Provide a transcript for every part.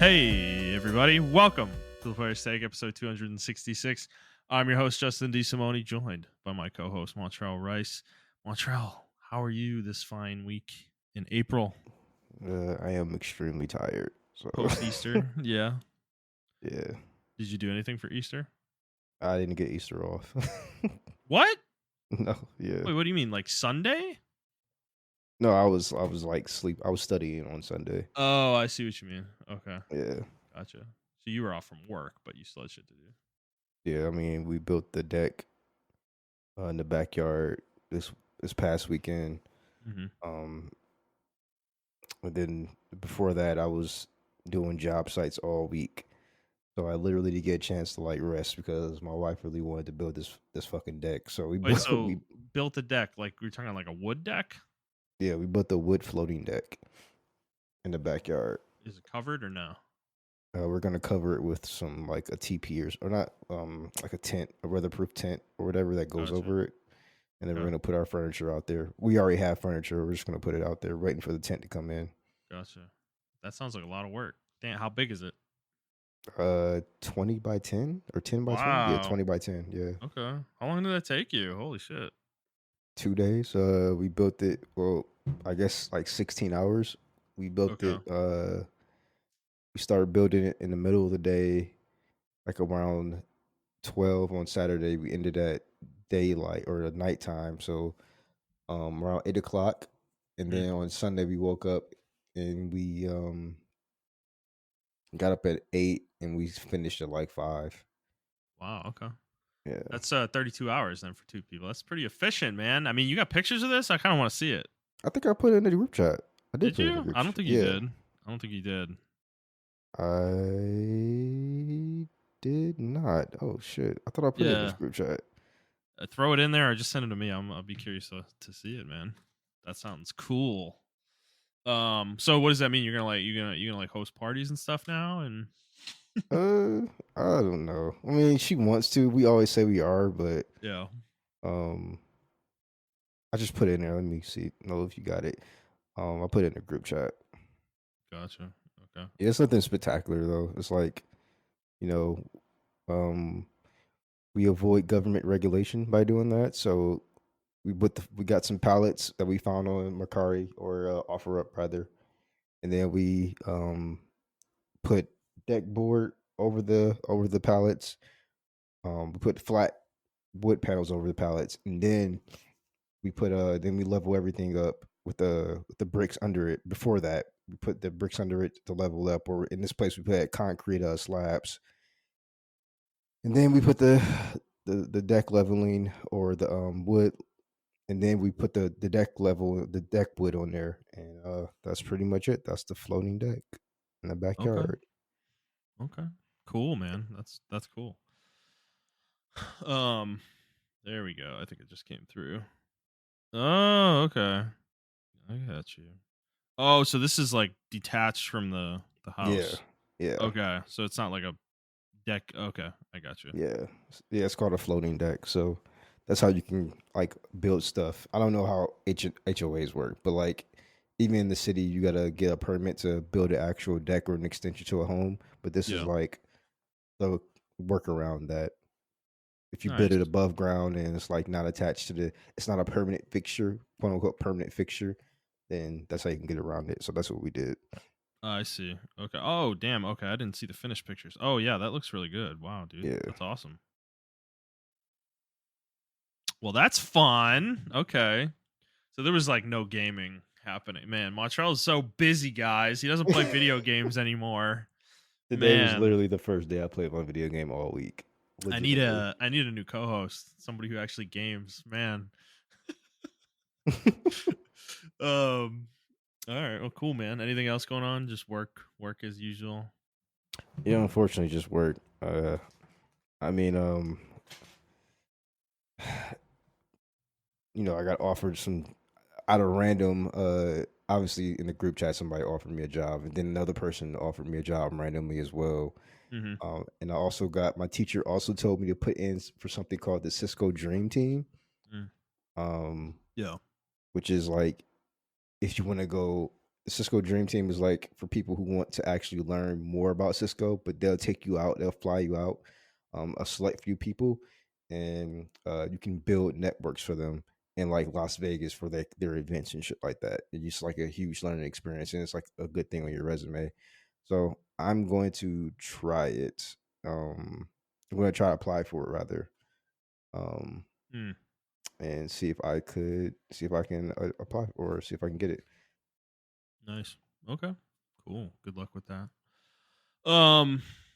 Hey, everybody. Welcome to the Player's Take, episode 266. I'm your host, Justin DeSimone, joined by my co-host, Montrell Rice. Montrell, how are you this fine week in April? I am extremely tired. So Post-Easter? Yeah. yeah, Did you do anything for Easter? I didn't get Easter off. What? No, yeah, Wait, what do you mean? Like Sunday? no. I was like sleep. I was studying on Sunday. Oh, I see what you mean. Okay. Yeah, Gotcha. So you were off from work, but you still had shit to do. yeah. I mean, we built the deck in the backyard this past weekend. Mm-hmm. Um, and then before that, I was doing job sites all week. So I literally didn't get a chance to like rest because my wife really wanted to build this fucking deck. So we Wait, built so built a deck, like we're talking like a wood deck? we built the wood floating deck in the backyard. Is it covered or no? We're gonna cover it with some like a TP or not, like a tent, a weatherproof tent or whatever that goes Gotcha. over it, and then we're Okay. gonna put our furniture out there. We already have furniture. We're just gonna put it out there, waiting for the tent to come in. Gotcha. That sounds like a lot of work. Damn, how big is it? 20 by 10 or 10 by 20? Yeah, Wow. 20 by 10. Yeah, Okay. How long did that take you? Holy shit. 2 days. We built it. Well, I guess like 16 hours. We built Okay. it. We started building it in the middle of the day, like around 12 on Saturday. We ended at daylight or nighttime. So around 8 o'clock, and Mhm. then on Sunday we woke up and we got up at 8 and we finished at like 5. Wow. Okay. Yeah, That's 32 hours then for two people. That's pretty efficient, man. I mean, you got pictures of this? I kind of want to see it. I think I put it in the group chat. I did Did put it in the you? group I don't chat. think you Yeah, did. I don't think you did. I did not. Oh shit! I thought I put it in this Yeah. group chat. Throw it in there or just send it to me. I'll be curious to see it, man. That sounds cool. So what does that mean? You're gonna like host parties and stuff now and Uh, I don't know. I mean, she wants to. We always say we are, but yeah. um, I just put it in there. Let me see. Know if you got it. I put it in the group chat. Gotcha. Okay. Yeah, it's nothing spectacular though. It's like, you know, um, we avoid government regulation by doing that. So we got some pallets that we found on Mercari or OfferUp rather, and then we put deck board over the pallets. We put flat wood panels over the pallets, and then we level everything up with the bricks under it. Before that, we put the bricks under it to level up. Or in this place, we put concrete slabs, and then we put the deck leveling or the wood, and then we put the deck wood on there, and that's pretty much it. That's the floating deck in the Okay. backyard. Okay. Cool, man. That's cool. Um, there we go. I think it just came through. Oh, okay. I got you. Oh, so this is like detached from the Yeah, house. yeah, Okay, so it's not like a deck. Okay, I got you. yeah, yeah. It's called a floating deck. So that's how you can like build stuff. I don't know how HOAs work, but like even in the city, you gotta get a permit to build an actual deck or an extension to a home. But this is Yeah. like the workaround that if you build Nice. it above ground and it's like not attached to it's not a permanent fixture, quote unquote permanent fixture, then that's how you can get around it. So that's what we did. I see. Okay. Oh, damn. Okay, I didn't see the finished pictures. Oh, yeah, that looks really good. Wow, dude, Yeah. that's awesome. Well, that's fun. Okay. So there was like no gaming happening. Man, Montreal is so busy, guys. He doesn't play video games anymore. Today was Man, literally the first day I played my video game all week. I need Legitimately. a I need a new co-host, somebody who actually games. Man. um. All right. Well, cool, man. Anything else going on? Just work as usual. Yeah, unfortunately just work. I mean, I got offered some out of random obviously in the group chat somebody offered me a job and then another person offered me a job randomly as well. Mm-hmm. And I also got my teacher also told me to put in for something called the Cisco Dream Team, Mm. um, Yeah. which is like if you want to go. the Cisco Dream Team is like for people who want to actually learn more about Cisco, but they'll take you out, they'll fly you out, a select few people, and you can build networks for them in like Las Vegas for their events and shit like that. It's just like a huge learning experience, and it's like a good thing on your resume. So I'm going to try it. I'm going to try to apply for it rather, um, Hmm. and see if I can apply or see if I can get it. Nice. Okay. Cool. Good luck with that.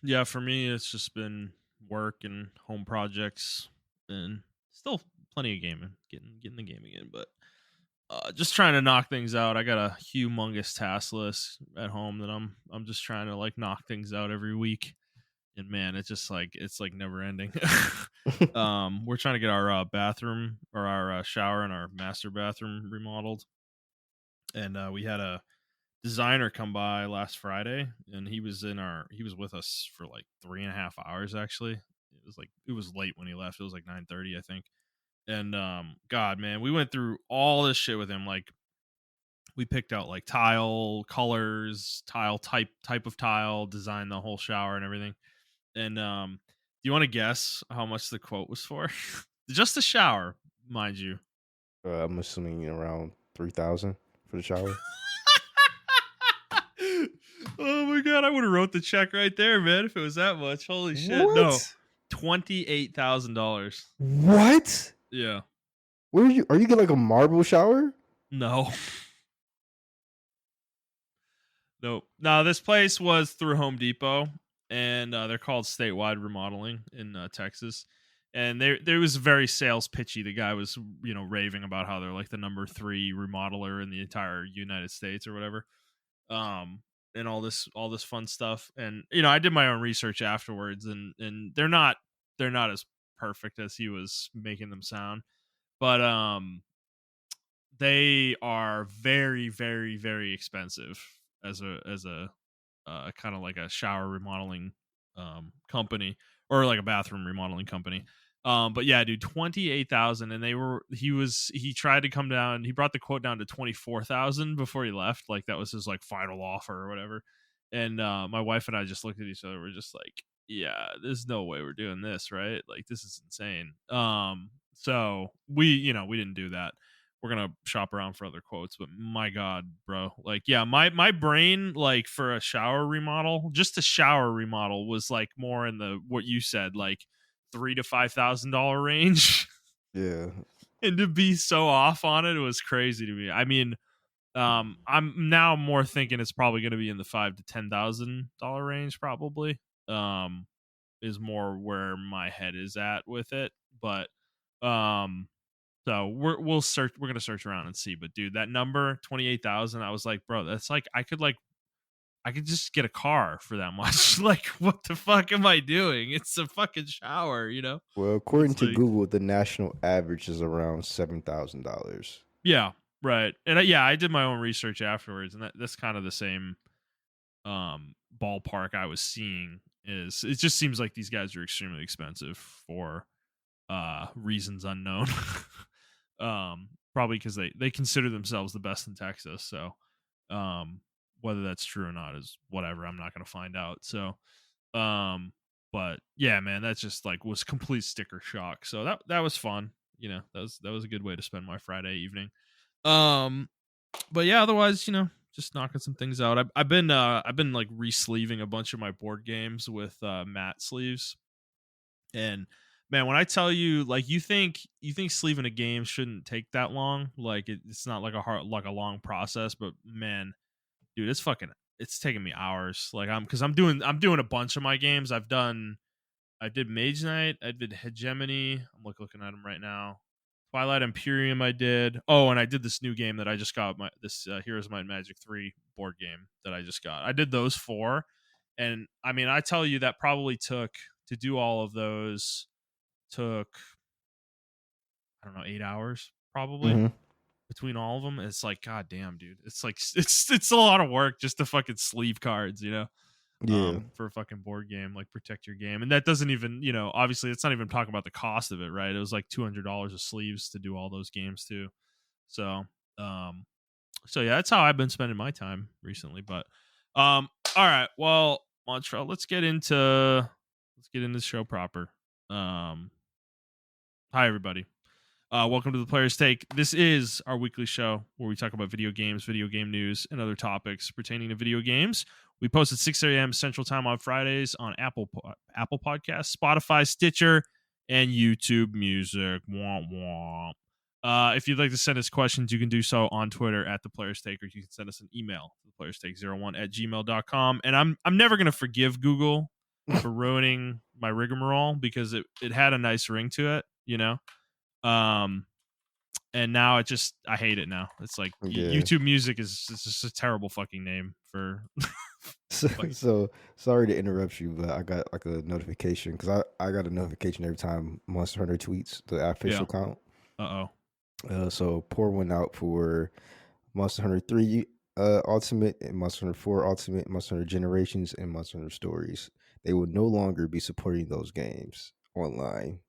Yeah, for me it's just been work and home projects and still plenty of gaming, getting the gaming in, but just trying to knock things out. I got a humongous task list at home that I'm just trying to like knock things out every week. And man, it's like never ending. We're trying to get our bathroom or our shower and our master bathroom remodeled, and we had a designer come by last Friday, and he was with us for like 3.5 hours actually. It was late when he left. It was like 9:30, I think. And God, man, we went through all this shit with him. Like we picked out like tile colors, tile type of tile, designed the whole shower and everything. And do you want to guess how much the quote was for? Just the shower, mind you. I'm assuming around 3,000 for the shower. Oh my god, I would have wrote the check right there, man, if it was that much. Holy shit. No. What? $28,000. What? Yeah. Where are you getting like a marble shower? No. Nope. No, this place was through Home Depot, and they're called Statewide Remodeling in Texas. And there was very sales pitchy. The guy was, raving about how they're like the number 3 remodeler in the entire United States or whatever. And all this fun stuff. And I did my own research afterwards, and they're not as perfect as he was making them sound. But they are very, very, very expensive as a kind of like a shower remodeling company, or like a bathroom remodeling company. But yeah, dude, 28,000, and he tried to come down. He brought the quote down to 24,000 before he left. Like that was his like final offer or whatever. And my wife and I just looked at each other. We're just like, yeah, there's no way we're doing this, right? Like this is insane. So we didn't do that. We're gonna shop around for other quotes, but my god, bro, like yeah, my brain, like for a shower remodel, just a shower remodel, was like more in the what you said, like $3,000 to $5,000 range. Yeah. And to be so off on it was crazy to me. I mean, I'm now more thinking it's probably going to be in the $5,000 to $10,000 range, probably. Is more where my head is at with it, but um so we're gonna search around and see. But dude, that number 28,000, I was like, bro, that's like I could just get a car for that much. Like, what the fuck am I doing? It's a fucking shower. Well, according It's to like, Google, the national average is around $7,000. yeah, right. And yeah, I did my own research afterwards, and that's kind of the same ballpark I was seeing. Is it just seems like these guys are extremely expensive for reasons unknown. Probably because they consider themselves the best in Texas. So um whether that's true or not is whatever. I'm not gonna find out. So um but yeah, man, that's just like was complete sticker shock. So that was fun. That was a good way to spend my Friday evening. Um but yeah, otherwise, just knocking some things out. I've been like re-sleeving a bunch of my board games with matte sleeves. And man, when I tell you, like, you think sleeving a game shouldn't take that long, like it's not like a long process, but man, dude, it's taking me hours. Like because I'm doing a bunch of my games. I did Mage Knight, I did Hegemony. I'm looking at them right now. Twilight Imperium I did. Oh, and I did this new game that I just got, this Heroes of Might and Magic 3 board game that I just got. I did those 4. And I mean, I tell you that probably took to do all of those took, I don't know, 8 hours probably Mm-hmm. between all of them. It's like, god damn, dude, it's like it's a lot of work just to fucking sleeve cards, Yeah. for a fucking board game, like protect your game. And that doesn't even, obviously it's not even talking about the cost of it, right? It was like $200 of sleeves to do all those games too. So So yeah, that's how I've been spending my time recently. But all right, well, Montreal, let's get into the show proper. Um, Hi everybody. Welcome to the Player's Take. This is our weekly show where we talk about video games, video game news, and other topics pertaining to video games. We post at 6 a.m. Central Time on Fridays on Apple Podcasts, Spotify, Stitcher, and YouTube Music. Womp womp. If you'd like to send us questions, you can do so on Twitter at the Player's Take, or you can send us an email to the Player's Take 01 at gmail.com. And I'm never gonna forgive Google for ruining my rigmarole because it had a nice ring to it, you know. Um, and now I hate it now. It's like Yeah. YouTube Music is it's just a terrible fucking name for So, like. so sorry to interrupt you, but I got like a notification because I got a notification every time Monster Hunter tweets the official Yeah. count. Uh-oh. So pour one out for Monster Hunter 3 Ultimate and Monster Hunter 4 Ultimate, Monster Hunter Generations, and Monster Hunter Stories. They will no longer be supporting those games online.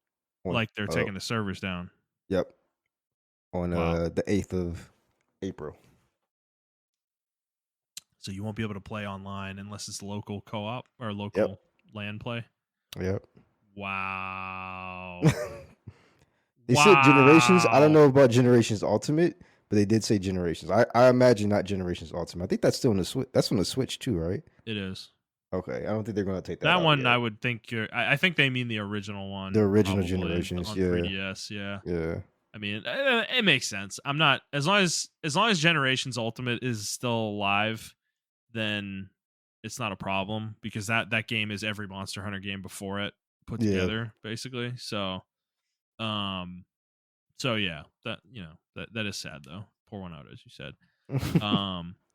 On Like they're taking the servers down. Yep. On Wow. the 8th of April. So you won't be able to play online unless it's local co-op or local Yep. LAN play. Yep. Wow. They said Generations. I don't Wow. know about Generations Ultimate, but they did say Generations. I imagine not Generations Ultimate. I think that's still on the Switch. That's on the Switch too, right? It is. Okay. I don't think they're going to take that That out one yet. I would think I think they mean the original one. The original probably, Generations, on yeah. 3DS, yeah. Yeah. I mean, it makes sense. I'm not as long as Generations Ultimate is still alive, then it's not a problem because that game is every Monster Hunter game before it put Yeah. together, basically. So, so yeah, that is sad though. Pour one out, as you said.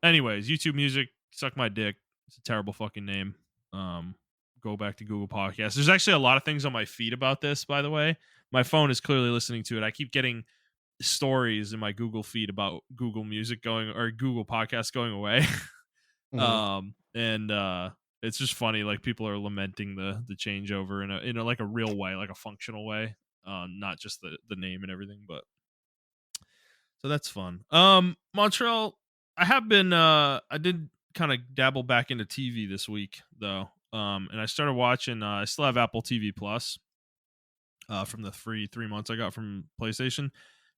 Anyways, YouTube Music, suck my dick. It's a terrible fucking name. Go back to Google Podcasts. There's actually a lot of things on my feed about this, by the way. My phone is clearly listening to it. I keep getting stories in my Google feed about Google Music going or Google Podcasts going away. And it's just funny, like people are lamenting the changeover in a like a real way, like a functional way, not just the name and everything. But so that's fun. Montreal, I did kind of dabble back into TV this week though. And I started watching. I still have Apple TV Plus. From the free 3 months I got from PlayStation,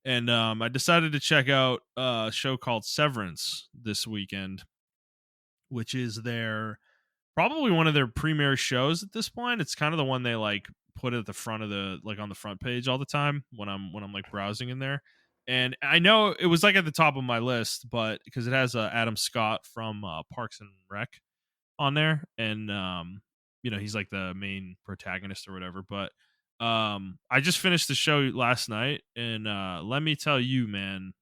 and I decided to check out a show called Severance this weekend, which is probably one of their premier shows at this point. It's kind of the one they like put at the front of the like on the front page all the time when I'm like browsing in there. And I know it was like at the top of my list, but because it has Adam Scott from Parks and Rec on there, and he's like the main protagonist or whatever. But I just finished the show last night, and let me tell you, man,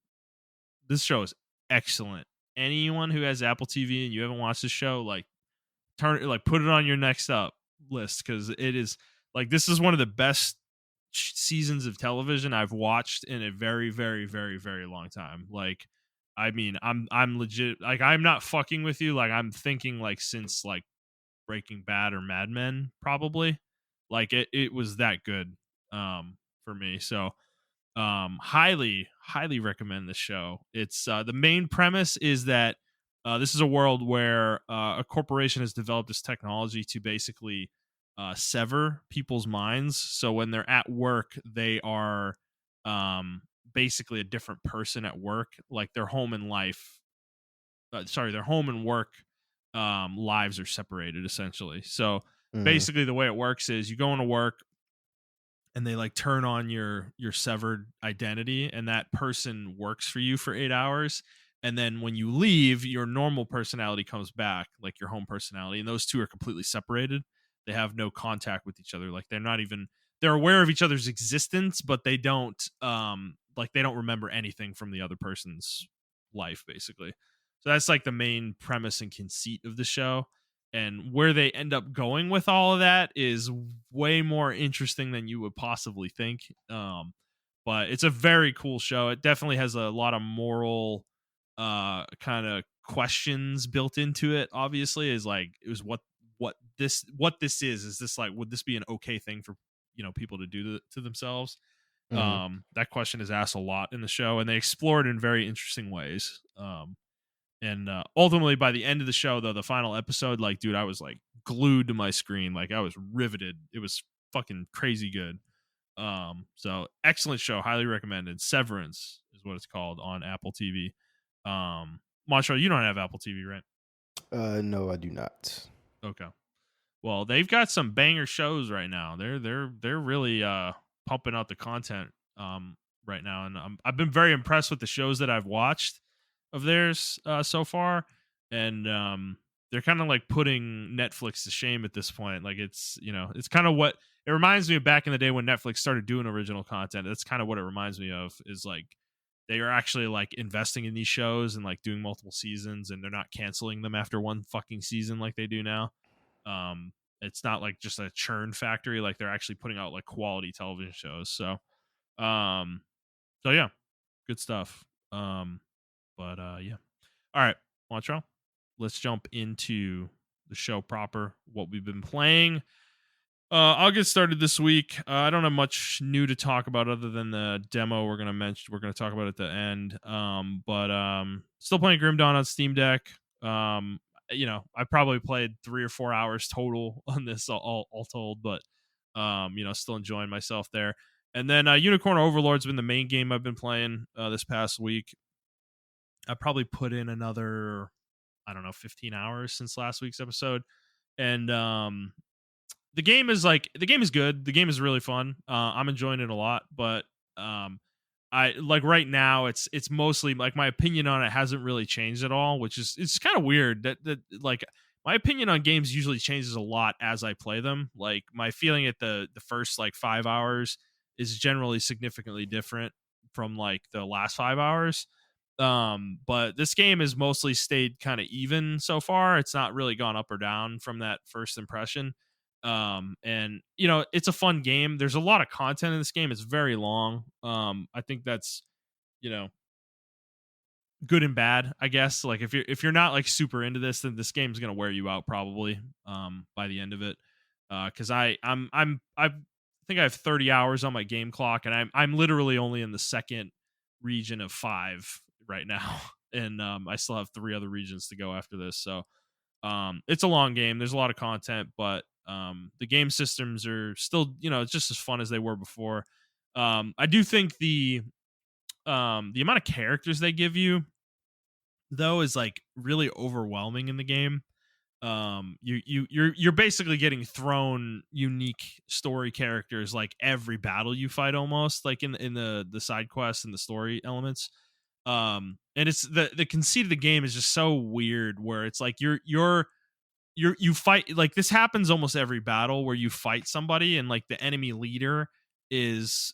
this show is excellent. Anyone who has Apple TV and you haven't watched this show, like put it on your next up list because it is like this is one of the best seasons of television I've watched in a very, very, very, very long time. Like, I mean, I'm legit, like, I'm not fucking with you. Like, I'm thinking like since like Breaking Bad or Mad Men, probably. Like it was that good for me. So highly recommend this show. It's the main premise is that this is a world where a corporation has developed this technology to basically sever people's minds. So when they're at work, they are basically a different person at work. Like their home and life, their home and work lives are separated essentially. So basically, the way it works is you go into work and they like turn on your severed identity, and that person works for you for 8 hours, and then when you leave, your normal personality comes back, like your home personality, and those two are completely separated. They have no contact with each other. Like they're aware of each other's existence, but they don't they don't remember anything from the other person's life, basically. So that's like the main premise and conceit of the show. And where they end up going with all of that is way more interesting than you would possibly think. But it's a very cool show. It definitely has a lot of moral kind of questions built into it. Obviously, is like it was what this is this like, would this be an okay thing for people to do to themselves? Hmm. That question is asked a lot in the show, and they explore it in very interesting ways. And ultimately, by the end of the show, though, the final episode, like, dude, I was like glued to my screen, like I was riveted. It was fucking crazy good. So excellent show, highly recommended. Severance is what it's called on Apple TV. Montreal, you don't have Apple TV, right? No, I do not. Okay. Well, they've got some banger shows right now. They're really pumping out the content right now, and I've been very impressed with the shows that I've watched of theirs so far, and they're kind of like putting Netflix to shame at this point. Like it's kind of what it reminds me of back in the day when Netflix started doing original content. That's kind of what it reminds me of, is like they are actually like investing in these shows and like doing multiple seasons, and they're not canceling them after one fucking season like they do now. um it's not like just a churn factory, like they're actually putting out like quality television shows. Um so yeah, good stuff. But yeah. All right, Montreal, let's jump into the show proper, what we've been playing. I'll get started this week. I don't have much new to talk about other than the demo we're gonna mention. We're gonna talk about at the end. But still playing Grim Dawn on Steam Deck. I probably played 3 or 4 hours total on this, all told. But still enjoying myself there. And then Unicorn Overlord's been the main game I've been playing this past week. I probably put in another, I don't know, 15 hours since last week's episode. And the game is good. The game is really fun. I'm enjoying it a lot, but um I like right now it's mostly like my opinion on it hasn't really changed at all, which is it's kind of weird that like my opinion on games usually changes a lot as I play them. Like my feeling at the first like 5 hours is generally significantly different from like the last 5 hours. But this game has mostly stayed kind of even so far. It's not really gone up or down from that first impression. And it's a fun game. There's a lot of content in this game. It's very long. I think that's you know good and bad, I guess. Like if you're not like super into this, then this game's gonna wear you out probably by the end of it. Because I think I have 30 hours on my game clock, and I'm literally only in the second region of 5 right now. And I still have 3 other regions to go after this. So it's a long game. There's a lot of content, but the game systems are still, it's just as fun as they were before. I do think the amount of characters they give you though is like really overwhelming in the game. You're basically getting thrown unique story characters like every battle you fight, almost like in the side quests and the story elements. And it's the conceit of the game is just so weird, where it's like you fight, like this happens almost every battle where you fight somebody and like the enemy leader is,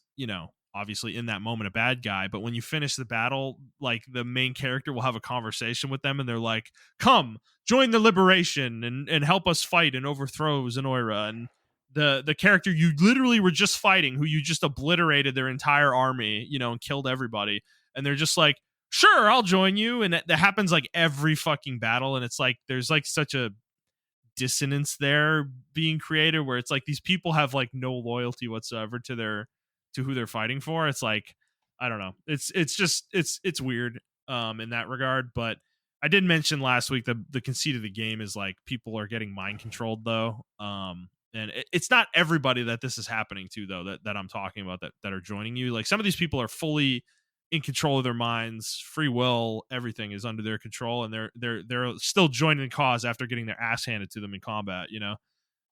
obviously in that moment a bad guy, but when you finish the battle, like the main character will have a conversation with them and they're like, come join the liberation and help us fight and overthrow Zenoira. And the character you literally were just fighting, who you just obliterated their entire army, and killed everybody, and they're just like, sure, I'll join you. And that happens like every fucking battle, and it's like there's like such a dissonance there being created, where it's like these people have like no loyalty whatsoever to who they're fighting for. It's like, I don't know, it's just it's weird in that regard. But I did mention last week the conceit of the game is like people are getting mind controlled though. And it's not everybody that this is happening to though, that I'm talking about, that are joining you. Like some of these people are fully in control of their minds, free will, everything is under their control, and they're still joining the cause after getting their ass handed to them in combat,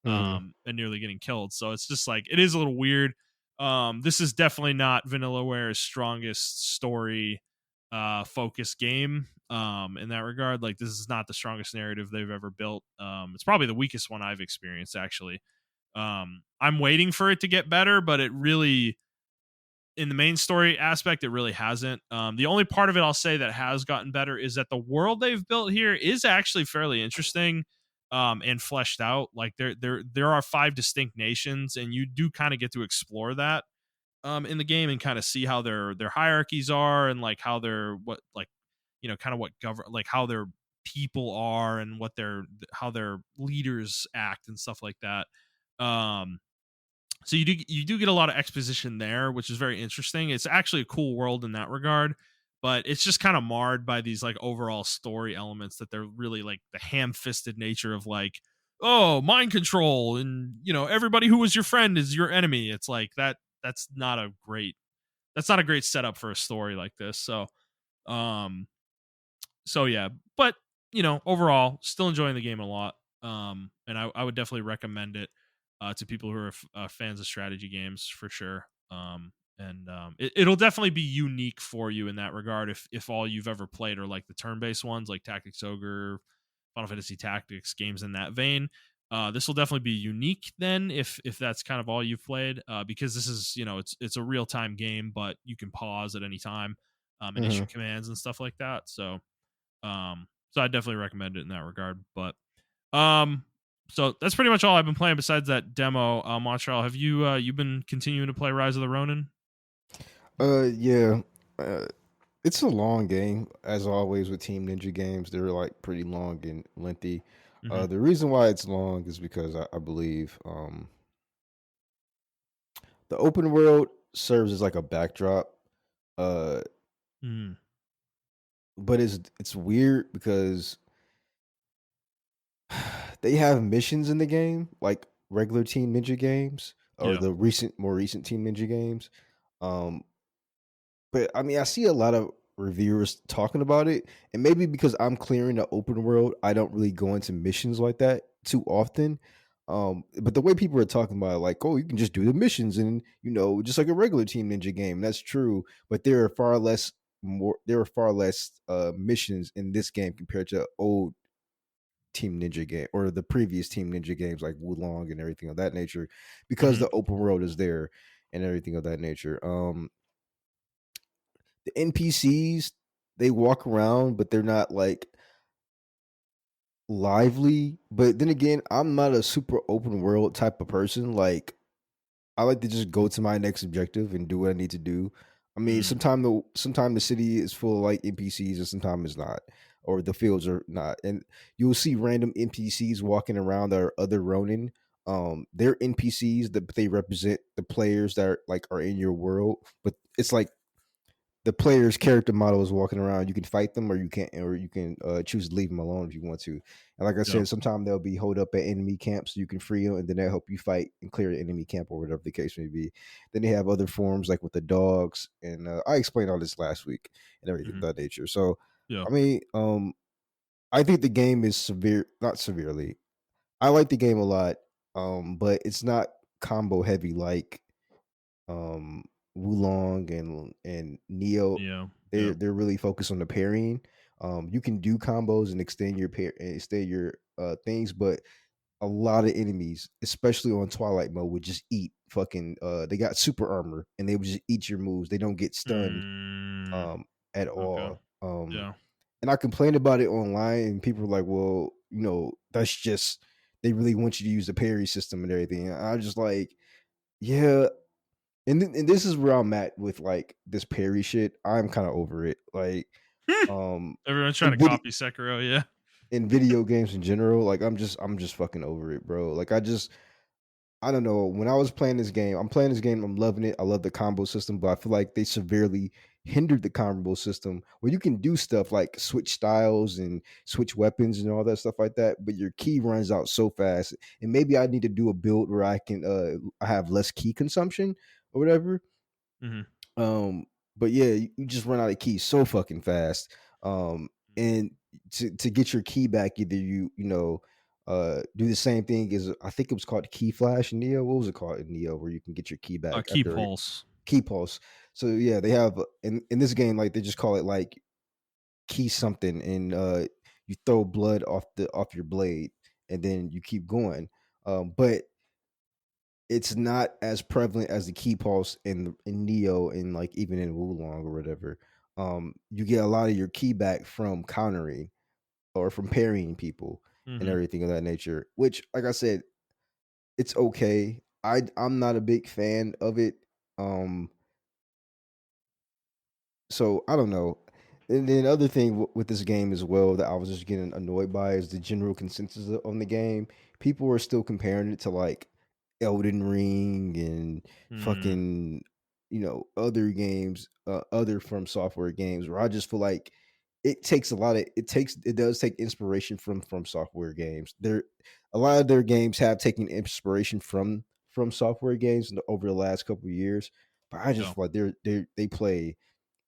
Hmm. and nearly getting killed. So it's just like it is a little weird. This is definitely not Vanillaware's strongest story focused game. In that regard, like this is not the strongest narrative they've ever built. It's probably the weakest one I've experienced, actually. I'm waiting for it to get better, but it really, in the main story aspect, it really hasn't. The only part of it I'll say that has gotten better is that the world they've built here is actually fairly interesting, and fleshed out. Like there are 5 distinct nations, and you do kind of get to explore that in the game and kind of see how their hierarchies are, and like how they're what like kind of what like how their people are, and how their leaders act and stuff like that. Um, So you do get a lot of exposition there, which is very interesting. It's actually a cool world in that regard, but it's just kind of marred by these like overall story elements that they're really like the ham-fisted nature of like, oh, mind control, and everybody who was your friend is your enemy. It's like that. That's not a great setup for a story like this. Um, so yeah, but overall, still enjoying the game a lot. And I would definitely recommend it to people who are fans of strategy games for sure. It'll definitely be unique for you in that regard. If all you've ever played are like the turn-based ones, like Tactics Ogre, Final Fantasy Tactics, games in that vein. This will definitely be unique then if that's kind of all you've played, because this is it's a real time game, but you can pause at any time and issue Hmm. commands and stuff like that. So I definitely recommend it in that regard. But um, so that's pretty much all I've been playing besides that demo. Montreal, have you been continuing to play Rise of the Ronin? Yeah. Uh, it's a long game, as always with Team Ninja games. They're like pretty long and lengthy. Mm-hmm. The reason why it's long is because I believe the open world serves as like a backdrop. Uh, Mm-hmm. but it's weird because they have missions in the game, like regular Team Ninja games or Yeah. the more recent Team Ninja games. Um, but I mean, I see a lot of reviewers talking about it, and maybe because I'm clearing the open world, I don't really go into missions like that too often. But the way people are talking about it, like, oh, you can just do the missions and just like a regular Team Ninja game. That's true, but there are far less missions in this game compared to old Team Ninja game or the previous Team Ninja games like Wulong and everything of that nature, because Mm-hmm. the open world is there and everything of that nature. The NPCs, they walk around, but they're not like lively. But then again, I'm not a super open world type of person. Like I like to just go to my next objective and do what I need to do. I mean, Mm-hmm. sometimes the city is full of like NPCs and sometimes it's not, or the fields are not. And you'll see random NPCs walking around that are other Ronin. They're NPCs that they represent the players that are in your world, but it's like the player's character model is walking around. You can fight them, or you can choose to leave them alone if you want to. And like I Yeah. said, sometimes they'll be holed up at enemy camps, so you can free them, and then they'll help you fight and clear the enemy camp or whatever the case may be. Then they have other forms like with the dogs, and I explained all this last week and everything of Mm-hmm. that nature. So, Yeah. I mean, I think the game is not severely. I like the game a lot, but it's not combo heavy like um Wulong and Neo. Yeah. Yeah. They're really focused on the parrying. You can do combos and extend your things, but a lot of enemies, especially on Twilight mode, would just eat fucking they got super armor and they would just eat your moves. They don't get stunned Mm, at okay. all. Yeah. And I complained about it online and people were like, well, that's just they really want you to use the parry system and everything. And I was just like, yeah, and this is where I'm at with like this parry shit. I'm kind of over it. Like, Everyone's trying in to video copy Sekiro. Yeah. in video games in general, like I'm just fucking over it, bro. Like I don't know. When I was playing this game, I'm playing this game. I'm loving it. I love the combo system, but I feel like they severely hindered the combo system where you can do stuff like switch styles and switch weapons and all that stuff like that. But your key runs out so fast, and maybe I need to do a build where I have less key consumption or whatever. Mm-hmm. Um, but yeah, you just run out of keys so fucking fast. And to get your key back, either do the same thing as I think it was called key flash in Neo. What was it called in Neo where you can get your key back Key after pulse. key pulse? So yeah, they have in this game like they just call it like key something, and you throw blood off your blade, and then you keep going. But it's not as prevalent as the key pulse in Neo and like even in Wulong or whatever. You get a lot of your key back from countering or from parrying people and Mm-hmm. everything of that nature. Which, like I said, it's okay. I'm not a big fan of it. Um, so I don't know. And then other thing with this game as well that I was just getting annoyed by is the general consensus on the game. People are still comparing it to like Elden Ring and Mm, fucking, other games, other From Software games, where I just feel like it does take inspiration from Software games. A lot of their games have taken inspiration from Software games over the last couple of years, but I just yeah, feel like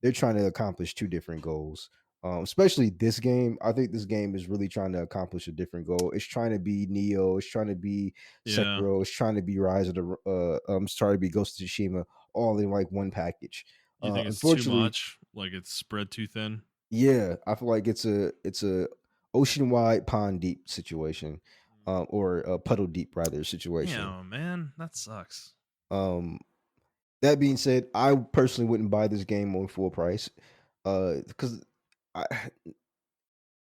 they're trying to accomplish two different goals. Especially this game. I think this game is really trying to accomplish a different goal. It's trying to be Neo. It's trying to be yeah. Sekiro. It's trying to be Rise of the. It's trying to be Ghost of Tsushima, all in like one package. You think it's too Unfortunately, much? Like it's spread too thin? yeah, I feel like it's a ocean wide, pond deep situation, or a puddle deep rather situation. Damn, man, that sucks. Um, that being said, I personally wouldn't buy this game on full price, because I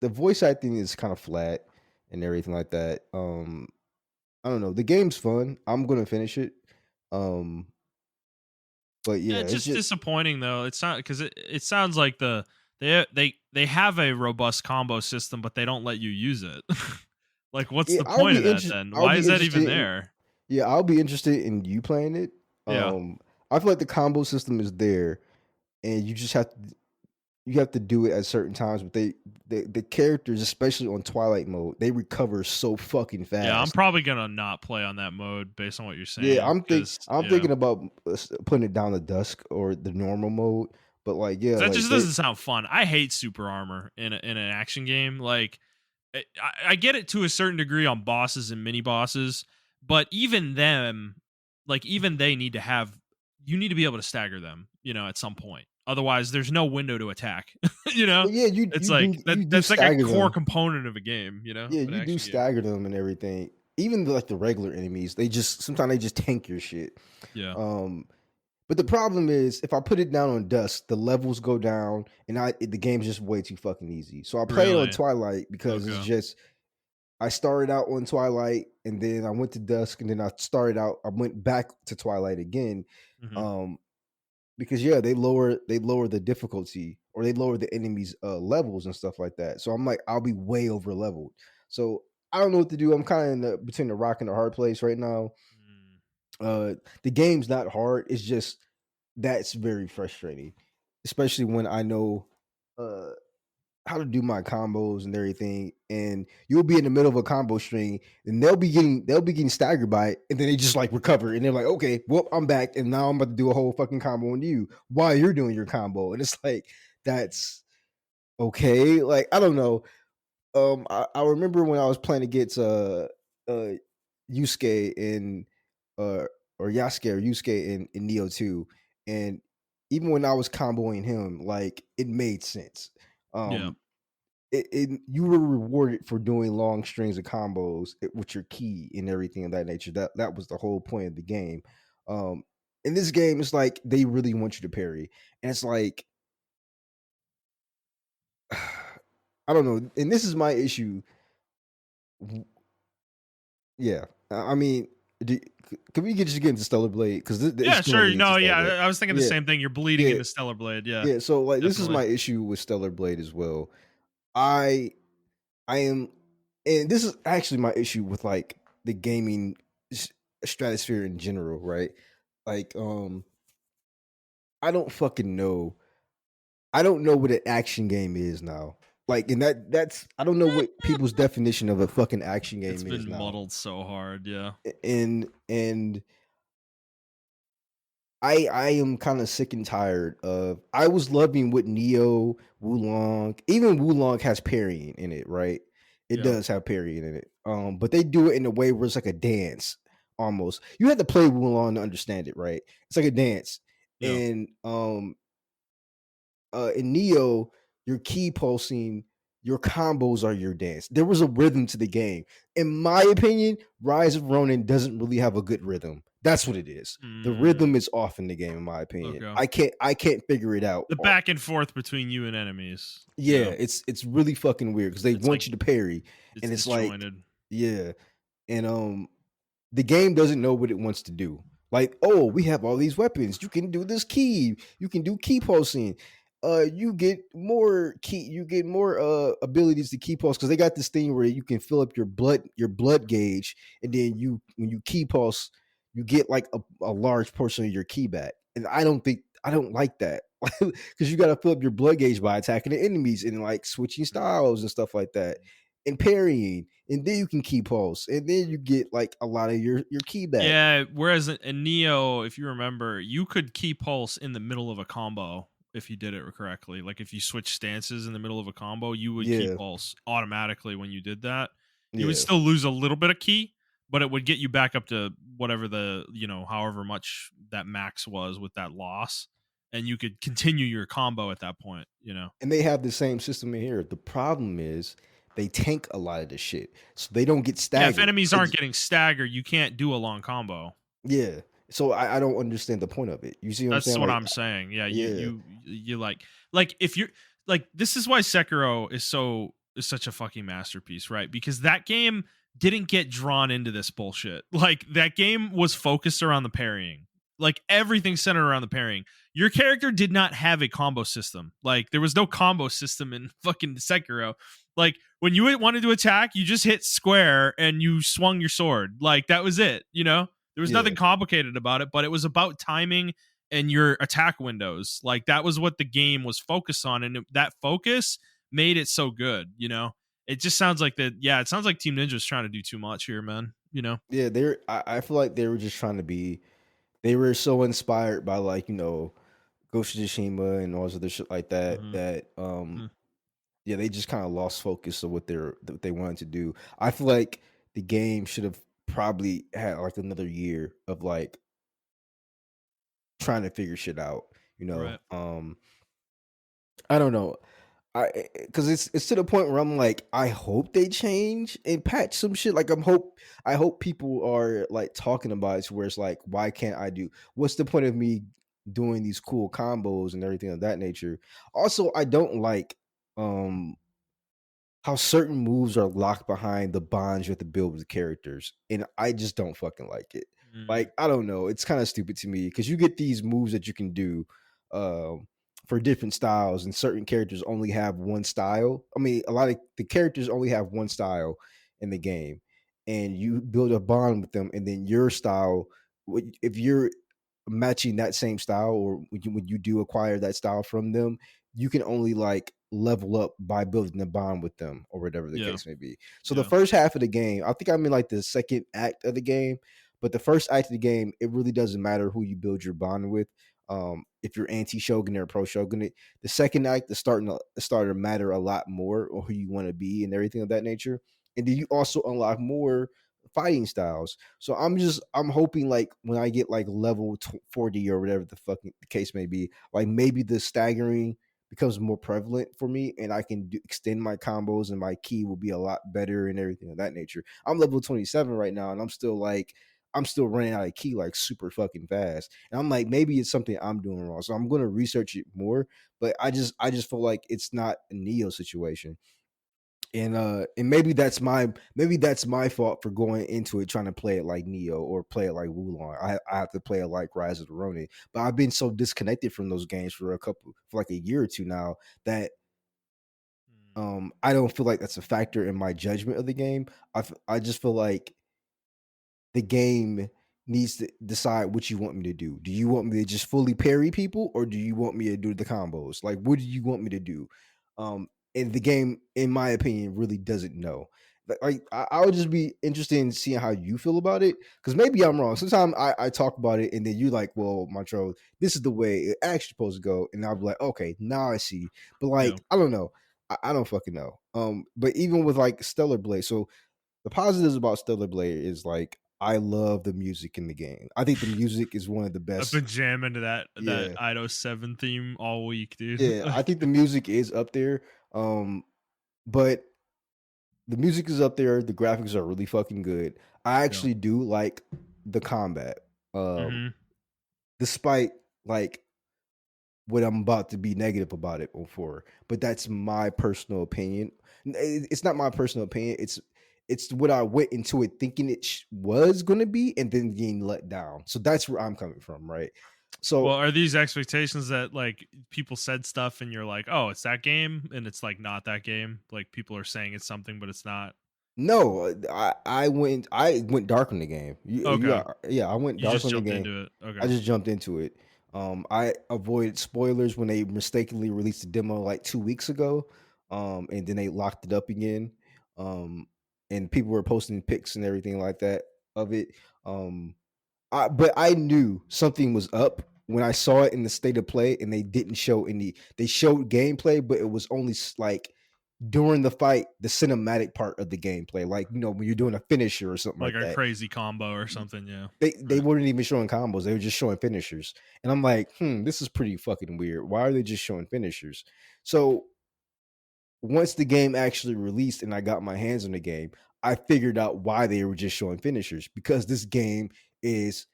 the voice acting is kind of flat and everything like that. I don't know. The game's fun. I'm gonna finish it. Um, but Yeah, yeah, it's it's just just disappointing though. It's not because it sounds like they have a robust combo system, but they don't let you use it. Like, what's yeah. the point of that then? I'll Why be is that even interested in there? yeah. I'll be interested in you playing it. Yeah, I feel like the combo system is there, and you have to do it at certain times. But the characters, especially on Twilight mode, they recover so fucking yeah. I'm fast. probably gonna not play on that mode based on what you're Yeah, saying because I'm yeah, thinking about putting it down to dusk or the normal mode. But like, yeah, that like just they doesn't sound fun. I hate super armor in an action game. Like, I get it to a certain degree on bosses and mini bosses, but even them, like even they need to have you need to be able to stagger them, at some point. Otherwise, there's no window to attack. well, yeah, It's like you do that's like a stagger core them. component of a game, Yeah, of an you do action game. stagger them and everything. Even like the regular enemies, they just sometimes they just tank your shit. Yeah. Um, but the problem is, if I put it down on dusk, the levels go down, and the game's just way too fucking easy. So I play it on Really? Twilight because it's Okay. just I started out on Twilight, and then I went to dusk, and then I went back to Twilight again. Hmm. Um, because yeah, they lower the difficulty, or they lower the enemies levels and stuff like that. So I'm like, I'll be way over leveled. So I don't know what to do. I'm kind of between the rock and the hard place right now. uh the game's not hard, it's just that's very frustrating, especially when I know uh how to do my combos and everything, and you'll be in the middle of a combo string, and they'll be getting staggered by it, and then they just like recover, and they're like, okay, well, I'm back, and now I'm about to do a whole fucking combo on you while you're doing your combo, and it's like, that's okay. Like, I don't know. I remember when I was playing against uh Yusuke in uh or Yasuke or Yusuke in Neo 2, and even when I was comboing him, like, it made sense. Yeah. Um you were rewarded for doing long strings of combos with your key and everything of that nature. That was the whole point of the game. Um in this game, it's like they really want you to parry. And it's like, I don't know. And this is my issue. Yeah, I mean, can we just get into Stellar Blade, because it's Yeah, going to sure. lead to No, Stellar yeah. Blade. I was thinking the Yeah, same thing. You're bleeding yeah, into Stellar Blade. Yeah, yeah. So like, this is definitely. my issue with Stellar Blade as well. I I am, and this is actually my issue with like the gaming stratosphere in general, right? Like, I don't fucking know. I don't know what an action game is now. Like, and that's I don't know what people's definition of a fucking action It's game is been now. muddled so hard. Yeah. And I am kind of sick and tired of. I was loving what Neo, Wulong, even Wulong has parrying in it, right? It Yeah. does have parrying in it. But they do it in a way where it's like a dance almost. You have to play Wulong to understand it, right? It's like a dance. Yeah. And in Neo, your key pulsing, your combos are your dance. There was a rhythm to the game. In my opinion, Rise of Ronin doesn't really have a good rhythm. That's what it is. The Mm, rhythm is off in the game, in my opinion. okay. I can't figure it out. The back and forth between you and enemies. Yeah, Yeah. it's really fucking weird because they It's like want you to parry, it's and it's like, disjointed. yeah, and the game doesn't know what it wants to do. Like, oh, we have all these weapons. You can do this key. You can do key pulsing. You get more abilities to key pulse, because they got this thing where you can fill up your blood gauge, and then when you key pulse, you get like a large portion of your key back. And I don't like that. Because you gotta fill up your blood gauge by attacking the enemies and like switching styles and stuff like that. And parrying. And then you can key pulse. And then you get like a lot of your key back. Yeah, whereas in Neo, if you remember, you could key pulse in the middle of a combo if you did it correctly. Like if you switch stances in the middle of a combo, you would key Yeah. pulse automatically when you did that. You would Yeah. still lose a little bit of key, but it would get you back up to whatever however much that max was with that loss. And you could continue your combo at that point. And they have the same system in here. The problem is they tank a lot of the shit. So they don't get Yeah, if staggered. enemies aren't getting staggered, you can't do a long combo. Yeah. So I don't understand the point of it. You see what I'm That's saying? what Like, I'm saying. Yeah, you yeah. you you like if you're like this is why Sekiro is such a fucking masterpiece, right? Because that game didn't get drawn into this bullshit. Like that game was focused around the parrying. Like everything centered around the parrying. Your character did not have a combo system. Like there was no combo system in fucking Sekiro. Like when you wanted to attack, you just hit square and you swung your sword. Like that was it. There was Yeah. nothing complicated about it, but it was about timing and your attack windows. Like that was what the game was focused on, and that focus made it so good. It just sounds like that. Yeah, it sounds like Team Ninja's trying to do too much here, man. Yeah, I feel like they were just trying to be they were so inspired by like, Ghost of Tsushima and all this other shit like that Hmm. that Hmm. yeah, they just kind of lost focus of what they wanted to do. I feel like the game should have probably had like another year of like trying to figure shit out, you know. Right. I don't know. Because it's to the point where I'm like, I hope they change and patch some shit. Like I hope people are like talking about it to where it's like, why can't I do? What's the point of me doing these cool combos and everything of that nature? Also, I don't like um how certain moves are locked behind the bonds you have to build with the characters, and I just don't fucking like it. Mm, Like I don't know, it's kind of stupid to me because you get these moves that you can do um, for different styles, and certain characters only have one style. I mean, a lot of the characters only have one style in the game, and you build a bond with them, and then your style, if you're matching that same style, or when you do acquire that style from them, you can only like level up by building a bond with them or whatever the yeah. case may be. So the Yeah. first half of the game, I think I'm in like the second act of the game, but the first act of the game, it really doesn't matter who you build your bond with. If you're anti shogun or pro shogunate, the second act is starting to matter a lot more, or who you want to be and everything of that nature. And then you also unlock more fighting styles. So I'm hoping like when I get like level 40 or whatever the fucking the case may be, like maybe the staggering becomes more prevalent for me, and I can extend my combos, and my key will be a lot better and everything of that nature. I'm level 27 right now, and I'm still running out of key like super fucking fast. And I'm like, maybe it's something I'm doing wrong. So I'm gonna research it more. But I just feel like it's not a Neo situation. And maybe that's my fault for going into it trying to play it like Neo or play it like Wulong. I have to play it like Rise of the Ronin. But I've been so disconnected from those games for like a year or two now that Mm, I don't feel like that's a factor in my judgment of the game. I just feel like the game needs to decide what you want me to do. Do you want me to just fully parry people, or do you want me to do the combos? Like, what do you want me to do? And the game, in my opinion, really doesn't know. Like, I would just be interested in seeing how you feel about it, because maybe I'm wrong. Sometimes I talk about it, and then you like, well, Montrell, this is the way it actually supposed to go, and I'll be like, okay, now I see. But yeah. like, I don't know. I don't fucking know. But even with like Stellar Blade, so the positives about Stellar Blade is like I love the music in the game. I think the music is one of the I've best. been jamming to that Yeah, Ido 7 theme all week, dude. yeah. I think the music is up there. But the music is up there. The graphics are really fucking good. I Yeah. actually do like the combat. Um, Mhm. despite like what I'm about to be negative about it for, but that's my personal opinion. It's not my personal opinion. It's what I went into it thinking it was going to be, and then getting let down. So that's where I'm coming from, right? Well, So are these expectations that like people said stuff and you're like, "Oh, it's that game," and it's like not that game? Like people are saying it's something but it's not. No, I went dark in the game. Okay. Yeah, I went You dark just on the jumped game. into it. I Okay. just jumped into it. I avoided spoilers when they mistakenly released the demo like 2 weeks ago. And then they locked it up again. Um, and people were posting pics and everything like that of it. Um, but I knew something was up when I saw it in the state of play, and they didn't show any. They showed gameplay, but it was only like during the fight, the cinematic part of the gameplay, like when you're doing a finisher or something Like like a that. crazy combo or something. Yeah. They Right. weren't even showing combos; they were just showing finishers. And I'm like, this is pretty fucking weird. Why are they just showing finishers? So once the game actually released and I got my hands on the game, I figured out why they were just showing finishers, because this game is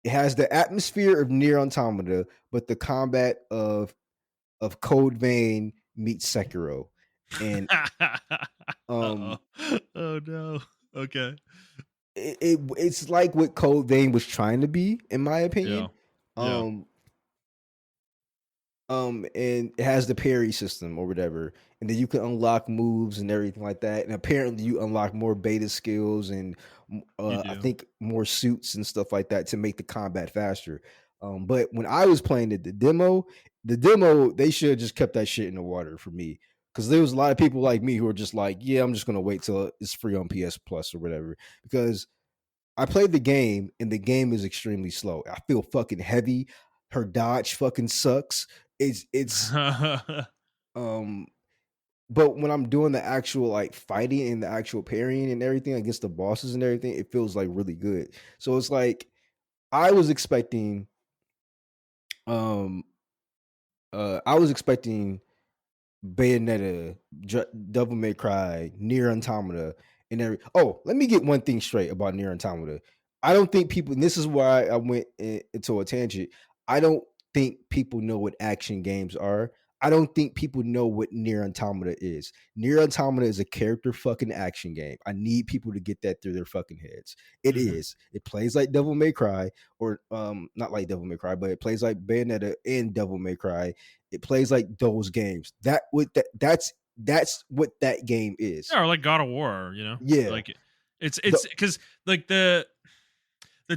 it has the atmosphere of Near Automata, but the combat of Code Vein meets Sekiro. And Uh-oh. um Oh no. Okay. it's like what Code Vein was trying to be, in my Yeah. opinion. Yeah. Um, and it has the parry system or whatever, and then you can unlock moves and everything like that. And apparently, you unlock more beta skills and You I do. think more suits and stuff like that to make the combat faster. But when I was playing it, the demo they should have just kept that shit in the water for me, because there was a lot of people like me who were just like, yeah, I'm just gonna wait till it's free on PS Plus or whatever, because I played the game and the game is extremely slow. I feel fucking heavy. Her dodge fucking sucks. It's um but when I'm doing the actual like fighting and the actual parrying and everything against the bosses and everything, it feels like really good. So it's like I was expecting um I was expecting Bayonetta, Devil May Cry, Near Automata, and every. Oh, let me get one thing straight about Near Automata. I don't think people. And this is why I went into a tangent. I don't think people know what action games are. I don't think people know what Near Automata is. Near Automata is a character fucking action game. I need people to get that through their fucking heads. It Mhm. is. It plays like Devil May Cry, or not like Devil May Cry, but it plays like Bayonetta and Devil May Cry. It plays like those games. That's what that game is. Yeah, or like God of War, Yeah. like The, it's because like the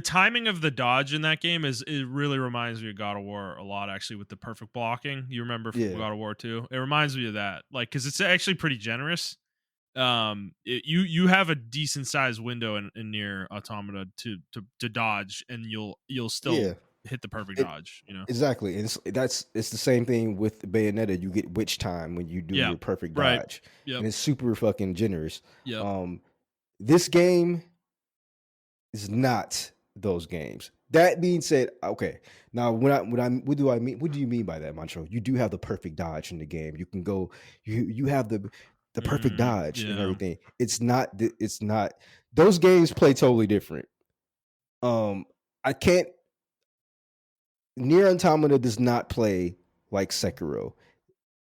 timing of the dodge in that game is it really reminds me of God of War a lot, actually, with the perfect blocking. You remember from yeah. God of War 2? It reminds me of that, like, because it's actually pretty generous. You have a decent sized window in near automata to dodge, and you'll still Yeah. hit the perfect It dodge. exactly. And it's the same thing with Bayonetta. You get witch time when you do Yeah. your perfect Right. dodge. Yep. And it's super fucking generous. Yep. Um this game is not those games. That being said, okay. Now, what do you mean by that, Mancho? You do have the perfect dodge in the game. You can go, you have the perfect dodge and Yeah. everything. It's not those games play totally different. Um, I can't. Near Automata does not play like Sekiro.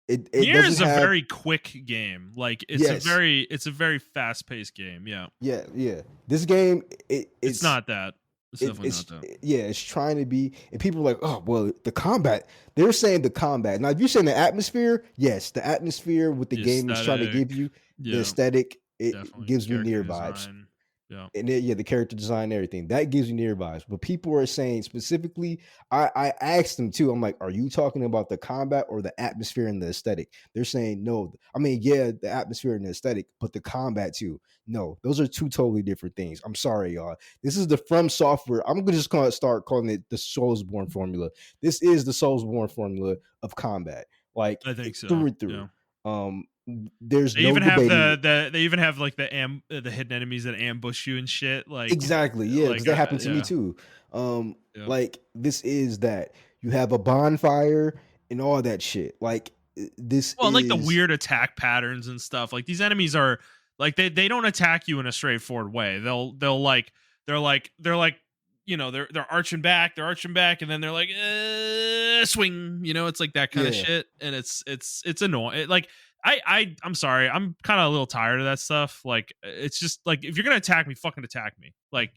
It Nier doesn't is a have. very quick game. Like Yes, it's a very fast paced game. Yeah. yeah. This game, It's not that. It's definitely it's not that. yeah, it's trying to be, and people are like, oh well, the combat. They're saying the combat. Now, if you're saying the atmosphere, yes, the atmosphere with the The game is trying to aesthetic. give you the Yeah, aesthetic. It definitely. gives me Character near vibes. design. Yeah. And then, yeah, the character design and everything that gives you near vibes. But people are saying specifically, I asked them too. I'm like, are you talking about the combat or the atmosphere and the aesthetic? They're saying no. I mean, yeah, the atmosphere and the aesthetic, but the combat too. No, those are two totally different things. I'm sorry, y'all. This is the From Software. I'm gonna just start calling it the Soulsborne formula. This is the Soulsborne formula of combat, like I think through so. and through. Yeah. Um, there's They no even have debating it. they even have like the hidden enemies that ambush you and shit. Exactly. Yeah, because that happened to me Yeah. too. Yeah. Like this is that you have a bonfire and all that shit. Like this Well, and like the is weird attack patterns and stuff. Like these enemies are like they don't attack you in a straightforward way. They'll like they're like they're they're arching back, and then they're like swing. It's like that kind of yeah, shit, and it's annoying. Like I'm sorry, I'm kind of a little tired of that stuff. Like it's just like if you're gonna attack me, fucking attack me. Like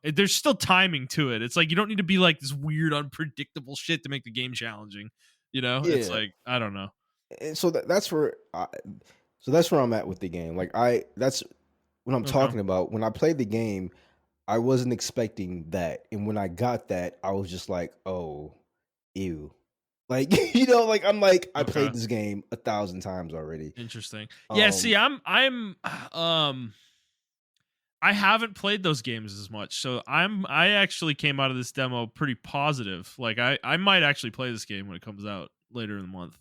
there's still timing to it. It's like you don't need to be like this weird, unpredictable shit to make the game challenging. It's yeah. like I don't know. And so that's where So that's where I'm at with the game. Like that's what I'm Okay. talking about. When I played the game, I wasn't expecting that, and when I got that, I was just like, oh, ew. Like like I'm like I Okay. played this game 1,000 times already. Interesting. Yeah, Um, see, I'm I haven't played those games as much. So I actually came out of this demo pretty positive. Like I might actually play this game when it comes out later in the month.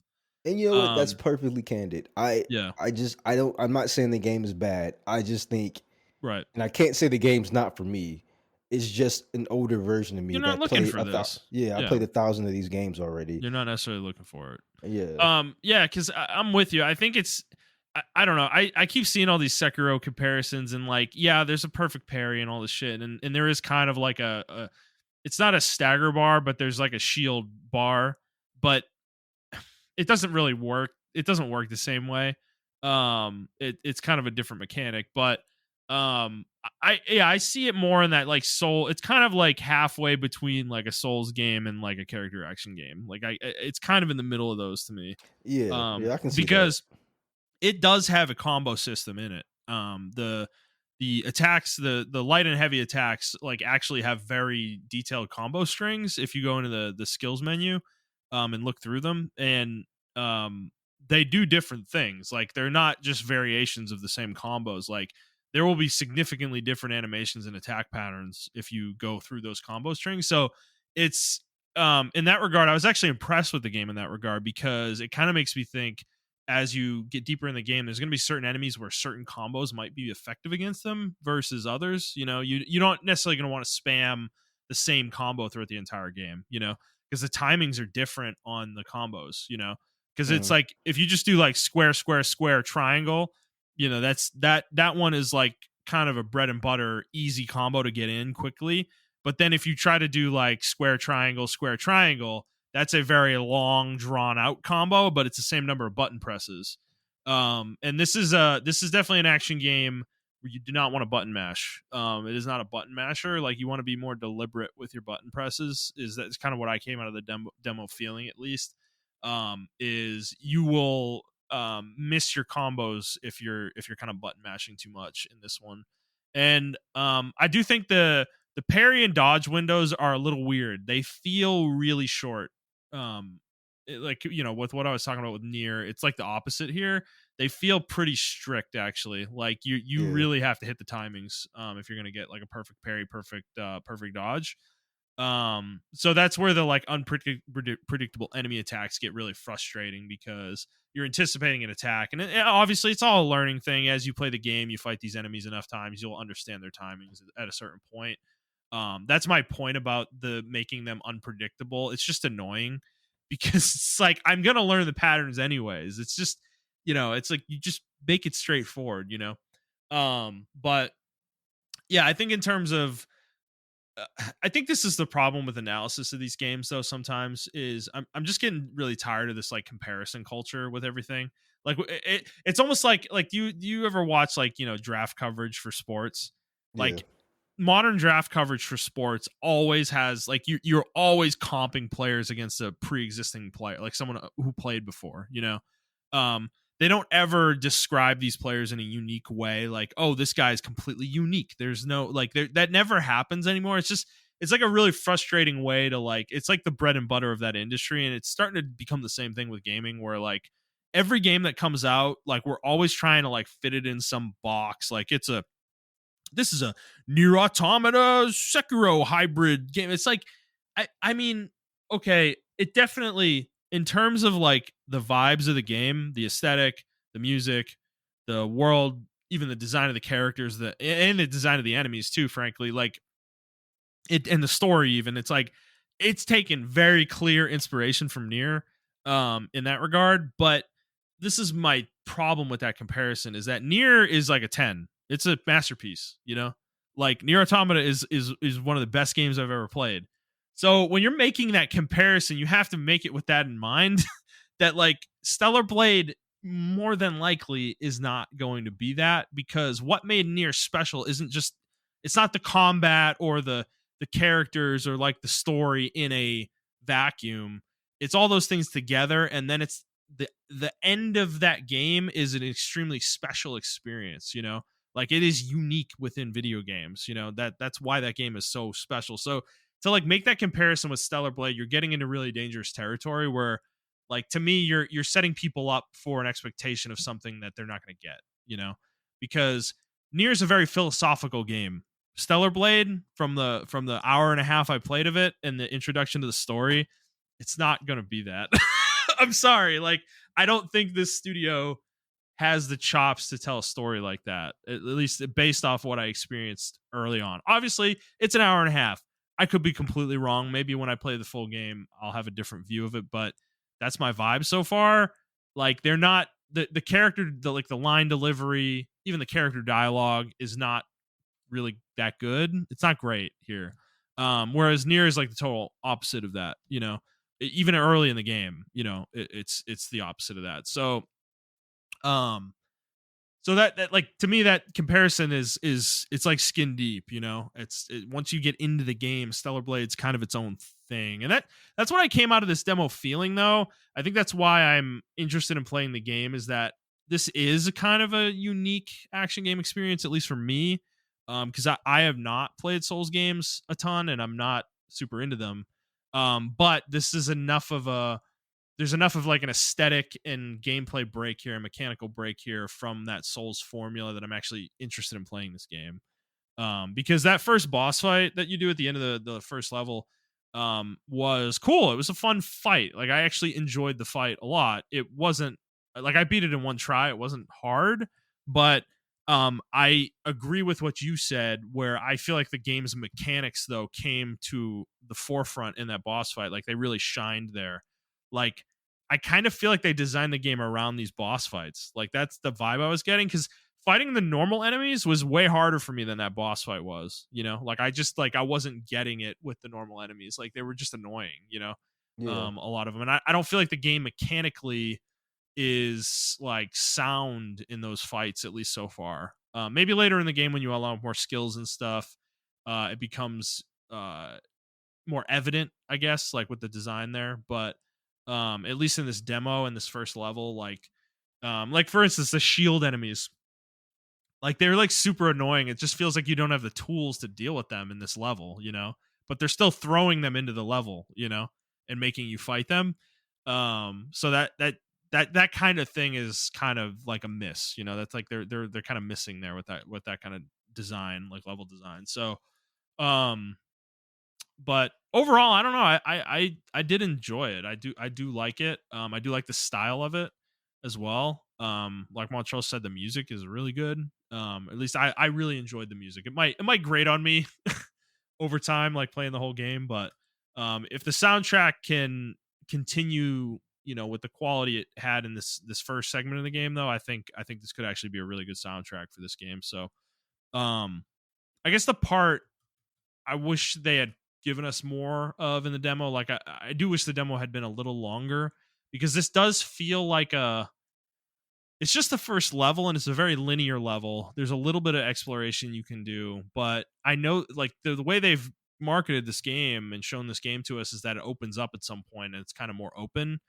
and you know what? That's Um perfectly candid. I yeah, I just I don't. I'm not saying the game is bad. I just think, right. and I can't say the game's not for me. It's just an older version of me You're not that looking played for this. yeah, I Yeah. played 1,000 of these games already. You're not necessarily looking for it. Yeah. Yeah, because I'm with you. I think it's I don't know. I keep seeing all these Sekiro comparisons and like, yeah, there's a perfect parry and all this shit, and there is kind of like a it's not a stagger bar, but there's like a shield bar, but it doesn't really work. It doesn't work the same way. It's kind of a different mechanic, but I see it more in that like soul. It's kind of like halfway between like a Souls game and like a character action game. Like it's kind of in the middle of those to me. Yeah, yeah, I can see that. Because it does have a combo system in it. The attacks, the light and heavy attacks, like actually have very detailed combo strings. If you go into the skills menu, and look through them, and um, they do different things. Like they're not just variations of the same combos. Like there will be significantly different animations and attack patterns if you go through those combo strings. So it's in that regard, I was actually impressed with the game in that regard because it kind of makes me think as you get deeper in the game, there's going to be certain enemies where certain combos might be effective against them versus others. You know, you don't necessarily going to want to spam the same combo throughout the entire game. You know, because the timings are different on the combos. You know, because it's Mhm. like if you just do like square, square, square, triangle, you know, that one is like kind of a bread and butter easy combo to get in quickly. But then if you try to do like square triangle, that's a very long drawn out combo, but it's the same number of button presses. And this is definitely an action game where you do not want to button mash. It is not a button masher. Like you want to be more deliberate with your button presses. That's kind of what I came out of the demo feeling at least. Is you will miss your combos if you're kind of button mashing too much in this one. And I do think the parry and dodge windows are a little weird. They feel really short. Like you know, with what I was talking about with Nier, it's like the opposite here. They feel pretty strict actually. Like you Yeah. really have to hit the timings if you're gonna get like a perfect parry, perfect dodge. So that's where the like unpredictable enemy attacks get really frustrating because you're anticipating an attack, and obviously it's all a learning thing. As you play the game, you fight these enemies enough times, you'll understand their timings at a certain point. That's my point about the making them unpredictable. It's just annoying because it's like I'm gonna learn the patterns anyways. It's just you know, it's like you just make it straightforward, you know. But yeah, I think in terms of I think this is the problem with analysis of these games though sometimes is I'm just getting really tired of this like comparison culture with everything. Like it's almost like do you ever watch like, you know, draft coverage for sports? Yeah. Like modern draft coverage for sports always has like you're always comping players against a pre-existing player, like someone who played before, you know. Um they don't ever describe these players in a unique way like, oh, this guy is completely unique. There's no like that never happens anymore. It's like a really frustrating way to like it's like the bread and butter of that industry, and it's starting to become the same thing with gaming where like every game that comes out, like we're always trying to like fit it in some box. Like this is a Nier Automata Sekiro hybrid game. It's like, I mean, okay, it definitely in terms of like the vibes of the game, the aesthetic, the music, the world, even the design of the characters, and the design of the enemies too. Frankly, like it and the story, even it's like it's taken very clear inspiration from Nier, in that regard. But this is my problem with that comparison is that Nier is like a 10. It's a masterpiece, you know? Like Nier Automata is one of the best games I've ever played. So when you're making that comparison, you have to make it with that in mind that like Stellar Blade more than likely is not going to be that because what made Nier special isn't just it's not the combat or the characters or like the story in a vacuum. It's all those things together, and then it's the end of that game is an extremely special experience, like it is unique within video games, that's why that game is so special. So to like make that comparison with Stellar Blade, you're getting into really dangerous territory where, like, to me, you're setting people up for an expectation of something that they're not going to get, because Nier is a very philosophical game. Stellar Blade, from the hour and a half I played of it and the introduction to the story, it's not going to be that. I'm sorry, like, I don't think this studio has the chops to tell a story like that, at least based off what I experienced early on. Obviously, it's an hour and a half. I could be completely wrong. Maybe when I play the full game, I'll have a different view of it, but that's my vibe so far. Like, they're not the character, the line delivery, even the character dialogue is not really that good. It's not great here. Whereas Nier is like the total opposite of that, even early in the game, it's the opposite of that. Um, so that like, to me, that comparison is it's like skin deep, once you get into the game, Stellar Blade's kind of its own thing. And that's what I came out of this demo feeling, though. I think that's why I'm interested in playing the game, is that this is a kind of a unique action game experience, at least for me. Because I have not played Souls games a ton and I'm not super into them. But this is enough of a there's enough of like an aesthetic and gameplay break here, a mechanical break here from that Souls formula, that I'm actually interested in playing this game. Because that first boss fight that you do at the end of the first level was cool. It was a fun fight. Like, I actually enjoyed the fight a lot. It wasn't like I beat it in one try. It wasn't hard, but I agree with what you said, where I feel like the game's mechanics, though, came to the forefront in that boss fight. Like, they really shined there. Like, I kind of feel like they designed the game around these boss fights. Like, that's the vibe I was getting, because fighting the normal enemies was way harder for me than that boss fight was. Like, I wasn't getting it with the normal enemies. Like, they were just annoying. Yeah. A lot of them, and I don't feel like the game mechanically is like sound in those fights, at least so far. Maybe later in the game, when you unlock more skills and stuff, it becomes more evident, I guess, like with the design there. But at least in this demo and this first level, like for instance, the shield enemies, like, they're like super annoying. It just feels like you don't have the tools to deal with them in this level, but they're still throwing them into the level, and making you fight them. So that kind of thing is kind of like a miss, that's like they're kind of missing there with that kind of design, like level design. So um but overall, I don't know. I did enjoy it. I do like it. I do like the style of it as well. Like Montrell said, the music is really good. At least I really enjoyed the music. It might grate on me over time, like playing the whole game, but if the soundtrack can continue, with the quality it had in this first segment of the game, though, I think this could actually be a really good soundtrack for this game. So um I guess the part I wish they had given us more of in the demo. Like, I do wish the demo had been a little longer, because this does feel like it's just the first level, and it's a very linear level. There's a little bit of exploration you can do, but I know, like, the way they've marketed this game and shown this game to us is that it opens up at some point and it's kind of more open.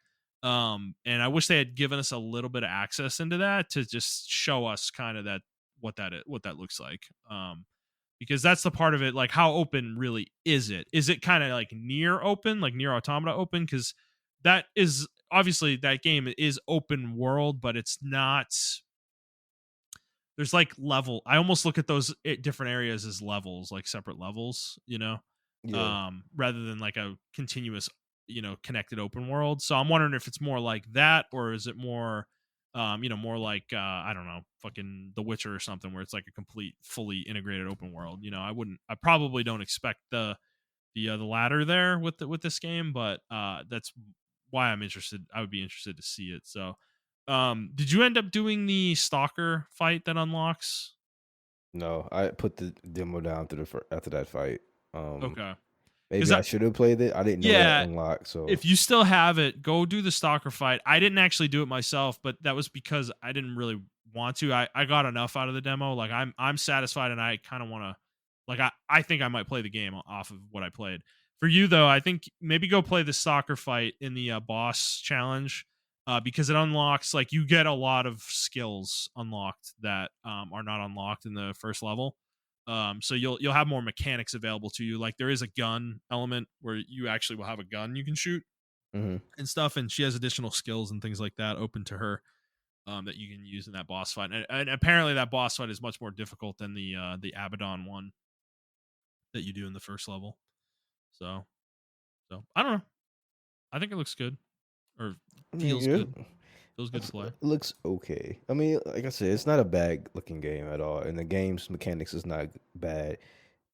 And I wish they had given us a little bit of access into that to just show us kind of what that looks like. Because that's the part of it, like, how open really is it? Is it kind of like near open, like Near Automata open? Because that is obviously, that game is open world, but it's not. There's like level. I almost look at those different areas as levels, like separate levels, Yeah. rather than like a continuous, connected open world. So I'm wondering if it's more like that, or is it more, more like, I don't know, fucking The Witcher or something, where it's like a complete, fully integrated open world. I probably don't expect the latter there with this game, but that's why I'm interested. I would be interested to see it. So, did you end up doing the stalker fight that unlocks? No, I put the demo down after that fight. Um, Okay, because maybe I should have played it. I didn't know that yeah, unlocked. So if you still have it, go do the stalker fight. I didn't actually do it myself, but that was because I didn't really want to. I got enough out of the demo. Like, I'm satisfied, and I kind of want to, like, I think I might play the game off of what I played. For you, though, I think maybe go play the soccer fight in the boss challenge. because it unlocks, like, you get a lot of skills unlocked that are not unlocked in the first level. So you'll have more mechanics available to you. Like there is a gun element where you actually will have a gun you can shoot Hmm. and stuff, and she has additional skills and things like that open to her, that you can use in that boss fight. And apparently that boss fight is much more difficult than the Abaddon one that you do in the first level. So I don't know. I think it looks good, or I mean, feels yeah, good. Feels good to play. it looks okay. I mean, like I said, it's not a bad looking game at all, and the game's mechanics is not bad.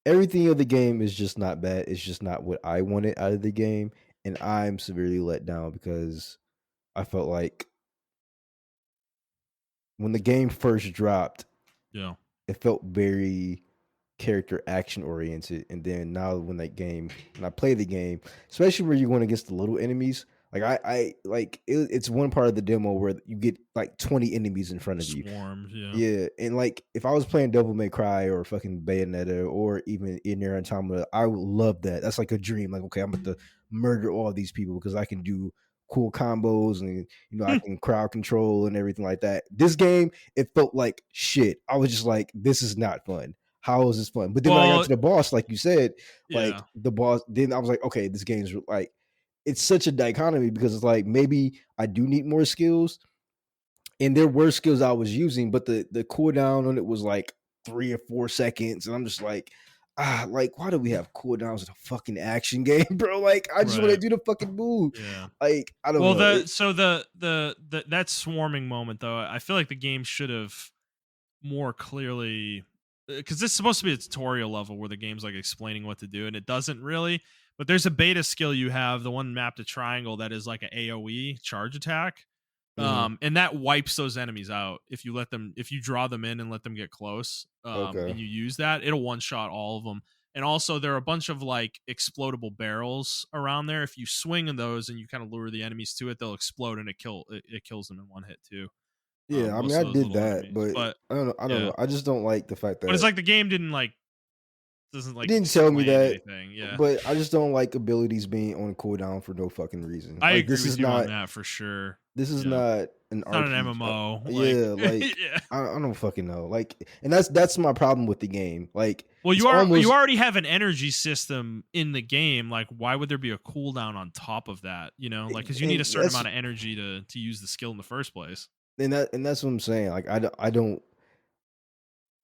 Everything of the game is just not bad. It's just not what I wanted out of the game, and I'm severely let down because I felt like when the game first dropped, Yeah. it felt very character action oriented, and then now when I play the game, especially where you're going against the little enemies, like I like it's one part of the demo where you get like 20 enemies in front of you. Swarms, yeah. Yeah, and like if I was playing Devil May Cry or fucking Bayonetta or even in there Automata, I would love that. That's like a dream. Like, okay, I'm about to murder all these people because I can do cool combos and I can crowd control and everything like that. This game, it felt like shit. I was just like, this is not fun. How is this fun? But then when I got Well, to the boss, like you said, like yeah. the boss, then I was like, okay, this game's like it's such a dichotomy because it's like maybe I do need more skills, and there were skills I was using, but the cooldown on it was like 3 or 4 seconds, and I'm just like, like why do we have cooldowns in a fucking action game, bro? Like I just want to Right. do the fucking move. Yeah. Like I don't Well, know. the that swarming moment though, I feel like the game should have more clearly, because this is supposed to be a tutorial level where the game's like explaining what to do, and it doesn't really. But there's a beta skill you have, the one mapped to triangle, that is like an AoE charge attack. Mhm. And that wipes those enemies out if you draw them in and let them get close, Okay. and you use that, it'll one shot all of them. And also there are a bunch of like explodable barrels around there. If you swing in those and you kind of lure the enemies to it, they'll explode, and it kills them in one hit too. Yeah, I mean, Most I of those did little that, enemies, but but I don't know. I don't yeah, know. I just don't like the fact but it's that like the game doesn't it like didn't tell me explain that. anything. Yeah, But I just don't like abilities being on cooldown for no fucking reason. I Like agree with you on that for sure. this is Yeah, not an it's not an RPG. MMO. Like, Yeah, like yeah. I don't fucking know. Like, and that's my problem with the game. Like, Well, it's you almost already have an energy system in the game. Like, why would there be a cooldown on top of that? You know, like because you need a and certain that's amount of energy to use the skill in the first place. and that's what I'm saying. Like, I don't.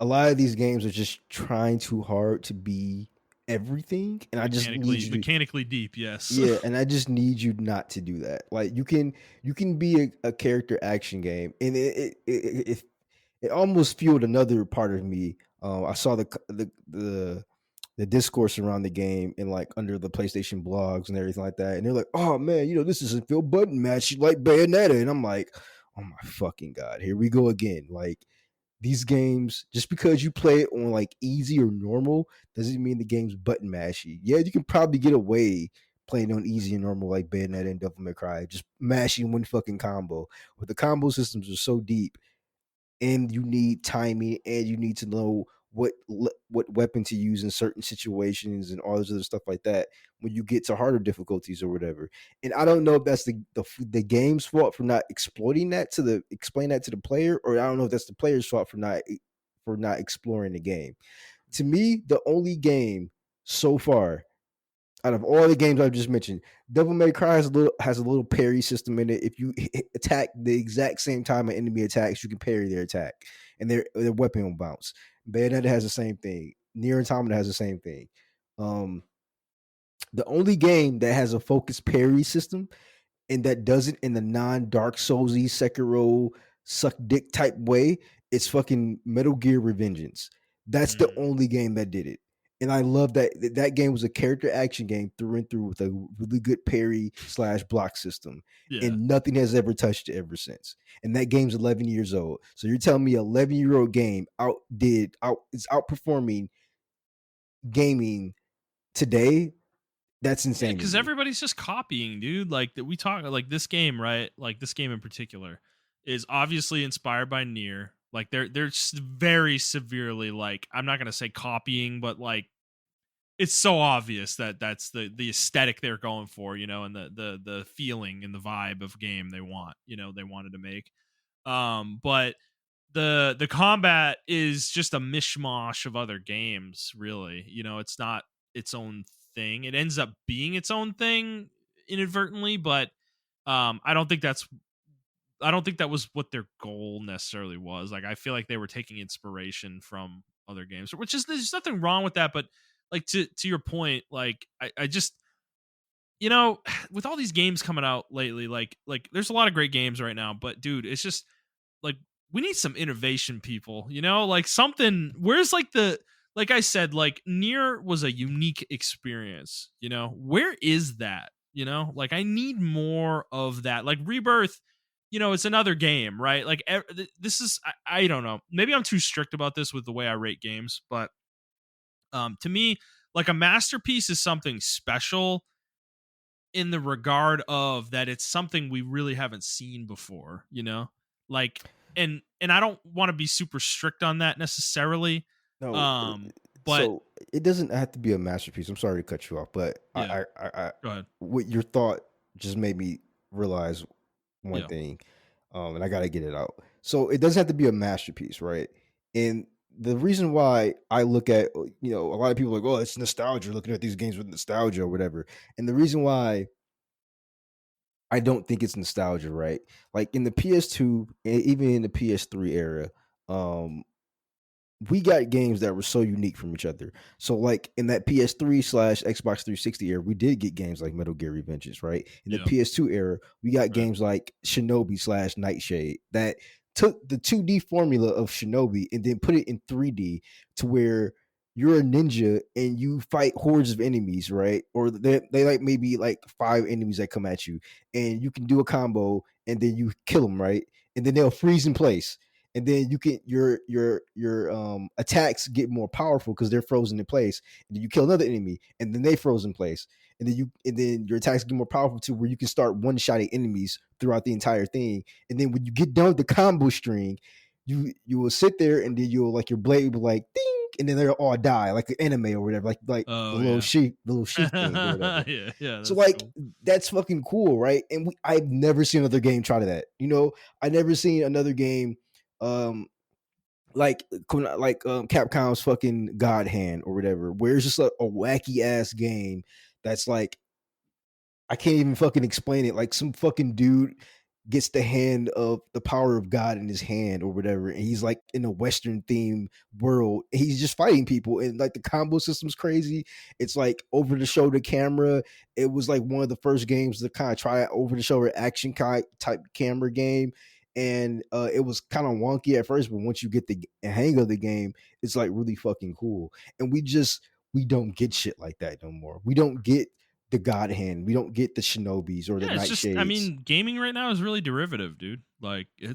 A lot of these games are just trying too hard to be everything, and I just need you to. Mechanically deep, yes. Yeah, and I just need you not to do that. Like, you can be a character action game, and it almost fueled another part of me. I saw the discourse around the game and like under the PlayStation blogs and everything like that, and they're like, "Oh man, this doesn't feel button matchy like Bayonetta," and I'm like, "Oh my fucking god, here we go again!" Like these games, just because you play it on like easy or normal, doesn't mean the game's button mashy. Yeah, you can probably get away playing on easy and normal like Bayonetta and Devil May Cry, just mashing one fucking combo. But the combo systems are so deep, and you need timing, and you need to know what weapon to use in certain situations and all this other stuff like that when you get to harder difficulties or whatever. And I don't know if that's the game's fault for not exploiting that to the explain that to the player, or I don't know if that's the player's fault for not exploring the game. To me, the only game so far out of all the games I've just mentioned, Devil May Cry has a little parry system in it. If you attack the exact same time an enemy attacks, you can parry their attack, and their weapon will bounce. Bayonetta has the same thing. Nier Automata has the same thing. Um, the only game that has a focused parry system and that does it in the non-Dark Soulsy Sekiro suck dick type way, it's fucking Metal Gear Revengeance. That's the Mm, only game that did it. And I love that that game was a character action game through and through with a really good parry slash block system. yeah. And nothing has ever touched it ever since. And that game's 11 years old. So you're telling me 11-year-old game is outperforming gaming today? That's Yeah, insane to because me. everybody's just copying, dude. Like that we talk like this game, right? Like this game in particular is obviously inspired by Nier. Like they're very severely, like, I'm not gonna say copying, but like it's so obvious that that's the aesthetic they're going for, and the feeling and the vibe of game they want, they wanted to make. But the combat is just a mishmash of other games, really. It's not its own thing. It ends up being its own thing inadvertently, but I don't think that was what their goal necessarily was. Like, I feel like they were taking inspiration from other games, which is, there's nothing wrong with that. But like, to your point, like, I just, with all these games coming out lately, like there's a lot of great games right now, but dude, it's just like, we need some innovation, people, like something. Where's like like I said, like, Nier was a unique experience, where is that? Like, I need more of that. Like Rebirth, it's another game, right? Like, this is, I don't know, maybe I'm too strict about this with the way I rate games, but to me, like, a masterpiece is something special in the regard of that it's something we really haven't seen before, like, and I don't want to be super strict on that necessarily. No, um but so it doesn't have to be a masterpiece. I'm sorry to cut you off, but yeah, go ahead. what your thought just made me realize one Yeah, thing, and I gotta get it out. So it doesn't have to be a masterpiece, right? And the reason why I look at, a lot of people are like, oh, it's nostalgia, looking at these games with nostalgia or whatever. And the reason why I don't think it's nostalgia, right? Like in the PS2, and even in the PS3 era, um, we got games that were so unique from each other. So, like in that PS3 slash Xbox 360 era, we did get games like Metal Gear Revengeance, right? In the yeah, PS2 era, we got right. games like Shinobi slash Nightshade that took the 2D formula of Shinobi and then put it in 3D to where you're a ninja and you fight hordes of enemies, right? Or they like maybe like five enemies that come at you, and you can do a combo and then you kill them, right? And then they'll freeze in place, and then you can your attacks get more powerful because they're frozen in place. And then you kill another enemy, and then they froze in place, and then your attacks get more powerful too, where you can start one shotting enemies throughout the entire thing. And then when you get done with the combo string, you will sit there, and then you'll like your blade will be like ding, and then they'll all die like an anime or whatever, like Oh yeah. the little sheep things or whatever. Yeah, yeah, So that's like cool. that's fucking cool, right? And I've never seen another game try to that. I never seen another game um Capcom's fucking God Hand or whatever, where it's just like a wacky ass game that's like I can't even fucking explain it. Like some fucking dude gets the hand of the power of God in his hand or whatever, and he's like in a Western themed world. He's just fighting people, and like the combo system's crazy. It's like over the shoulder camera. It was like one of the first games to kind of try out over the shoulder action type camera game. And it was kind of wonky at first, but once you get the hang of the game, it's like really fucking cool. And we don't get shit like that no more. We don't get the God Hand. We don't get the Shinobis or the Yeah, it's just, I Nightshades. mean, gaming right now is really derivative, dude. Like, yeah,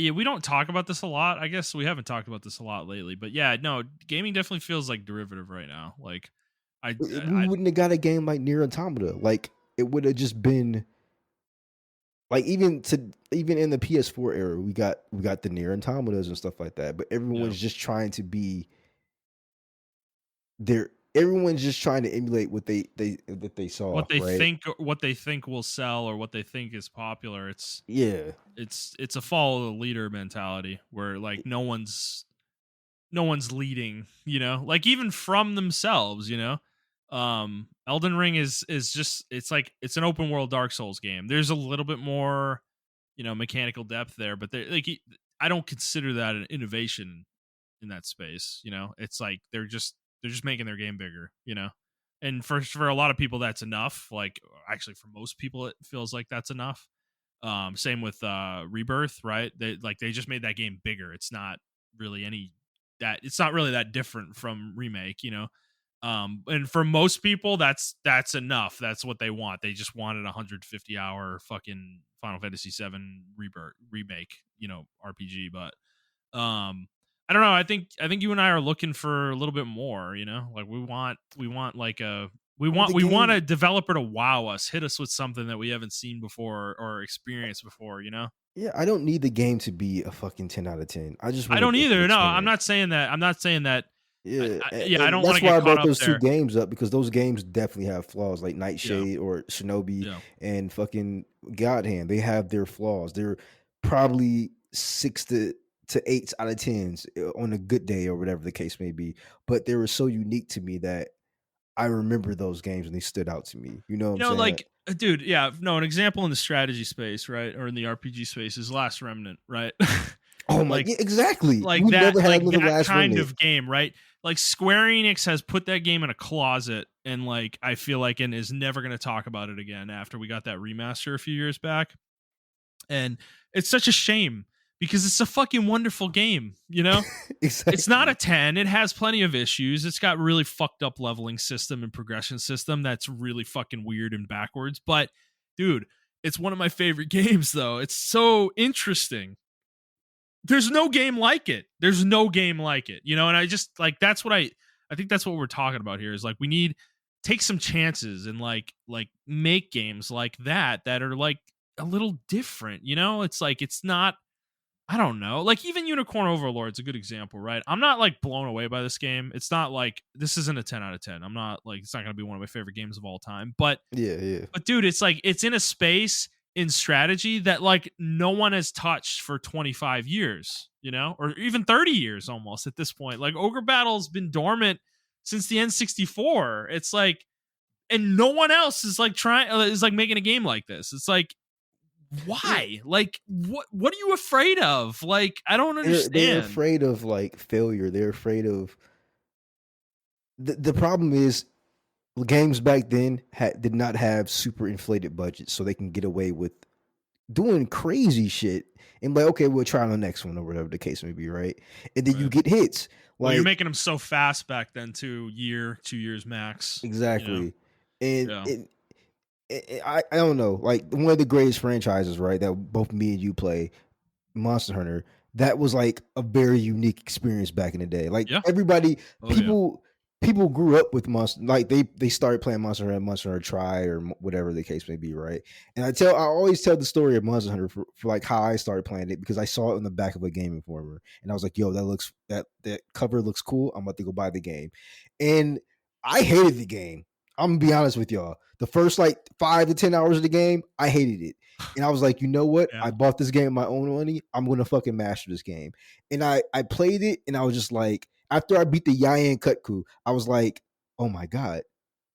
we don't talk about this a lot. I guess we haven't talked about this a lot lately, but yeah, no, gaming definitely feels like derivative right now. Like, We wouldn't have got a game like Near Automata. Like it would have just been like even in the PS4 era, we got the Near Automatas and stuff like that. But yeah, everyone's just trying to be there. Everyone's just trying to emulate what they saw, right? what they think will sell or what they think is popular. Yeah. It's a follow the leader mentality where, like, no one's leading, like, even from themselves, Elden Ring is just, it's like, it's an open world Dark Souls game. There's a little bit more, mechanical depth there, but like, I don't consider that an innovation in that space. It's like they're just making their game bigger, and for a lot of people that's enough. Like, actually, for most people it feels like that's enough. Same with Rebirth, right? They just made that game bigger. It's not really it's not really that different from Remake, and for most people that's enough. That's what they want. They just wanted a 150-hour fucking Final Fantasy 7 Rebirth remake, RPG. But I don't know. I think you and I are looking for a little bit more, like, we want like Well, the we want a game, developer to wow us, hit us with something that we haven't seen before or experienced before, yeah, I don't need the game to be a fucking 10 out of 10. I just I want a don't good either. No, I'm not experience. saying that. I'm not saying that Yeah, Yeah, I and don't want that's to why get I caught brought up those 2 there. games up because those games definitely have flaws, like Yeah, Nightshade or Shinobi yeah. and fucking God Hand. They have their flaws. They're probably 6 to 8 out of 10s on a good day or whatever the case may be, but they were so unique to me that I remember those games and they stood out to me. You know what I'm saying? Like, dude, yeah, no, an example in the strategy space, right, or in the RPG space is Last Remnant, right? Oh my, like yeah, exactly. We never had another that Last kind Remnant. of game, right? Like Square Enix has put that game in a closet, and like I feel like and is never going to talk about it again after we got that remaster a few years back. And it's such a shame because it's a fucking wonderful game, you know? It's not a Exactly. 10. It has plenty of issues. It's got really fucked up leveling system and progression system that's really fucking weird and backwards. But dude, it's one of my favorite games though. It's so interesting. There's no game like it. There's no game like it. You know, and I just like that's what I think that's what we're talking about here is like we need take some chances and like make games like that are like a little different, you know? It's like it's not I don't know. Like even Unicorn Overlord's a good example, right? I'm not like blown away by this game. It's not like this isn't a 10 out of 10. I'm not like it's not going to be one of my favorite games of all time. Yeah, yeah. But dude, it's like it's in a space in strategy that like no one has touched for 25 years, you know? Or even 30 years almost at this point. Like Ogre Battle's been dormant since the N64. It's like and no one else is like trying is like making a game like this. It's like Yeah, why? Like what are you afraid of? Like I don't they're understand. afraid of like failure. They're afraid of the problem is games back then did not have super inflated budgets, so they can get away with doing crazy shit and like, okay, we'll try on the next one or whatever the case may be, right? And then you Right. get hits Well, you're like making them so fast back then too, year, 2 years max, you know. exactly, and Yeah. I don't know, like one of the greatest franchises, right? That both me and you play, Monster Hunter, that was like a very unique experience back in the day. Like Yeah. everybody, Oh yeah. people grew up with Monster, like they started playing Monster Hunter Try or whatever the case may be, right? And I always tell the story of Monster Hunter for like how I started playing it because I saw it on the back of a Game Informer, and I was like, yo, that cover looks cool. I'm about to go buy the game, and I hated the game. I'm gonna be honest with y'all. The first like 5 to 10 hours of the game, I hated it. And I was like, you know what? Yeah. I bought this game with my own money. I'm gonna fucking master this game. And I played it, and I was just like, after I beat the Yayan Kutku, I was like, oh my god,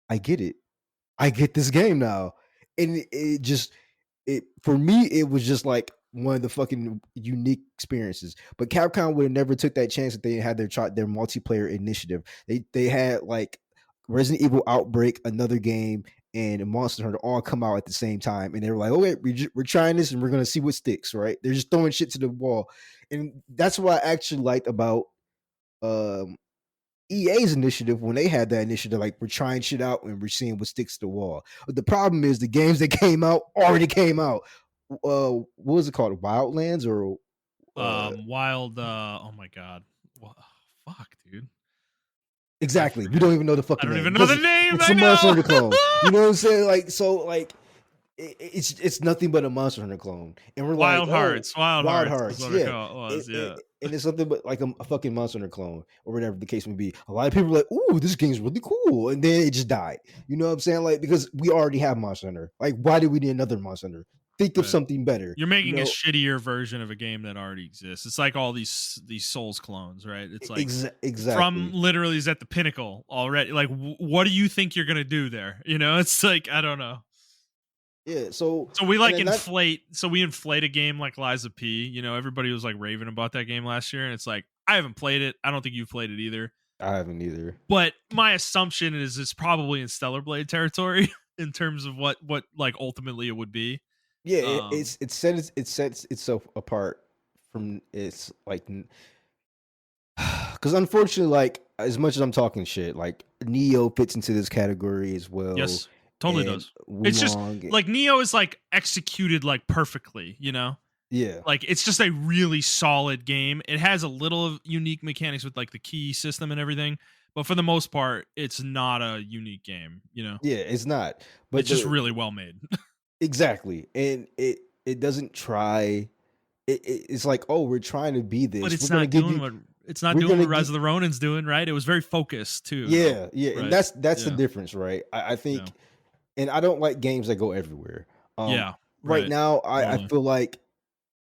I get it. I get this game now. And it just it for me, it was just like one of the fucking unique experiences. But Capcom would have never took that chance if they had their multiplayer initiative. They had like Resident Evil Outbreak, another game, and Monster Hunter all come out at the same time, and they were like, "Okay, we're trying this, and we're gonna see what sticks." Right? They're just throwing shit to the wall, and that's what I actually liked about um, EA's initiative when they had that initiative. Like, we're trying shit out, and we're seeing what sticks to the wall. But the problem is, the games that came out already came out. What was it called? Wildlands or Wild oh my god. What fuck, dude. I exactly? We forget. don't even know the I fucking don't name even know because the name. it's I a Monster Hunter clone. You know. know what I'm saying? Like, so like it's nothing but a Monster Hunter clone, and we're like, Wild oh, Hearts. Wild Wild Hearts is Hearts, what it yeah, was. Yeah. and it's something but like a fucking Monster Hunter clone or whatever the case may be. A lot of people are like, ooh, this game's really cool, and then it just died. You know what I'm saying? Like, because we already have Monster Hunter. Like, why do we need another Monster Hunter? Think of Right. something better. You're You making a know, shittier version of a game that already exists. It's like all these Souls clones, right? It's like from exactly. literally is at the pinnacle already. Like, what do you think you're gonna do there? You know, it's like I don't know. Yeah. So So we and like then that inflate. So we inflate a game like Liza P. You know, everybody was like raving about that game last year, and it's like I haven't played it. I don't think you've played it either. I haven't either. But my assumption is it's probably in Stellar Blade territory in terms of what like ultimately it would be. Yeah, Um, it sets itself apart from its like because unfortunately, like as much as I'm talking shit, like Neo fits into this category as well, yes, totally and does. It's just Wulong, like Neo is like executed like perfectly. You know, yeah, like it's just a really solid game. It has a little of unique mechanics with like the key system and everything, but for the most part, it's not a unique game. You know, yeah, it's not, but it's just the really well made. exactly, and it doesn't try. It's like, oh, we're trying to be But this. We're it's gonna not give doing you what. It's not we're doing gonna what Rise get of the Ronin's doing, right? It was very focused too, though. yeah, and Right? that's the Yeah. difference, right? I Yeah. think, and I don't like games that go everywhere. Yeah. Right Right. now, I Totally. feel like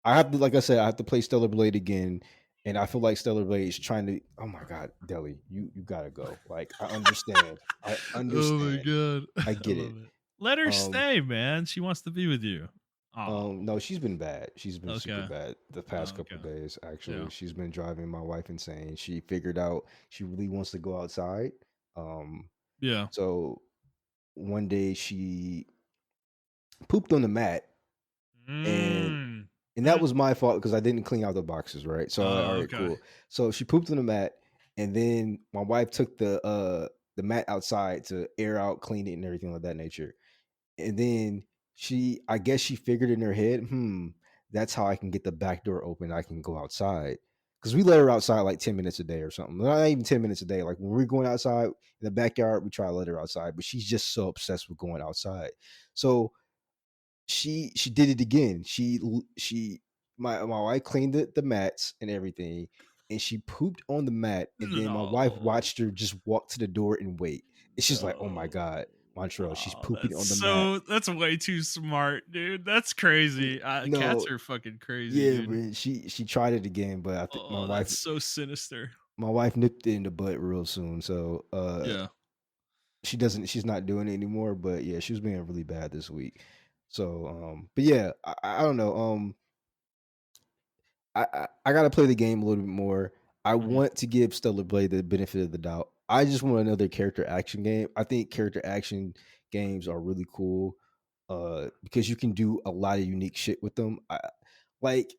I have to, like I said, I have to play Stellar Blade again, and I feel like Stellar Blade is trying to. Oh my god, Deli, you gotta go. Like I understand, I Oh my understand, god. I I get love it. it. Let her Um, stay, man. She wants to be with you. Oh. no, she's been bad. She's been super Okay. bad the past couple Okay. of days. Yeah. Actually, she's been driving my wife insane. She figured out she really wants to go outside. Um, Yeah. so one day she pooped on the mat, and Mm. that Mm. was my fault because I didn't clean out the boxes, right? So all Oh, right, okay. cool. So she pooped on the mat, and then my wife took the mat outside to air out, clean it, and everything of that nature. And then I guess she figured in her head, that's how I can get the back door open. I can go outside. Because we let her outside like 10 minutes a day or something. Not even 10 minutes a day. Like when we're going outside in the backyard, we try to let her outside, but she's just so obsessed with going outside. So she did it again. My wife cleaned the mats and everything, and she pooped on the mat. And then my wife No. watched her just walk to the door and wait. And she's like, "Oh my No. god, Montreal, she's Oh, pooping on the mat." that's way too smart, dude. That's crazy. Cats No, are fucking crazy, yeah, dude. man. She tried it again, but I think Oh, that's so sinister. my wife nipped it in the butt real soon. So Yeah. she's not doing it anymore. But yeah, she was being really bad this week. So but yeah, I don't know. I gotta play the game a little bit more. I Mhm. want to give Stellar Blade the benefit of the doubt. I just want another character action game. I think character action games are really cool because you can do a lot of unique shit with them. Like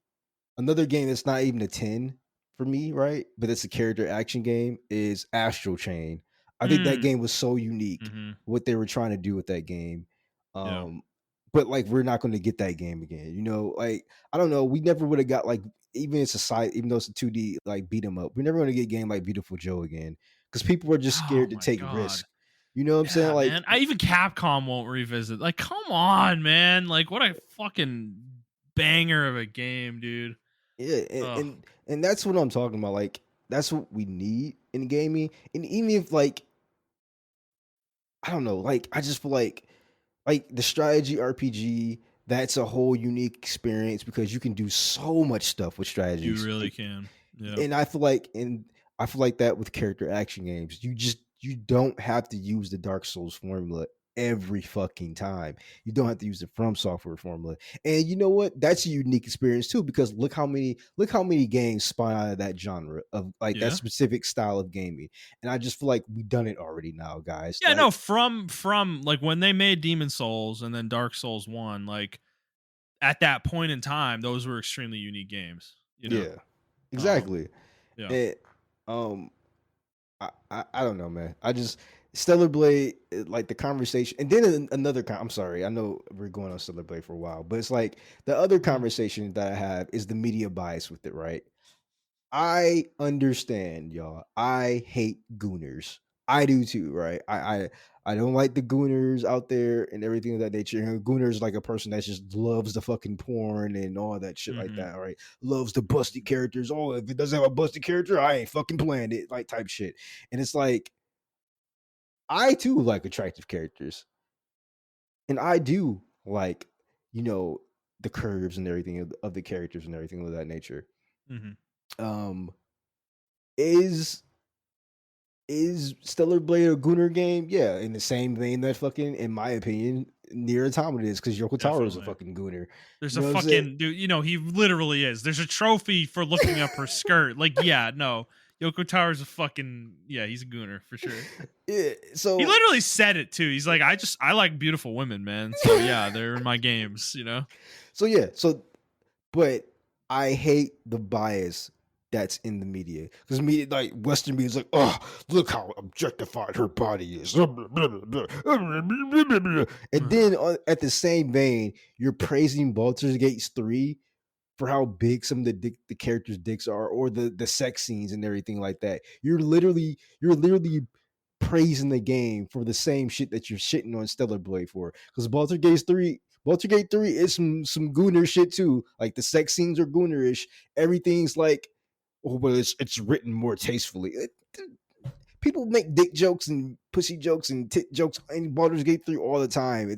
another game that's not even a 10 for me, right? But it's a character action game is Astral Chain. I think that Mm. game was so unique Mhm. what they were trying to do with that game. Yeah. Um, but like we're not going to get that game again. Like I don't know, we never would have got like even it's a side, even though it's a 2D like beat 'em up, we're never going to get a game like Beautiful Joe again because people are just Oh scared to my take god. risk. You know what I'm saying? Yeah, Like man. I even Capcom won't revisit. Like, come on, man. Like, what a fucking banger of a game, dude. yeah, Oh, and that's what I'm talking about. Like that's what we need in gaming. And even if like I don't know, like I just feel like the strategy RPG, that's a whole unique experience because you can do so much stuff with you strategies. really can. Yeah. And I feel like that with character action games. You don't have to use the Dark Souls formula every fucking time. You don't have to use the From Software formula. And you know what? That's a unique experience too because look how many games spawn out of that genre of like that Yeah. specific style of gaming. And I just feel like we've done it already now, guys. Yeah, Like no, from like when they made Demon Souls and then Dark Souls 1, like at that point in time, those were extremely unique games, you know. yeah, Um, exactly. yeah. And um I don't know, man. I just Stellar Blade, like the conversation, and then another. I'm sorry, I know we're going on Stellar Blade for a while, but it's like the other Mhm. conversation that I have is the media bias with it, right? I understand, y'all. I hate gooners. I do too, right? I don't like the gooners out there and everything of that nature. And gooners like a person that just loves the fucking porn and all that shit like Mhm. that, right? Loves the busted characters. Oh, if it doesn't have a busted character, I ain't fucking playing it, like type shit. And it's like I too like attractive characters, and I do like you know the curves and everything of the characters and everything of that nature. Mhm. Um, is Stellar Blade a Gunner game? Yeah, in the same vein that fucking, in my opinion, Nier Automata is because Yoko Taro is a Definitely. fucking Gunner. There's You a know what I'm saying? fucking dude, he literally is. There's a trophy for looking up her skirt. Like, yeah, no. Yoko Tower's a fucking he's a gooner for sure. Yeah. He So literally said it too. He's like, I like beautiful women, man. So yeah, they're in my games, you know? so yeah. So but I hate the bias that's in the media because media, like Western media, is like, oh, look how objectified her body is, and then at the same vein, you're praising Baldur's Gate 3 for how big some of the characters' dicks are, or the sex scenes and everything like that. You're literally praising the game for the same shit that you're shitting on Stellar Blade for. Because Baldur's Gate 3 is some gooner shit too. Like the sex scenes are goonerish. Everything's like oh, well, it's written more tastefully. People make dick jokes and pussy jokes and tit jokes in Baldur's Gate 3 all the time.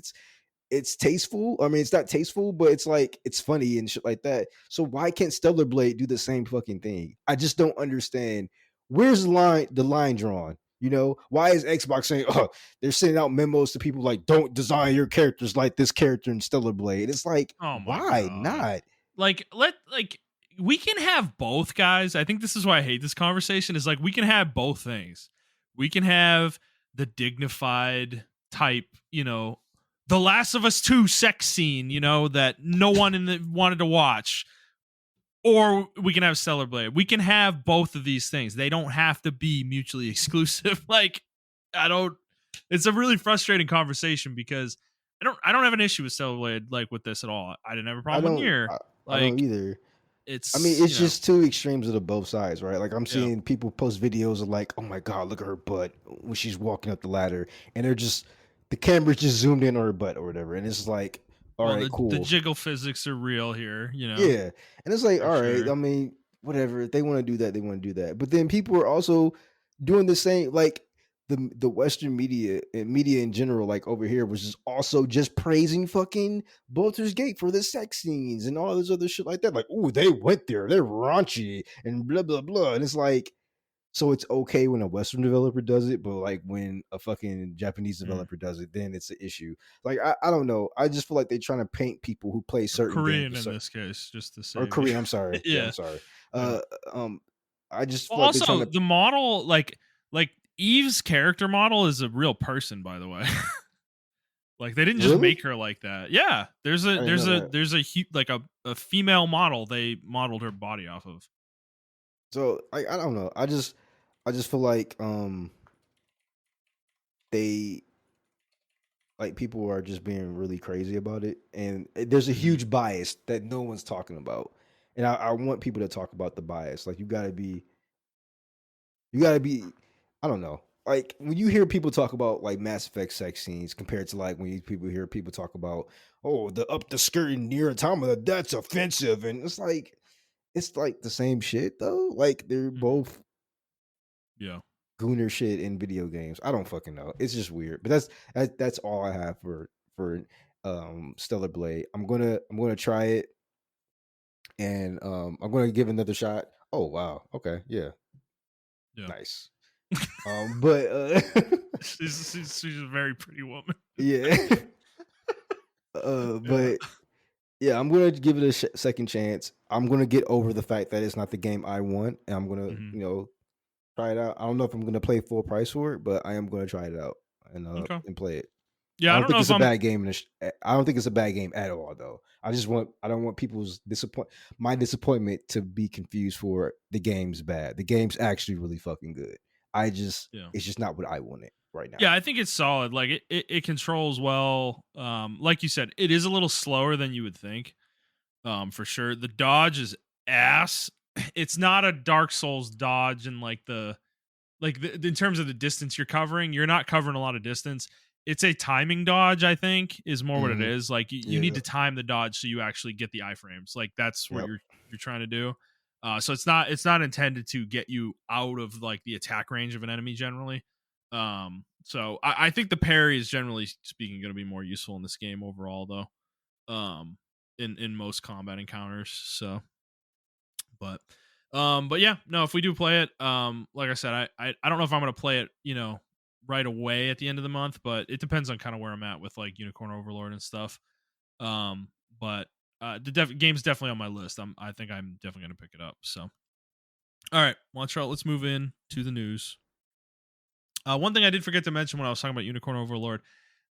It's tasteful. I mean, it's not tasteful, but it's like it's funny and shit like that. So why can't Stellar Blade do the same fucking thing? I just don't understand. Where's the line drawn? You know, why is Xbox saying, oh, they're sending out memos to people like, don't design your characters like this character in Stellar Blade? It's like, Oh my why god. not? Like we can have both, guys. I think this is why I hate this conversation is like we can have both things. We can have the dignified type, the Last of Us 2 sex scene, that no one wanted to watch. Or we can have Stellar Blade. We can have both of these things. They don't have to be mutually exclusive. It's a really frustrating conversation because I don't have an issue with Stellar Blade with this at all. I didn't have a I problem with don't Nier. I don't either. I mean, It's it's just two extremes of the both sides, right? Like I'm yeah. seeing people post videos of like, oh my god, look at her butt when she's walking up the ladder, and they're just the camera's just zoomed in on her butt or whatever, and it's like, all Well, right, the cool, jiggle physics are real here, yeah, and it's like, for all right, sure. I mean, whatever. If they want to do that, they want to do that. But then people are also doing the same, like the Western media and media in general, like over here, was just also just praising fucking Baldur's Gate for the sex scenes and all this other shit like that. Like, oh, they went there, they're raunchy and blah blah blah. And it's like, so it's okay when a Western developer does it, but like when a fucking Japanese Mm. developer does it, then it's an issue. Like I don't know. I just feel like they're trying to paint people who play certain games Korean in this case, just to or save you. Korean. I'm sorry. Yeah, I'm Yeah. sorry. Yeah. Uh, I just Well, feel like they're trying also to. the model, like Eve's character model is a real person, by the way. Like they didn't just Really? make her like that. Yeah, there's a I didn't there's know a that. there's like a female model they modeled her body off of. So I don't know. I just feel like they like people are just being really crazy about it, and there's a Mhm. huge bias that no one's talking about, and I want people to talk about the bias. Like you gotta be. I don't know. Like when you hear people talk about like Mass Effect sex scenes compared to like when people hear people talk about the up the skirt and near automata, that's offensive, and it's like the same shit though. Like they're Mhm. both Yeah. gooner shit in video games. I don't fucking know. It's just weird. But that's all I have for Stellar Blade. I'm gonna try it and I'm gonna give it another shot. Oh wow. Okay. Yeah. Yeah. Nice. But She's a very pretty woman. yeah. Yeah. But yeah, I'm gonna give it a second chance. I'm gonna get over the fact that it's not the game I want, and I'm gonna Mhm. try it out. I don't know if I'm gonna pay full price for it, but I am gonna try it out and Okay. play it. I Yeah, I don't don't think know it's if a I'm bad game. I don't think it's a bad game at all, though. I don't want my disappointment to be confused for the game's bad. The game's actually really fucking good. yeah. It's just not what I wanted right now. Yeah, I think it's solid. Like it controls well. Like you said, it is a little slower than you would think. For sure. The dodge is ass. It's not a Dark Souls dodge in in terms of the distance you're covering. You're not covering a lot of distance. It's a timing dodge, I think, is more what it Hmm. is. Like you need Yeah. to time the dodge so you actually get the iframes. Like that's what Yep. you're trying to do. So it's not intended to get you out of like the attack range of an enemy generally. So I think the parry is generally speaking going to be more useful in this game overall, though. In most combat encounters. So, but yeah, no, if we do play it, like I said, I don't know if I'm gonna play it, right away at the end of the month, but it depends on kind of where I'm at with like Unicorn Overlord and stuff. Um, but the game's definitely on my list. I think I'm definitely gonna pick it up. So, all right, Montreal, let's move in to the news. One thing I did forget to mention when I was talking about Unicorn Overlord,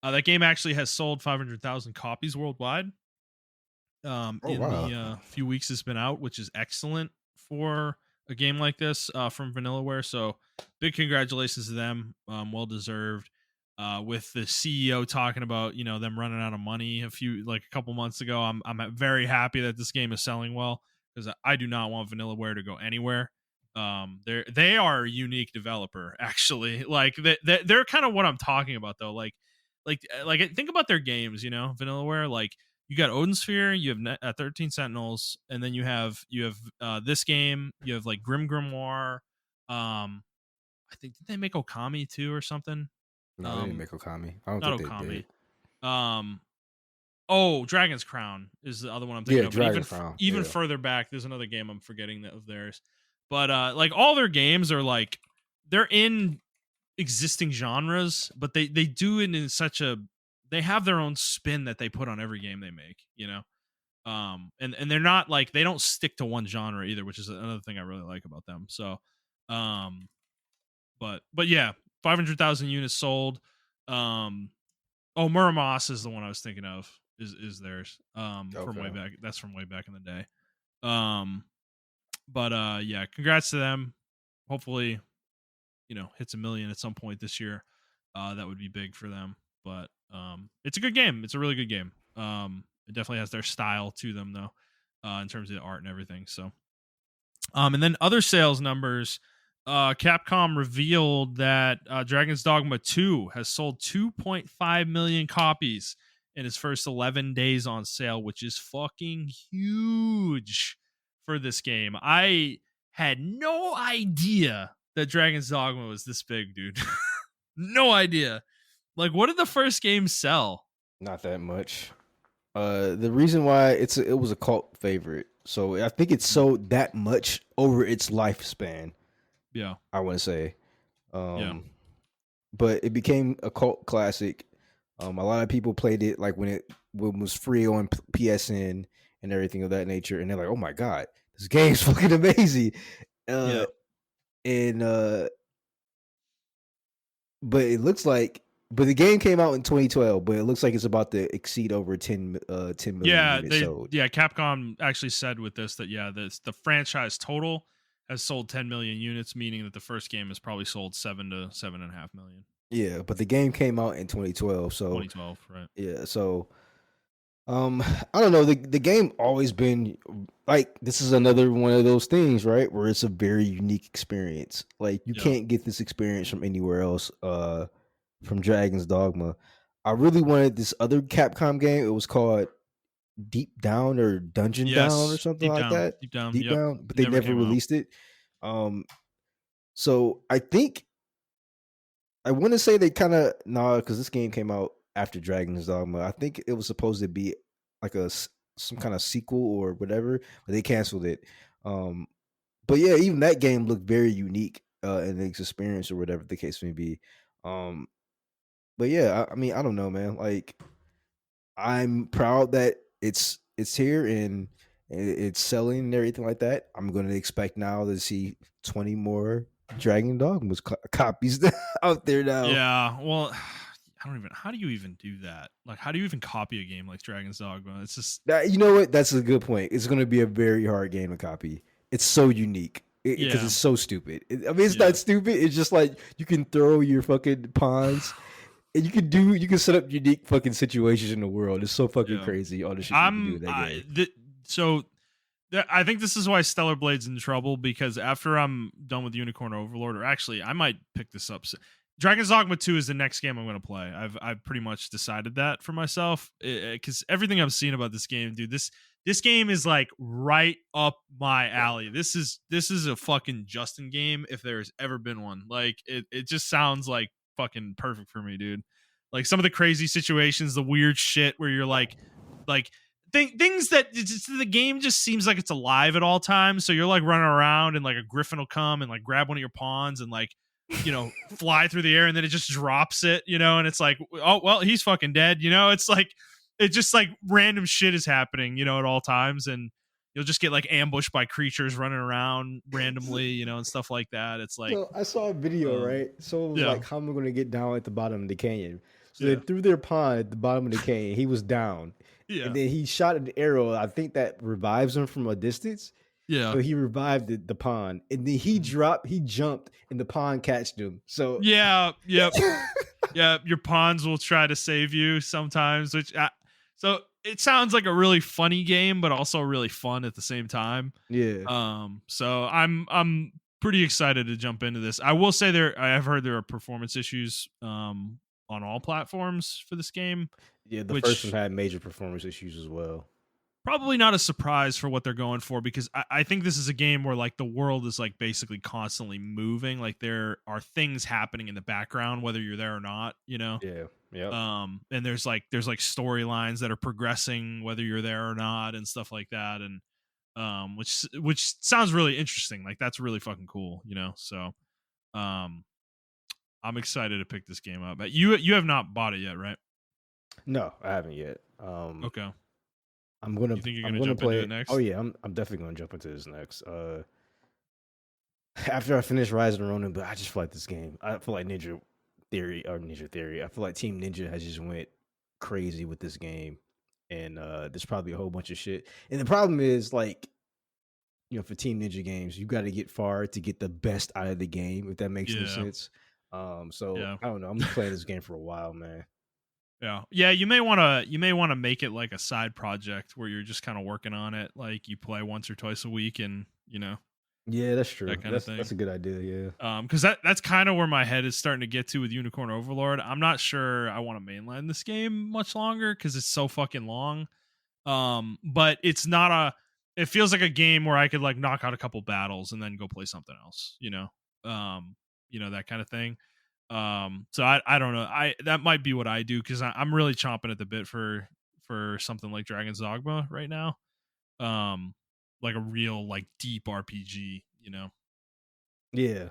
that game actually has sold 500,000 copies worldwide. Oh In wow. the few weeks it's been out, which is excellent for a game like this from Vanillaware. So big congratulations to them. Well deserved. With the CEO talking about them running out of money a couple months ago, I'm very happy that this game is selling well because I do not want Vanillaware to go anywhere. They are a unique developer actually. Like they're kind of what I'm talking about though. Like think about their games. Vanillaware like you got Odin Sphere, you have 13 Sentinels, and then you have this game, you have like Grim Grimoire. I think did they make Okami too or something? No, they didn't Um, make Okami. I don't not think they did. Okami. Um, oh, Dragon's Crown is the other one I'm thinking Yeah, of. But Dragon's Crown. even Yeah. further back, there's another game I'm forgetting of theirs. But like all their games are like they're in existing genres, but they do it in such a they have their own spin that they put on every game they make, you know. And they're not like they don't stick to one genre either, which is another thing I really like about them. So um but yeah, 500,000 units sold. Oh, Muramos is the one I was thinking of. Is theirs from way Okay. back. That's from way back in the day. Um, but yeah, congrats to them. Hopefully, hits 1 million at some point this year. That would be big for them. But it's a good game. It's a really good game. It definitely has their style to them though, in terms of the art and everything. So and then other sales numbers, Capcom revealed that Dragon's Dogma 2 has sold 2.5 million copies in its first 11 days on sale, which is fucking huge for this game. I had no idea that Dragon's Dogma was this big, dude. No idea. Like, what did the first game sell? Not that much. The reason why it was a cult favorite, so I think it sold that much over its lifespan. Yeah, I want to say, yeah, but it became a cult classic. A lot of people played it like when it was free on PSN and everything of that nature, and they're like, "Oh my god, this game's fucking amazing!" yeah. And but it looks like, but the game came out in 2012, but it looks like it's about to exceed over 10 million Yeah, units sold. Capcom actually said with this that the franchise total has sold 10 million units, meaning that the first game has probably sold 7 to 7.5 million. Yeah, but the game came out in 2012, so 2012, right? yeah, so I don't know. The game always been like, this is another one of those things, right? Where it's a very unique experience. Like you Yeah. can't get this experience from anywhere else. From Dragon's Dogma. I really wanted this other Capcom game. It was called Deep Down or Dungeon Down or Yes, something like that. deep down. Deep Yep, Down, but they never never came out. released it. Um, so I think I want to say they kind of because this game came out after Dragon's Dogma. I think it was supposed to be like some kind of sequel or whatever, but they canceled it. But yeah, even that game looked very unique in its experience or whatever the case may be. But yeah, I mean, I don't know, man. Like, I'm proud that it's here and it's selling and everything like that. I'm going to expect now to see 20 more Dragon Dogmas copies out there now. Yeah, well, I don't even. How do you even do that? Like, how do you even copy a game like Dragon's Dogma? It's just You know what? That's a good point. It's going to be a very hard game to copy. It's so unique because yeah, it's so stupid. I mean, it's yeah, not stupid. It's just like you can throw your fucking pawns and you can set up unique fucking situations in the world. It's so fucking yeah. crazy, all the shit you can do in that game. So I think this is why Stellar Blade's in trouble, because after I'm done with Unicorn Overlord, or actually I might pick this up. Dragon's Dogma 2 is the next game I'm going to play. I've pretty much decided that for myself, because everything I've seen about this game, dude, this game is like right up my alley. This is a fucking Justin game if there's ever been one. Like it just sounds like fucking perfect for me, dude. Like some of the crazy situations, the weird shit where you're like things that the game just seems like it's alive at all times. So you're like running around and like a griffin will come and like grab one of your pawns and like, fly through the air, and then it just drops it, and it's like, oh, well, he's fucking dead. It's like, it just like random shit is happening, at all times. And you'll just get like ambushed by creatures running around randomly, and stuff like that. It's like, So I saw a video, right? So it was yeah, like, how am I going to get down at the bottom of the canyon? So yeah, they threw their pawn at the bottom of the canyon. He was down. yeah, And then he shot an arrow. I think that revives him from a distance. yeah. So he revived the pawn. And then he jumped, and the pawn catched him. So Yeah, yep. Yeah, your pawns will try to save you sometimes, so it sounds like a really funny game, but also really fun at the same time. yeah. So I'm pretty excited to jump into this. I will say I've heard there are performance issues on all platforms for this game, Yeah, the first one which had major performance issues as well. probably not a surprise for what they're going for, because I think this is a game where like the world is like basically constantly moving. Like there are things happening in the background, whether you're there or not, you know? Yeah. Yep. And there's like storylines that are progressing whether you're there or not and stuff like that. And which sounds really interesting. Like that's really fucking cool, you know? So um I'm excited to pick this game up. But you have not bought it yet, right? No, I haven't yet. Okay. I'm gonna You think you're I'm gonna gonna jump into play it it. Oh next? yeah, I'm definitely gonna jump into this next. After I finish Rise of the Ronin, but I just feel like this game. I feel like Ninja Theory. I feel like Team Ninja has just went crazy with this game, and there's probably a whole bunch of shit. And the problem is like, for Team Ninja games, you got to get far to get the best out of the game. If that makes any Yeah. sense. So Yeah. I don't know. I'm playing this game for a while, man. Yeah. Yeah, you may want to make it like a side project where you're just kind of working on it, like you play once or twice a week, and Yeah, that's true. that kind of That's thing. a good idea. Yeah. Because that's kind of where my head is starting to get to with Unicorn Overlord. I'm not sure I want to mainline this game much longer because it's so fucking long. But it's not a. It feels like a game where I could like knock out a couple battles and then go play something else. That kind of thing. So I don't know. That might be what I do because I'm really chomping at the bit for something like Dragon's Dogma right now. Um, like a real like deep RPG. Yeah.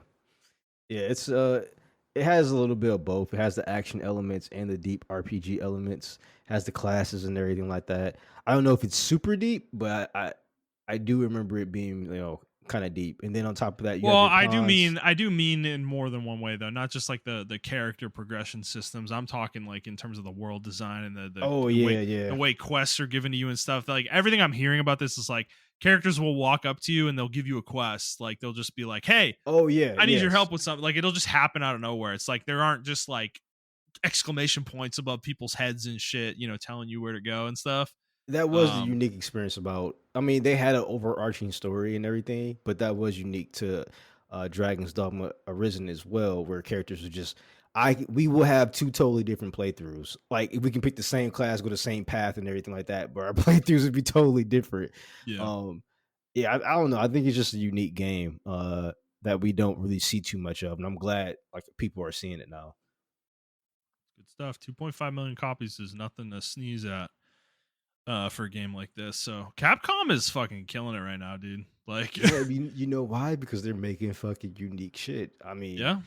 Yeah, it has a little bit of both. It has the action elements and the deep RPG elements. Has the classes and everything like that. I don't know if it's super deep, but I do remember it being, kind of deep. And then on top of that, you Well, have your I cons. do mean in more than one way though, not just like the character progression systems. I'm talking like in terms of the world design and the Oh the way yeah, yeah. the way quests are given to you and stuff. Like everything I'm hearing about this is like characters will walk up to you and they'll give you a quest. Like they'll just be like, "Hey, Oh yeah, I need your yes. help with something." Like it'll just happen out of nowhere. It's like there aren't just like exclamation points above people's heads and shit, telling you where to go and stuff. That was the Um, unique experience about. I mean, they had an overarching story and everything, but that was unique to Dragon's Dogma Arisen as well, where characters are just. We will have two totally different playthroughs. Like if we can pick the same class, go the same path, and everything like that, but our playthroughs would be totally different. yeah, Um, yeah, I don't know. I think it's just a unique game that we don't really see too much of, and I'm glad like people are seeing it now. good stuff. 2.5 million copies is nothing to sneeze at. For a game like this. So Capcom is fucking killing it right now, dude. Like, Yeah, you know why? Because they're making fucking unique shit. I mean, yeah.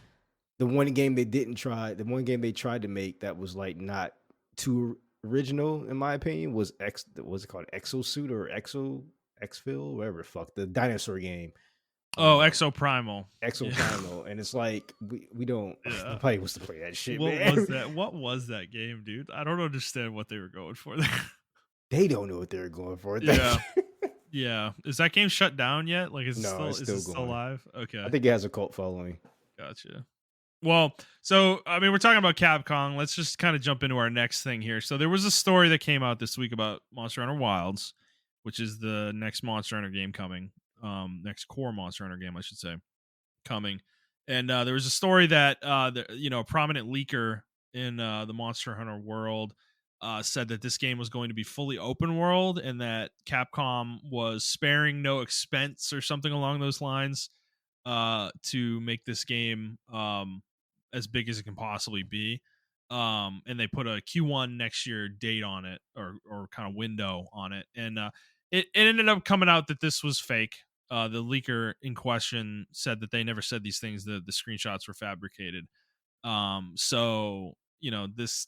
the one game they tried to make that was like not too original in my opinion was what's it called, Exosuit or Exfil, whatever the fuck, the dinosaur game. Oh, um Exo Primal. Exo Yeah. Primal, and it's like we don't Yeah. nobody wants to play that shit, What was man. that? What was that game, dude? I don't understand what they were going for there. They don't know what they're going for. Yeah. Yeah. Is that game shut down yet? Like, No, it's is it still still going. live? I Okay. think it has a cult following. Gotcha. Well, so I mean, we're talking about Capcom. Let's just kind of jump into our next thing here. So there was a story that came out this week about Monster Hunter Wilds, which is the next Monster Hunter game coming. Next core Monster Hunter game, I should say, coming. And there was a story that a prominent leaker in the Monster Hunter world said that this game was going to be fully open world and that Capcom was sparing no expense or something along those lines to make this game as big as it can possibly be. And they put a Q1 next year date on it, or kind of window on it. And it ended up coming out that this was fake. The leaker in question said that they never said these things. The screenshots were fabricated. So this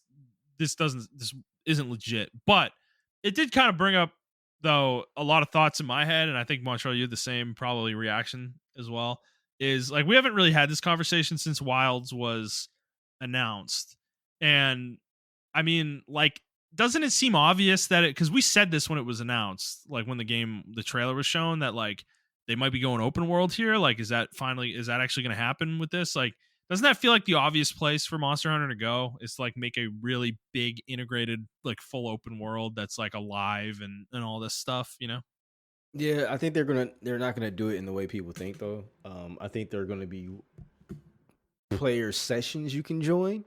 isn't legit, but it did kind of bring up though a lot of thoughts in my head, and I think Montreal, you had the same probably reaction as well. Is like we haven't really had this conversation since Wilds was announced, and I mean, like, doesn't it seem obvious that because we said this when it was announced, like when the trailer was shown, that like they might be going open world here. Like, is that actually going to happen with this? Like, doesn't that feel like the obvious place for Monster Hunter to go? Is to like make a really big integrated, like full open world that's like alive and all this stuff, you know? Yeah, I think they're not gonna do it in the way people think though. I think they're gonna be player sessions you can join.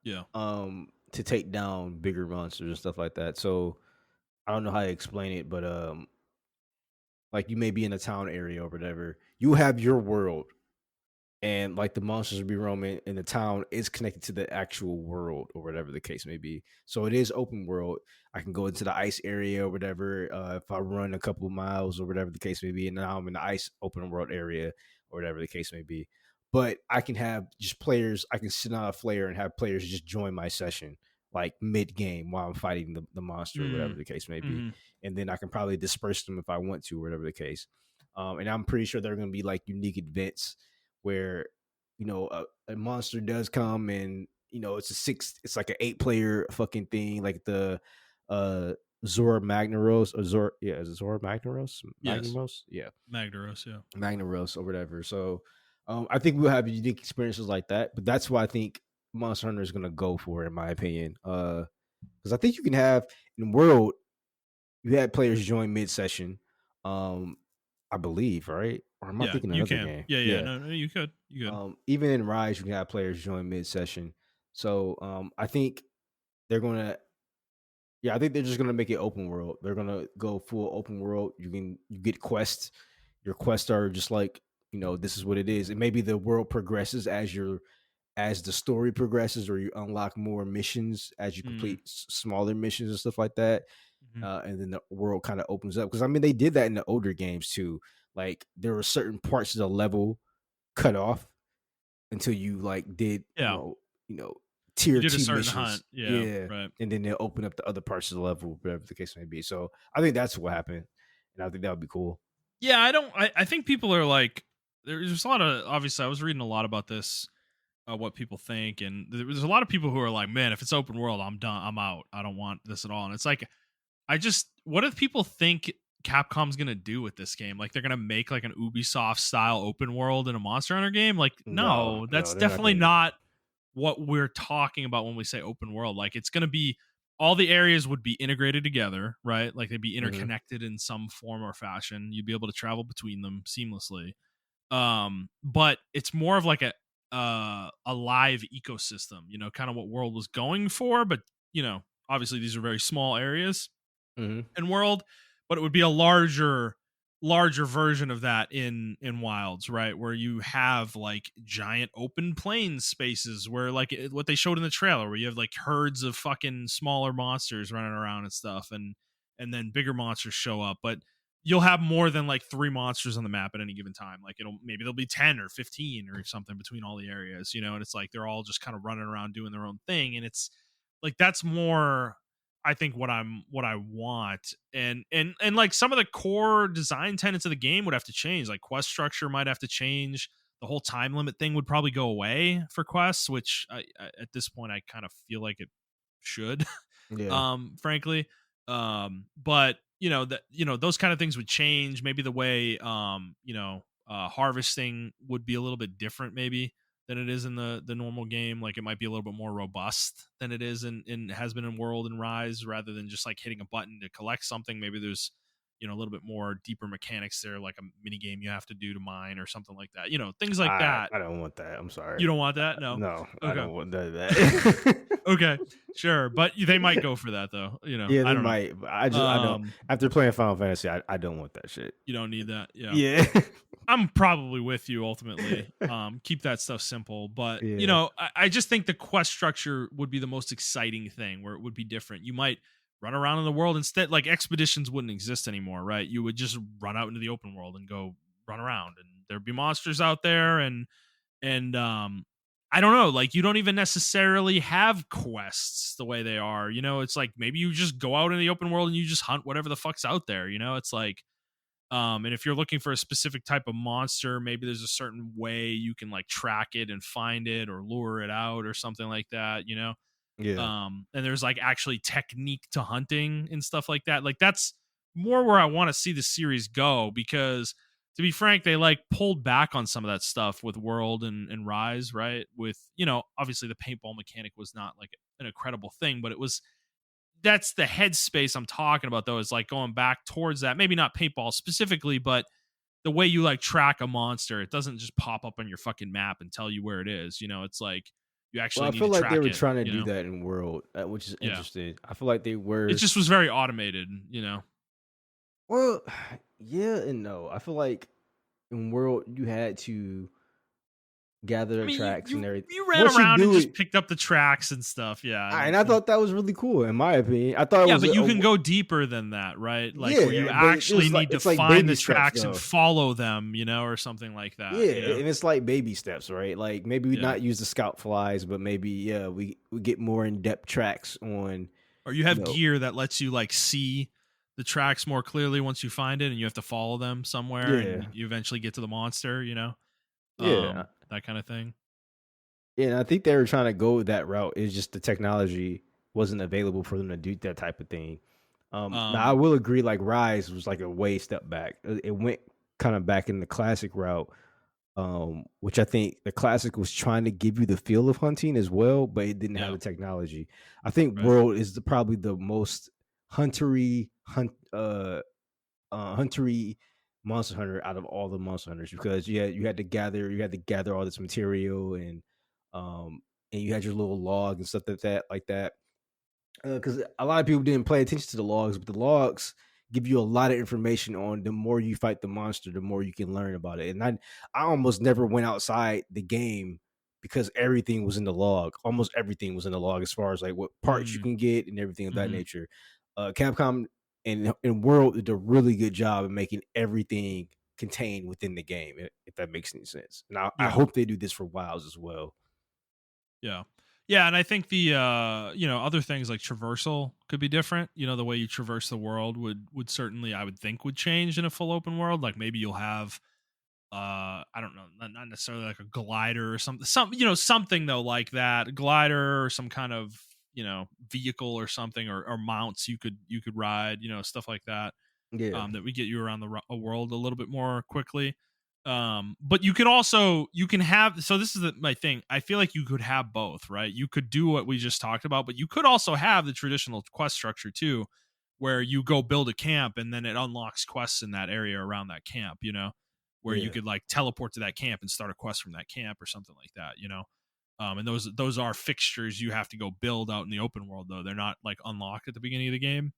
Yeah. to take down bigger monsters and stuff like that. So I don't know how to explain it, but like you may be in a town area or whatever. You have your world, and like the monsters will be roaming, and the town is connected to the actual world or whatever the case may be. So it is open world. I can go into the ice area or whatever, if I run a couple of miles or whatever the case may be, and now I'm in the ice open world area or whatever the case may be. But I can have just players. I can sit on a flare and have players just join my session like mid game while I'm fighting the monster or whatever Mm. the case may be, Hmm. and then I can probably disperse them if I want to or whatever the case. And I'm pretty sure they're going to be like unique events where a monster does come, and it's like an 8 player fucking thing, like the uh Zora Magnaros or Zora, yeah, is it Zora Magnaros? Yes. Magnamos? Yeah, Magdaros. Yeah. Magnaros or whatever. So I think we'll have unique experiences like that, but that's what I think Monster Hunter is gonna go for, in my opinion. Because I think you can have in World, you had players join mid session. Um, I believe, right? Or am I Yeah. thinking You another can. game? Yeah. Yeah. Yeah. No. No. You could. You could. Even in Rise, you can have players join mid session. So I think they're gonna, yeah, I think they're just gonna make it open world. They're gonna go full open world. You get quests. Your quests are just like, this is what it is. And maybe the world progresses as the story progresses, or you unlock more missions as you Mm. complete smaller missions and stuff like that. Hmm. And then the world kind of opens up, because I mean they did that in the older games too. Like there were certain parts of the level cut off until you like did Yeah. you know You tier did a 2 certain hunt. missions, Yeah. yeah, Right. and then they'll open up the other parts of the level, whatever the case may be. So I think that's what happened, and I think that would be cool. Yeah. I don't. I think people are like. There's a lot of. Obviously, I was reading a lot about this. What people think, and there's a lot of people who are like, "Man, if it's open world, I'm done. I'm out. I don't want this at all." And it's like, what if people think Capcom's gonna do with this game? Like they're gonna make like an Ubisoft style open world in a Monster Hunter game? Like, No, no, no, that's they're not definitely gonna. not what we're talking about when we say open world. Like it's gonna be all the areas would be integrated together, right? Like they'd be Mhm. interconnected in some form or fashion. You'd be able to travel between them seamlessly. But it's more of like a live ecosystem, kind of what World was going for, but obviously these are very small areas Mhm. in World, but it would be a larger version of that in Wilds, right? Where you have like giant open plain spaces where like what they showed in the trailer, where you have like herds of fucking smaller monsters running around and stuff, and then bigger monsters show up, but you'll have more than like 3 monsters on the map at any given time. Like maybe there'll be 10 or 15 or something between all the areas, and it's like they're all just kind of running around doing their own thing, and it's like that's more I think what I want, and like some of the core design tenets of the game would have to change. Like quest structure might have to change. The whole time limit thing would probably go away for quests, which at this point I kind of feel like it should, Yeah. frankly. But that those kind of things would change. Maybe the way harvesting would be a little bit different, maybe than it is in the normal game. Like it might be a little bit more robust than it is in has been in World and Rise, rather than just like hitting a button to collect something. Maybe there's a little bit more deeper mechanics there, like a mini game you have to do to mine or something like that. Things like I that. I don't want that. I'm sorry. You don't want that? No. No, I Okay. don't want none of that. Okay. Sure, but they might go for that though. Yeah, I they don't know. might. But I don't. After playing Final Fantasy, I don't want that shit. You don't need that. Yeah. Yeah. I'm probably with you ultimately. Keep that stuff simple, but Yeah. I just think the quest structure would be the most exciting thing, where it would be different. You might run around in the world instead. Like expeditions wouldn't exist anymore, right? You would just run out into the open world and go run around, and there'd be monsters out there, and I don't know, like you don't even necessarily have quests the way they are. It's like maybe you just go out in the open world and you just hunt whatever the fuck's out there. It's like and if you're looking for a specific type of monster, maybe there's a certain way you can like track it and find it or lure it out or something like that. Yeah. And there's like actually technique to hunting and stuff like that. Like that's more where I want to see the series go, because to be frank, they like pulled back on some of that stuff with World and Rise, right? With, obviously the paintball mechanic was not like an incredible thing, but it was that's the headspace I'm talking about, though, is like going back towards that. Maybe not paintball specifically, but the way you like track a monster, it doesn't just pop up on your fucking map and tell you where it is. It's like you Well, actually I need feel to like they track were it. trying to do that in World, which is Yeah, interesting. I feel like they it were. just was very automated. Well, yeah and no. I feel like in World you had to gather I the mean, you tracks and you everything. you ran Once you around and do just it, picked up the tracks and stuff. Yeah, and I thought that was really cool. In my opinion, I thought it yeah, was but you can go deeper than that, right? Like where you yeah, but it actually was like need to it's like find baby the steps tracks and though. follow them, or something like Yeah, that. and it's like baby steps, right? Like maybe we Yeah. not use the scout flies, but maybe we get more in depth tracks on Or you you have know gear that lets you like see the tracks more clearly once you find it and you have to follow them somewhere and yeah you eventually get to the monster, yeah that kind of thing. yeah. And I think they were trying to go that route. It's just the technology wasn't available for them to do that type of thing. Now I Um, will agree. Like Rise was like a way step back. It went kind of back in the classic route, which I think the classic was trying to give you the feel of hunting as well, but it didn't have yeah, the technology. I think right. World is probably the most huntery Monster Hunter out of all the Monster Hunters because you had to gather all this material um and you had your little log and stuff like that because a lot of people didn't pay attention to the logs, but the logs give you a lot of information on the more you fight the monster, the more you can learn about it. And I almost never went outside the game because everything was in the log. Almost everything was in the log as far as like what parts you Mm, can get and everything of that hmm. nature. Capcom and World did a really good job of making everything contained within the game, if that makes any sense. And I Yeah, hope they do this for WoWs as well. yeah, yeah. And I think the other things like traversal could be different. The way you traverse the world would certainly, I would think, would change in a full open world. Like maybe you'll have I don't know, not necessarily like a glider or something though like that, a glider or some kind of vehicle or something, or mounts you could ride, stuff like that, Yeah, that we get you around the world a little bit more quickly. But you can have, so this is my thing, I feel like you could have both, right? You could do what we just talked about, but you could also have the traditional quest structure too, where you go build a camp and then it unlocks quests in that area around that camp, where you yeah, could like teleport to that camp and start a quest from that camp or something like that, and those are fixtures you have to go build out in the open world, though they're not like unlocked at the beginning of the game.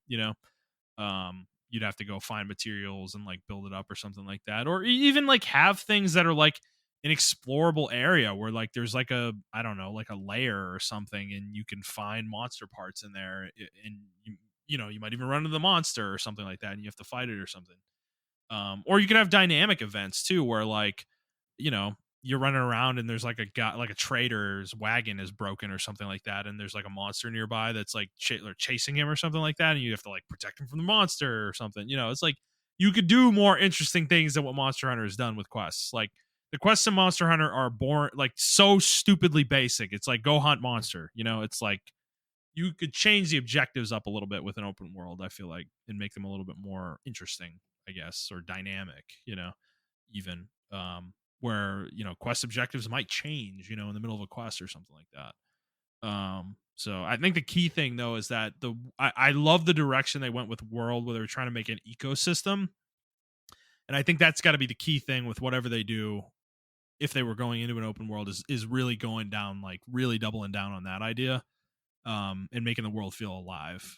You'd have to go find materials and like build it up or something like that, or even like have things that are like an explorable area where like there's like a, I don't know, like a layer or something, and you can find monster parts in there, and you might even run into the monster or something like that and you have to fight it or something. Or you can have dynamic events too, where like, you know, you're running around and there's like a guy, like a trader's wagon is broken or something like that, and there's like a monster nearby that's like chasing him or something like that, and you have to like protect him from the monster or something. It's like you could do more interesting things than what Monster Hunter has done with quests. Like the quests in Monster Hunter are born like so stupidly basic. It's like go hunt monster. It's like you could change the objectives up a little bit with an open world, I feel like, and make them a little bit more interesting, I guess, or dynamic, even where, quest objectives might change, in the middle of a quest or something like that. So I think the key thing though is that I love the direction they went with World, where they were trying to make an ecosystem. And I think that's got to be the key thing with whatever they do, if they were going into an open world, is really going down, like really doubling down on that idea, and making the world feel alive.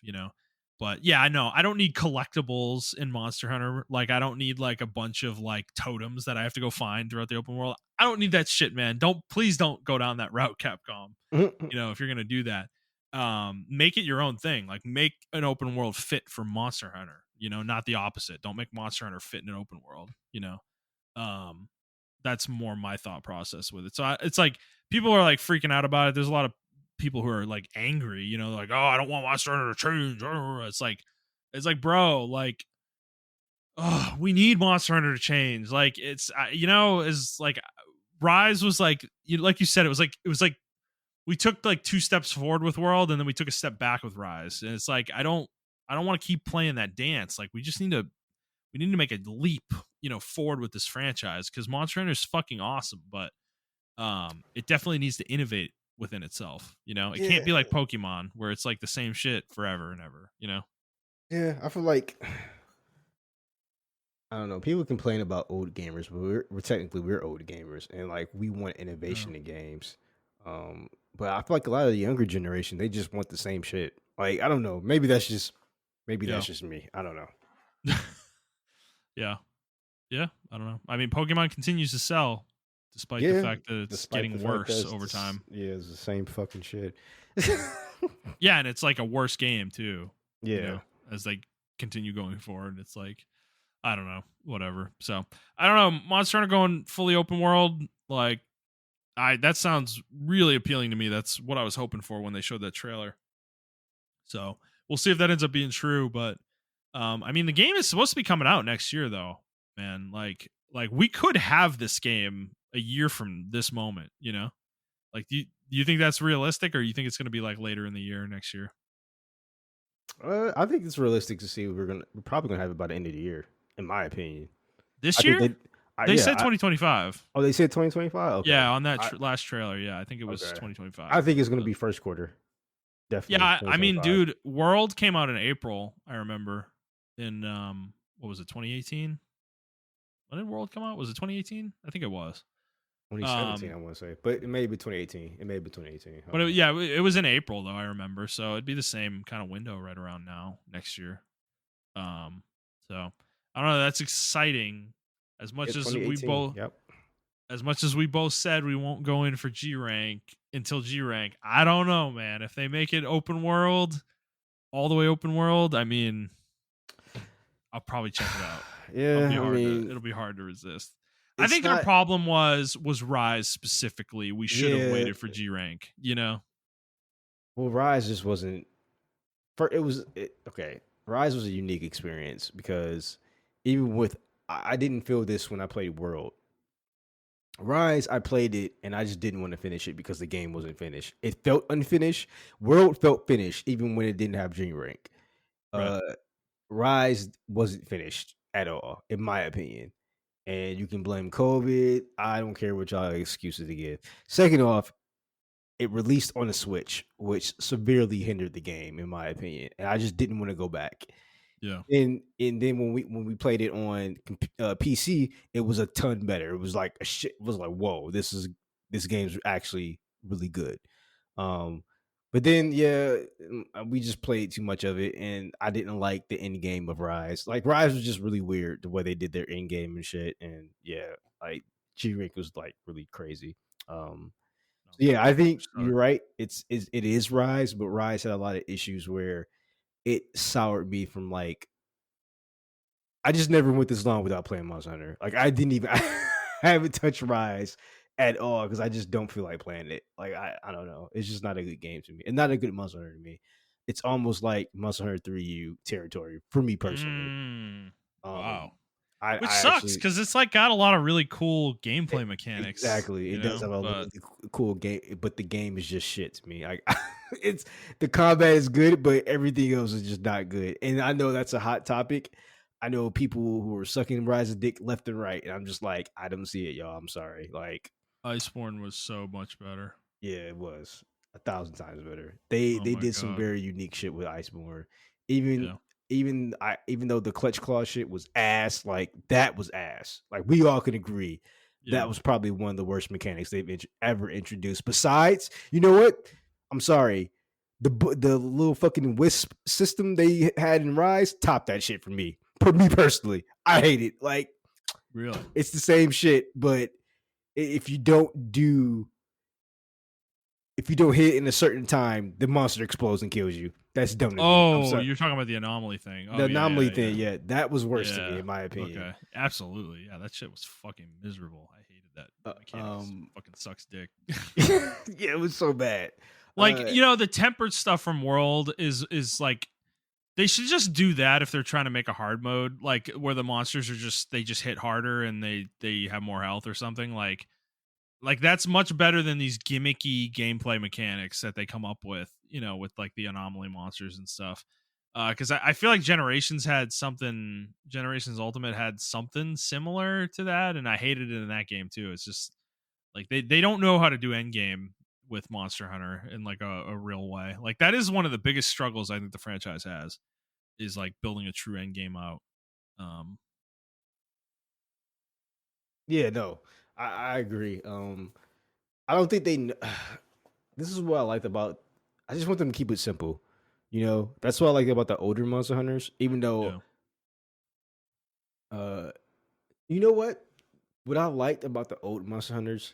But yeah, I know I don't need collectibles in Monster Hunter. Like I don't need like a bunch of like totems that I have to go find throughout the open world. I don't need that shit, man. Please don't go down that route, Capcom. If you're gonna do that, make it your own thing. Like make an open world fit for Monster Hunter. Not the opposite. Don't make Monster Hunter fit in an open world. Um, that's more my thought process with it. So it's like people are like freaking out about it. There's a lot of people who are like angry, like, oh, I don't want Monster Hunter to change. It's like, bro, like, oh, we need Monster Hunter to change. Like, it's is like Rise was like, like you said, it was like we took like two steps forward with World, and then we took a step back with Rise, and it's like I don't want to keep playing that dance. Like, we need to make a leap, forward with this franchise, because Monster Hunter is fucking awesome, but it definitely needs to innovate within itself. It can't yeah, be like Pokemon where it's like the same shit forever and ever. yeah. I feel like I don't know. People complain about old gamers, but we're technically we're old gamers, and like we want Yeah. innovation in games. But I feel like a lot of the younger generation, they just want the same shit. Like, I don't know. Maybe that's just Yeah. me. I don't know. Yeah. Yeah. I don't know. I mean, Pokemon continues to sell despite the Yeah, fact that it's despite the getting fact that worse over time. it's the same fucking shit. Yeah, and it's like a worse game too, you Yeah. know, as they continue going forward. It's like, I don't know, whatever. So I don't know. Monster Hunter going fully open world, like that sounds really appealing to me. That's what I was hoping for when they showed that trailer. So we'll see if that ends up being true. But I mean, the game is supposed to be coming out next year, though. Man, like we could have this game a year from this moment. You know, like do you think that's realistic, or you think it's going to be like later in the year next year? I think it's realistic to see we're probably gonna have it by the end of the year, in my opinion. I This think year? they, I, They yeah. said 2025. Oh, they said 2025. Okay. Yeah, on that I last trailer. Yeah, I think it was okay. I 2025. think it's gonna But be first quarter. yeah, Definitely I mean, 2025. dude, World came out in April. I remember in what was it, 2018? When did World come out? Was it 2018? I think it was. 2017, Um, I want to say, but it may be 2018. It may be 2018. I but don't know. yeah, it was in April though. I remember, so it'd be the same kind of window right around now next year. So I don't know. That's exciting. As Yeah, much as we 2018. both, Yep. said we won't go in for G rank until G rank. I don't know, man. If they make it open world, all the way open world, I mean, I'll probably check it out. Yeah, I mean, It'll be hard to resist. I it's think our not. problem was Rise specifically. We should have Yeah. waited for G rank, you know? Well, Rise just wasn't. It was okay. Rise was a unique experience because even with I didn't feel this when I played World. Rise, I played it and I just didn't want to finish it because the game wasn't finished. It felt unfinished. World felt finished even when it didn't have G rank. Right. Uh, Rise wasn't finished at all, in my opinion. And you can blame COVID. I don't care what y'all excuses to give. Second off, it released on the Switch, which severely hindered the game, in my opinion. And I just didn't want to go back. Yeah. And then when we played it on PC, it was a ton better. It was like a shit. It was like, whoa, this game's actually really good. Um, but then yeah, we just played too much of it, and I didn't like the end game of Rise. Like Rise was just really weird the way they did their end game and shit. And yeah, like G Rank was like really crazy. Um, No, so yeah, I think for sure. you're right. It is Rise, but Rise had a lot of issues where it soured me from like I just never went this long without playing Monster Hunter. Like I didn't even I haven't touched Rise at all because I just don't feel like playing it. Like I don't know. It's just not a good game to me. And not a good Monster Hunter to me. It's almost like Monster Hunter 3U territory for me personally. Wow. Um Which I sucks actually because it's like got a lot of really cool gameplay mechanics, exactly. you It does know? have a But really cool game, but the game is just shit to me. Like it's the combat is good, but everything else is just not good. And I know that's a hot topic. I know people who are sucking Rise of Dick left and right, and I'm just like, I don't see it, y'all. I'm sorry. Like, Iceborne was so much better. yeah, it was 1,000 times better. They Oh they my did some god. very unique shit with Iceborne. Even Yeah. even though the clutch claw shit was ass, like that was ass. Like we all can agree that Yeah. was probably one of the worst mechanics they've ever introduced. Besides, you know what? I'm sorry. The little fucking wisp system they had in Rise topped that shit for me. For me personally, I hate it. Like Really? it's the same shit, but if you don't do if you don't hit in a certain time, the monster explodes and kills you. That's dumb to me. I'm Oh, sorry. you're talking about the anomaly thing. The Oh yeah, anomaly yeah, thing, yeah. yeah, that was worse to me, Yeah. in my opinion. Okay. Absolutely. Yeah, that shit was fucking miserable. I hated that Uh, mechanics. um, Fucking sucks dick. yeah, it was so bad. Like, Uh, you know, the tempered stuff from World is like they should just do that if they're trying to make a hard mode, like where the monsters are just they just hit harder and they have more health or something. Like that's much better than these gimmicky gameplay mechanics that they come up with, you know, with like the anomaly monsters and stuff. Because I feel like Generations Ultimate had something similar to that, and I hated it in that game too. It's just like they don't know how to do end game with Monster Hunter in like a real way. Like that is one of the biggest struggles I think the franchise has is like building a true end game out. Um, yeah, no, I agree. I don't think they. this is what I liked about. I just want them to keep it simple. That's what I like about the older Monster Hunters. Even though, Yeah. uh, you know what? What I liked about the old Monster Hunters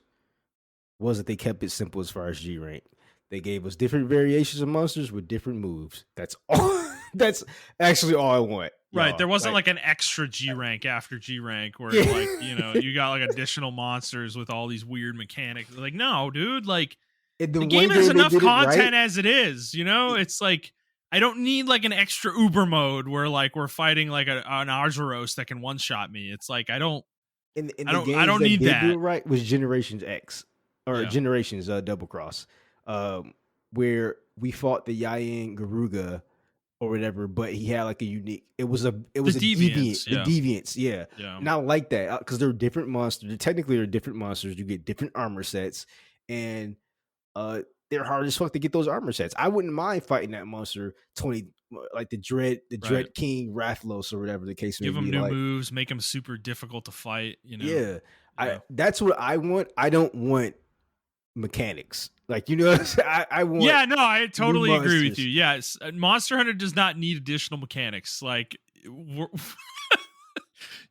was that they kept it simple as far as G rank. They gave us different variations of monsters with different moves. That's all. That's actually all I want, Right. There y'all. wasn't like an extra G rank after G rank where Yeah. like, you got like additional monsters with all these weird mechanics. Like, no, dude, like In the the game one has game they enough did it right. content as it is, It's like I don't need like an extra Uber mode where like we're fighting like an Arzuros that can one shot me. It's like In I the don't I games don't that need did do it that. right was Generations X or Yeah. Generations Double Cross, where we fought the Yayan Garuga or whatever, but he had like a unique. It The was a deviant, deviants, the yeah. deviants, yeah. Yeah. And I like that because they're different monsters. Technically, they're different monsters. You get different armor sets, and uh, they're hard as fuck to get those armor sets. I wouldn't mind fighting that monster 20, like the Right. Dread King Rathlos or whatever the case may Give them be. new Like, moves, make them super difficult to fight. yeah, Yeah. that's what I want. I don't want mechanics. Like, I want Yeah, no, I new totally agree with you. monsters. Yes, Monster Hunter does not need additional mechanics. Like,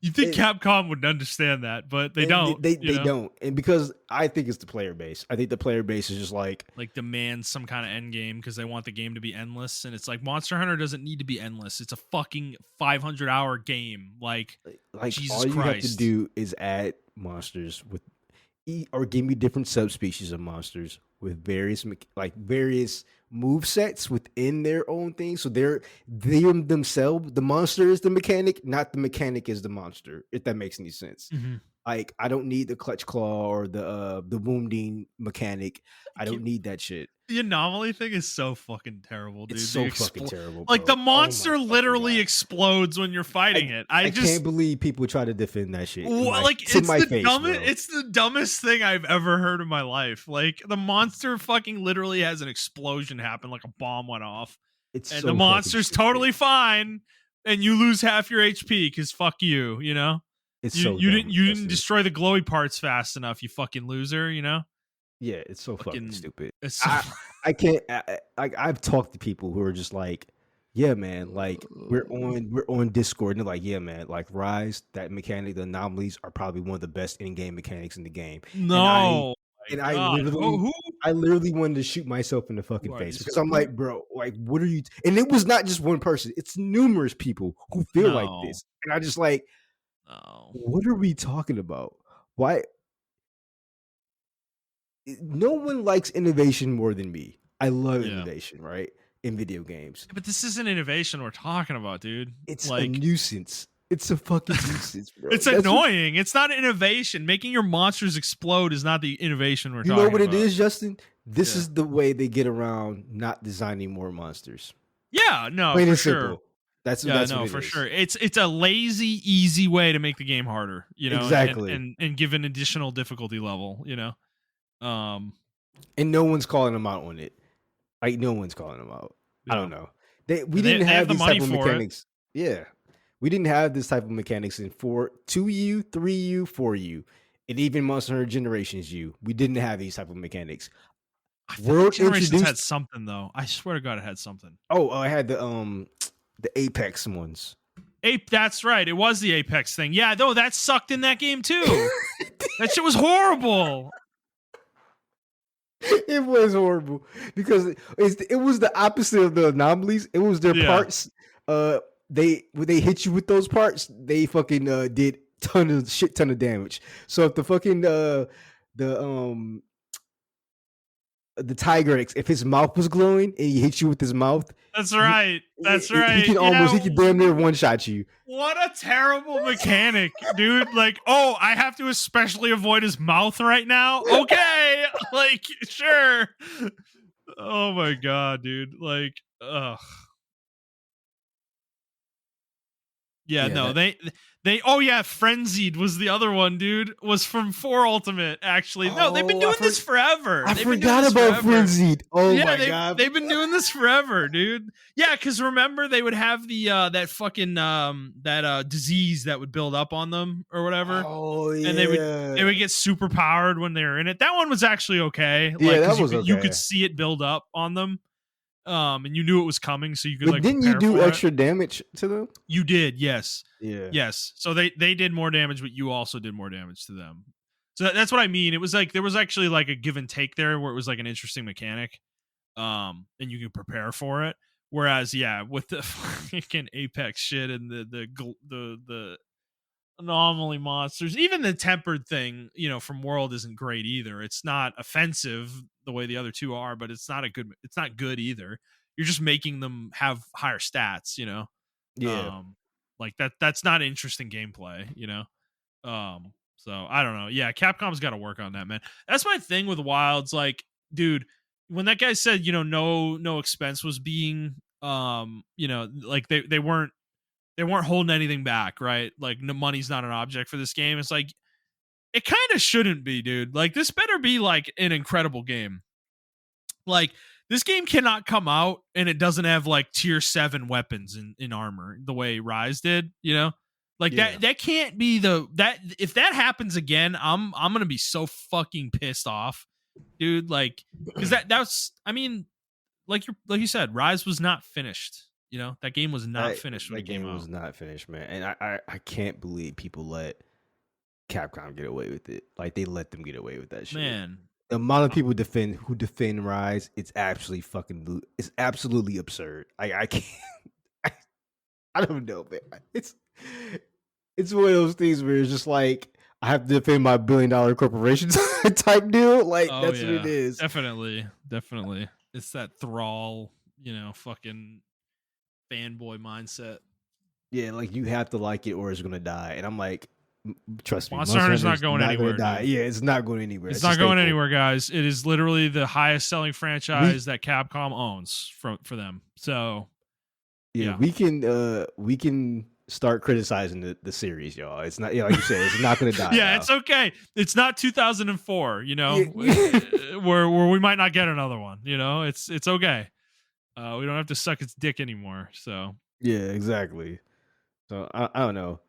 you think And, Capcom would understand that, but they and don't. they don't. And because I think it's the player base. I think the player base is just Like demand some kind of end game because they want the game to be endless, and it's like Monster Hunter doesn't need to be endless. It's a fucking 500-hour game. Like, Jesus all you have to Christ. do is add monsters with or give me different subspecies of monsters with various move sets within their own thing. So they themselves, the monster is the mechanic, not the mechanic is the monster. If that makes any sense. Mhm. Like, I don't need the clutch claw or the wounding mechanic. I don't need that shit. The anomaly thing is so fucking terrible, It's dude. so fucking terrible, Like the bro. Oh my monster fucking literally god. explodes when you're fighting it. I can't believe people try to defend that shit Like in my face, bro. it's the dumbest thing I've ever heard in my life. Like the monster fucking literally has an explosion happen, like a bomb went off, It's and the so fucking monster's stupid. totally fine, and you lose half your HP because fuck you. It's You so you dumb, didn't you didn't Justin. destroy the glowy parts fast enough, you fucking loser. Yeah, it's so fucking Fucking stupid. it's so I can't. Like, I've talked to people who are just like, yeah, man. Like, we're on Discord, and they're like, yeah, man. Like, Rise, that mechanic, the anomalies are probably one of the best in-game mechanics in the game. And I no. My and God, who I literally wanted to shoot myself in the fucking who are face these? because I'm like, bro, like, what are you? And it was not just one person; it's numerous people who feel like No, this, and I just like, no. what are we talking about? Why? No one likes innovation more than me. I love Yeah. innovation, right? In video games. But this isn't innovation we're talking about, dude. It's a Like, nuisance. It's a fucking nuisance, bro. it's annoying. It's not innovation. Making your monsters explode is not the innovation we're You know talking what it about. is, Justin? This Yeah. is the way they get around not designing more monsters. Yeah, no, Plain for and sure. simple. That's Yeah, what no, it for is. sure. It's a lazy, easy way to make the game harder, Exactly. and give an additional difficulty level, And no one's calling them out on it. Like, no one's calling them out. I Yeah. don't know. We And they didn't they have have the these money type of for it. mechanics. Yeah. We didn't have this type of mechanics in 2U, 3U, 4U, and even Monster Hunter Generations U. We didn't have these type of mechanics. I feel like Generations had something though. I swear to God, it had something. Oh, I had the Apex ones. That's right. It was the Apex thing. Yeah, though that sucked in that game too. That shit was horrible. It was horrible because it was the opposite of the anomalies. It was their parts. When they hit you with those parts, they fucking did ton of damage. So if the fucking the Tiger X, if his mouth was glowing and he hit you with his mouth, That's right. That's right. He can damn near one shot you. What a terrible mechanic, dude. Like, oh, I have to especially avoid his mouth right now. Okay. Like, sure. Oh my God, dude. Like, ugh. Yeah, Yeah, no, that. they oh yeah, Frenzied was the other one, dude. Was from 4 Ultimate, actually. No, they've been Oh, doing this forever. I They've been doing forgot this about forever. Frenzied. Oh Yeah, my they've god. they've been doing this forever, dude. Yeah, because remember they would have the that fucking that disease that would build up on them or whatever, Oh and they yeah. would get super powered when they were in it. That one was actually okay, Yeah, like that because was you could okay. see it build up on them, and you knew it was coming, so you could But like didn't you prepare do for it. extra damage to them? You did, yes. Yeah. Yes. So they did more damage, but you also did more damage to them. So that's what I mean. It was like there was actually like a give and take there where it was like an interesting mechanic. And you can prepare for it. Whereas, yeah, with the fucking Apex shit and the anomaly monsters, even the tempered thing, from World isn't great either. It's not offensive the way the other two are, but it's not good either. You're just making them have higher stats. Yeah. Like that's not interesting gameplay. So I don't know. Yeah, Capcom's got to work on that, man. That's my thing with Wilds. Like, dude, when that guy said, no expense was being, like they weren't holding anything back, right? Like, no money's not an object for this game. It's like it kind of shouldn't be, dude. Like, this better be like an incredible game. Like, this game cannot come out and it doesn't have like tier 7 weapons in armor the way Rise did. Like Yeah. that can't be that if that happens again, I'm going to be so fucking pissed off, dude. Like, cuz that's I mean, like you said, Rise was not finished. That game was not That finished when that it came game was out. not finished, man. And I can't believe people let Capcom get away with it. Like they let them get away with that shit. Man, The amount of uh, people defend Rise, it's absolutely absurd. I can't I, I don't know, man. It's one of those things where it's just like I have to defend my $1 billion corporation type deal. Like oh that's what it yeah. is. Definitely. It's that thrall, fucking fanboy mindset. Yeah, like you have to like it or it's gonna die. And I'm like, trust me, Monster Monster Hunter's Hunter not is going not gonna anywhere, die. dude. Yeah, it's not going anywhere. It's It's a not going staple. anywhere, guys. It is literally the highest selling We franchise that Capcom owns for them. So Yeah, yeah. we can start criticizing the series, y'all. It's not, yeah, like you said, it's not gonna die Yeah, now. it's okay. It's not 2004, Yeah, where we might not get another one. It's okay. We don't have to suck its dick anymore. So yeah, exactly. So I don't know.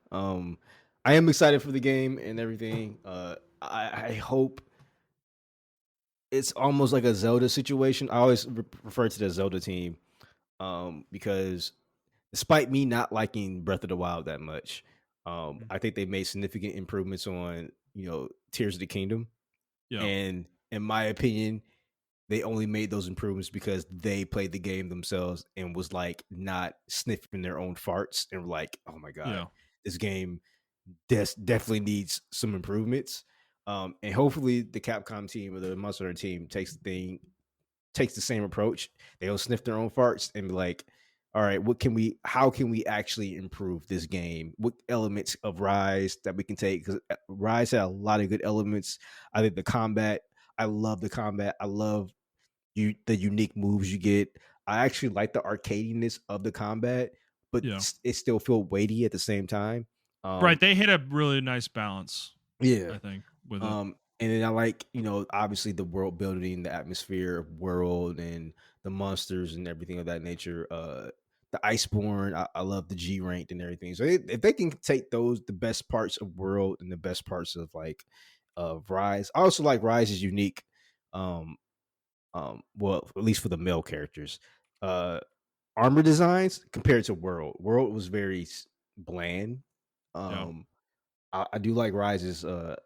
I am excited for the game and everything. I hope it's almost like a Zelda situation. I always refer to the Zelda team, because despite me not liking Breath of the Wild that much, I think they made significant improvements on Tears of the Kingdom. yeah, And in my opinion, they only made those improvements because they played the game themselves and was like not sniffing their own farts and were like, oh my god, yeah, this game definitely needs some improvements. And hopefully the Capcom team or the Monster Hunter team takes the same approach. They don't sniff their own farts and be like, all right, how can we actually improve this game? What elements of Rise that we can take? Because Rise had a lot of good elements. I think I love the combat. I love the unique moves you get. I actually like the arcadiness of the combat, but yeah. it still feel weighty at the same time. Right. Um, They hit a really nice balance, yeah. I think, with it. And then I like, obviously the world building, the atmosphere of world and the monsters and everything of that nature. The Iceborne, I love the G ranked and everything. So if they can take the best parts of world and the best parts of Rise. I also like Rise's unique, um, well, at least for the male characters, uh, armor designs compared to World. World was very bland. Yeah. Um, I do like Rise's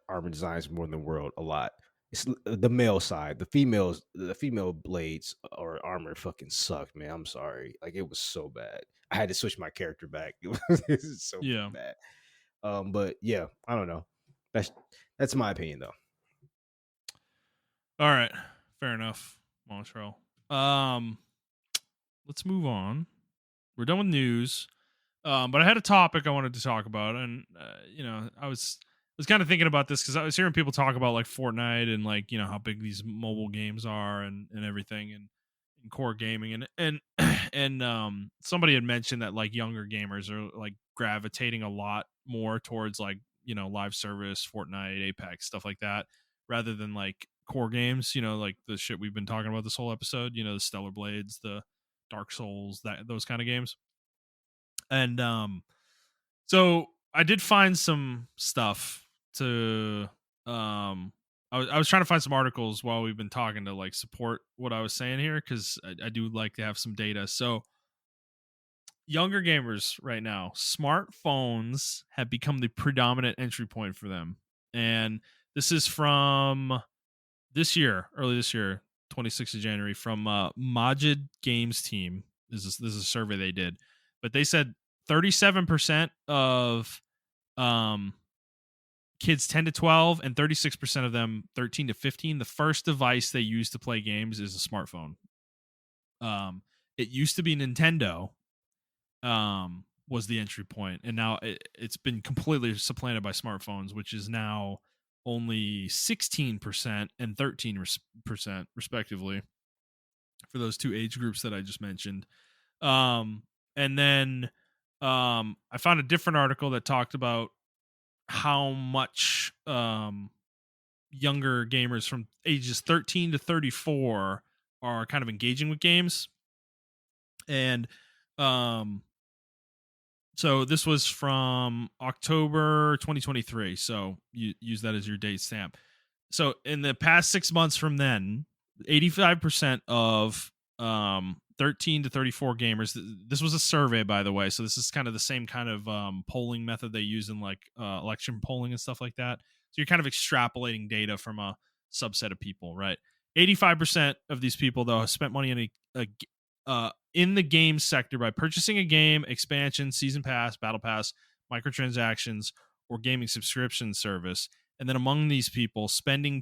armor designs more than World a lot. It's the male side. The female blades or armor fucking sucked, man. I'm sorry. Like it was so bad. I had to switch my character back. It was so Yeah. bad. But yeah, I don't know. That's my opinion though. All right. Fair enough, Montreal. Let's move on. We're done with news. But I had a topic I wanted to talk about, and I was kind of thinking about this because I was hearing people talk about like Fortnite and like how big these mobile games are and everything, and in core gaming, and and somebody had mentioned that like younger gamers are like gravitating a lot more towards like live service, Fortnite, Apex, stuff like that, rather than like core games. Like the shit we've been talking about this whole episode. The Stellar Blades, the Dark Souls, those kind of games. And so I did find some stuff to I was trying to find some articles while we've been talking to like support what I was saying here, because I do like to have some data. So younger gamers right now, smartphones have become the predominant entry point for them. And this is from early this year, 26th of January, from Majid Games Team. This is a survey they did, but they said 37% of um, kids 10 to 12 and 36% of them 13 to 15, the first device they use to play games is a smartphone. It used to be Nintendo, was the entry point, and now it's been completely supplanted by smartphones, which is now only 16% and 13% respectively for those two age groups that I just mentioned. And then I found a different article that talked about how much younger gamers from ages 13 to 34 are kind of engaging with games. And so this was from October 2023. So you use that as your date stamp. So in the past 6 months from then, 85% of 13 to 34 gamers. This was a survey, by the way. So this is kind of the same kind of polling method they use in like election polling and stuff like that. So you're kind of extrapolating data from a subset of people, right? 85% of these people, though, have spent money in the game sector by purchasing a game, expansion, season pass, battle pass, microtransactions, or gaming subscription service. And then among these people, spending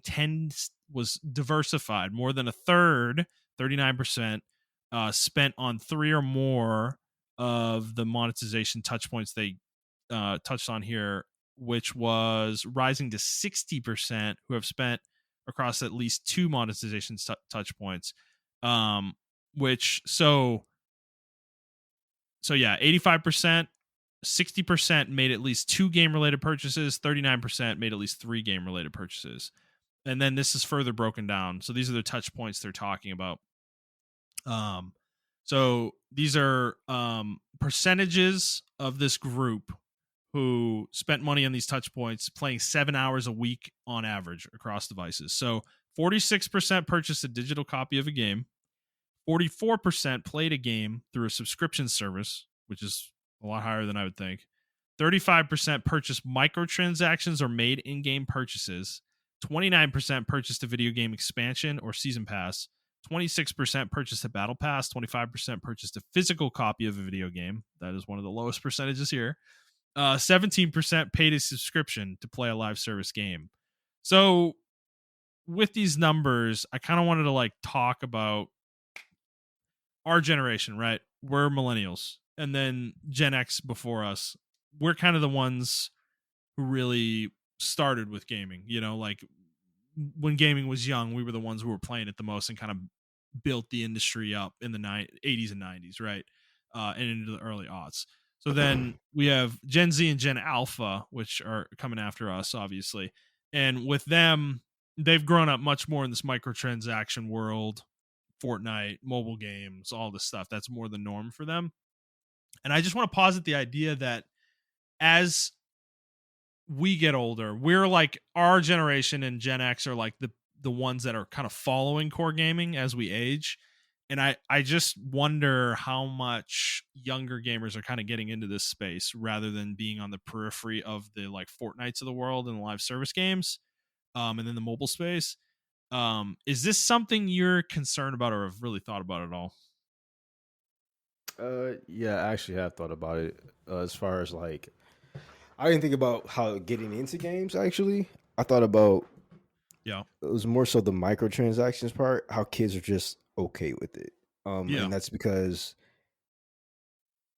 was diversified. More than a third, 39%, spent on three or more of the monetization touch points they touched on here, which was rising to 60% who have spent across at least two monetization touch points. Which so yeah, 85%, 60% made at least two game related purchases, 39% made at least three game related purchases. And then this is further broken down. So these are the touch points they're talking about. So these are percentages of this group who spent money on these touch points, playing 7 hours a week on average across devices. So 46% purchased a digital copy of a game. 44% played a game through a subscription service, which is a lot higher than I would think. 35% purchased microtransactions or made in-game purchases. 29% purchased a video game expansion or season pass. 26% purchased a battle pass. 25% purchased a physical copy of a video game. That is one of the lowest percentages here. 17% paid a subscription to play a live service game. So with these numbers, I kind of wanted to like talk about our generation, right? We're millennials, and then Gen X before us. We're kind of the ones who really started with gaming. Like when gaming was young, we were the ones who were playing it the most and kind of built the industry up in the 80s and 90s, right? And into the early aughts. So then we have Gen Z and Gen Alpha, which are coming after us, obviously. And with them, they've grown up much more in this microtransaction world, Fortnite, mobile games, all this stuff. That's more the norm for them. And I just want to posit the idea that as we get older, we're like our generation and Gen X are like the ones that are kind of following core gaming as we age. And I just wonder how much younger gamers are kind of getting into this space rather than being on the periphery of the like Fortnites of the world and the live service games, and then the mobile space. Is this something you're concerned about or have really thought about at all? Yeah, I actually have thought about it. As far as like, I didn't think about how getting into games. Actually, I thought about Yeah. it was more so the microtransactions part. How kids are just okay with it, Yeah. and that's because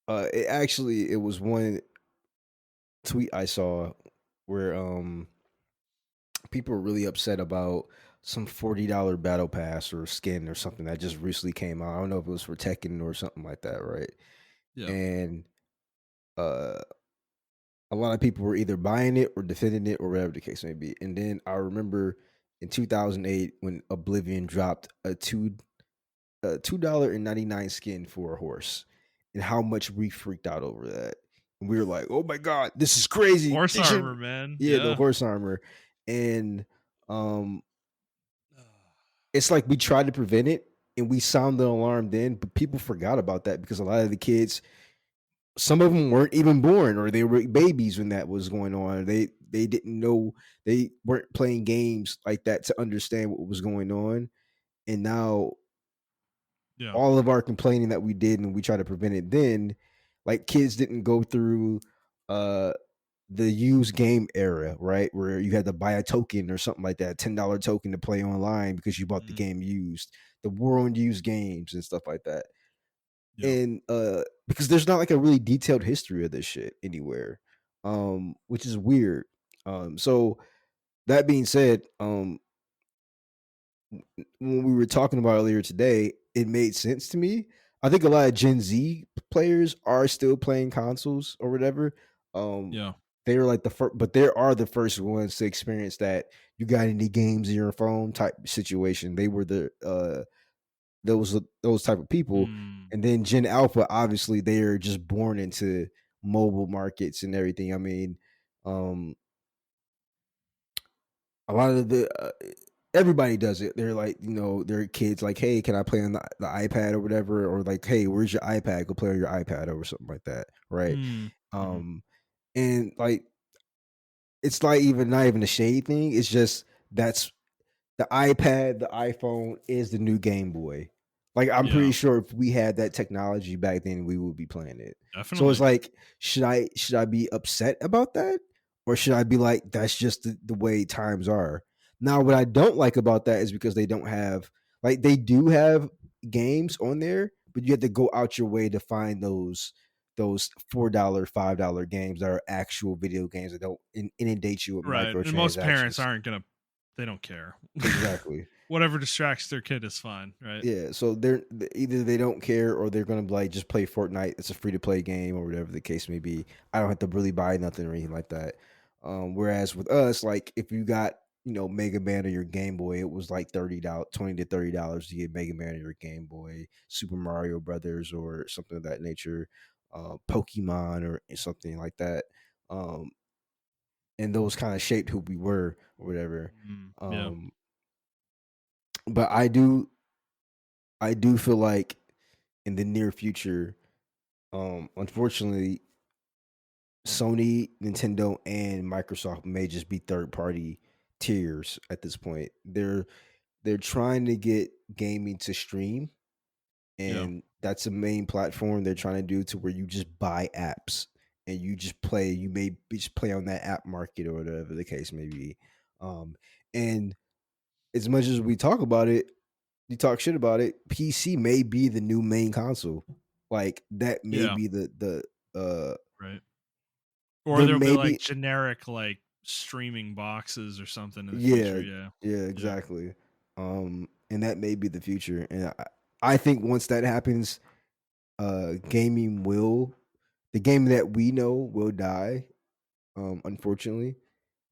it was one tweet I saw where people were really upset about some $40 battle pass or skin or something that just recently came out. I don't know if it was for Tekken or something like that, right? Yeah. And uh a lot of people were either buying it or defending it or whatever the case may be. And then I remember in 2008 when Oblivion dropped a $2.99 skin for a horse, and how much we freaked out over that. And we were like, "Oh my god, this is crazy!" Horse They should, armor, man. yeah, the Yeah. horse armor, and um, it's like we tried to prevent it, and we sounded the alarm then, but people forgot about that because a lot of the kids, some of them weren't even born, or they were babies when that was going on. They didn't know, they weren't playing games like that to understand what was going on, and now Yeah. all of our complaining that we did and we tried to prevent it then, like kids didn't go through uh the used game era, right? Where you had to buy a token or something like that, $10 token to play online because you bought the Mhm. game used. The war on used games and stuff like that. Yeah. And because there's not like a really detailed history of this shit anywhere. Which is weird. So that being said, when we were talking about earlier today, it made sense to me. I think a lot of Gen Z players are still playing consoles or whatever. Um, Yeah. they were like the first, but there are the first ones to experience that you got any games in your phone type situation. They were the those type of people, Mm. and then Gen Alpha, obviously, they're just born into mobile markets and everything. I mean, um, a lot of the everybody does it. They're like, their kids like, hey, can I play on the iPad or whatever? Or like, hey, where's your iPad? Go play on your iPad or something like that, right? Mm. Mhm. Um, and like, it's like even not even a shade thing. It's just that's the iPad, the iPhone is the new Game Boy. Like I'm pretty Yeah. sure if we had that technology back then, we would be playing it. So it's Definitely. like, should I be upset about that, or should I be like, that's just the way times are? Now, what I don't like about that is because they don't have, like, they do have games on there, but you have to go out your way to find those $4, $5 games that are actual video games that don't inundate you with Right. And most parents microtransactions. aren't gonna. They don't care. Exactly. Whatever distracts their kid is fine. Right. Yeah, so either they don't care or they're gonna like just play Fortnite. It's a free to play game or whatever the case may be. I don't have to really buy nothing or anything like that. Whereas with us, like if you got Mega Man or your Game Boy, it was like $30, $20 to $30 to get Mega Man or your Game Boy, Super Mario Brothers or something of that nature, Pokemon or something like that. Um, and those kind of shaped who we were or whatever. Mm. Yeah. Um, but I do feel like in the near future, unfortunately, Sony, Nintendo, and Microsoft may just be third party tiers at this point. They're trying to get gaming to stream, Yeah. and that's a main platform they're trying to do to where you just buy apps and you just play. You may just play on that app market or whatever the case may be. And as much as we talk about it, you talk shit about it, PC may be the new main console. Like that may Yeah. be the Right. Or there there'll be may like be generic like streaming boxes or something in the future. yeah, Yeah. yeah, Yeah. exactly. And that may be the future. And I think once that happens, gaming will the game that we know will die, unfortunately.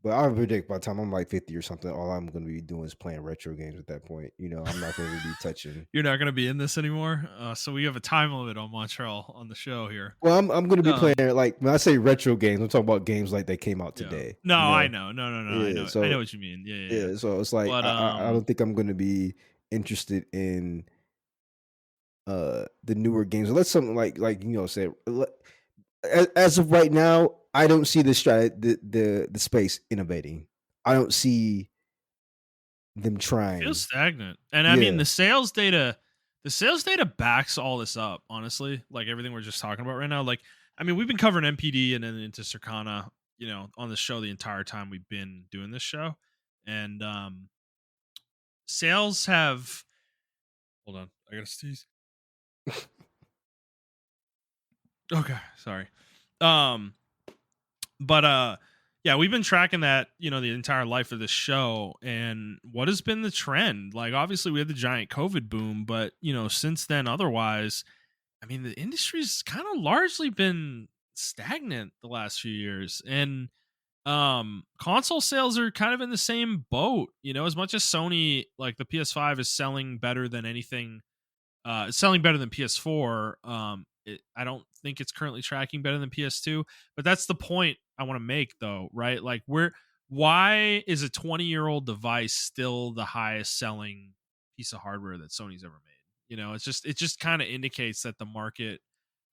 But I predict by the time I'm like 50 or something, all I'm gonna be doing is playing retro games at that point. I'm not gonna be touching. You're not gonna be in this anymore. So we have a time limit on Montreal on the show here. Well, I'm gonna be playing, Um. like, when I say retro games, I'm talking about games like that came out Yeah. today. No, I know. No, no, no. I Yeah. know. I know So what you mean. Yeah, yeah, yeah. yeah, so it's like But I don't think I'm gonna be interested in the newer games unless something like say as of right now, I don't see the space innovating. I don't see them feels trying. stagnant. And I mean Yeah. the sales data backs all this up, honestly. Like everything we're just talking about right now. Like, I mean, we've been covering MPD and then into Circana, on the show the entire time we've been doing this show. And sales have hold on, I gotta sneeze. Okay, sorry. Um, but Yeah, we've been tracking that, the entire life of this show. And what has been the trend? Like, obviously, we had the giant COVID boom, but, since then, otherwise, I mean, the industry's kind of largely been stagnant the last few years. And console sales are kind of in the same boat, as much as Sony, like the PS5 is selling better than anything, it's selling better than PS4. I don't think it's currently tracking better than PS2, but that's the point I want to make, though, right? Like, why is a 20-year-old device still the highest selling piece of hardware that Sony's ever made? It just kind of indicates that the market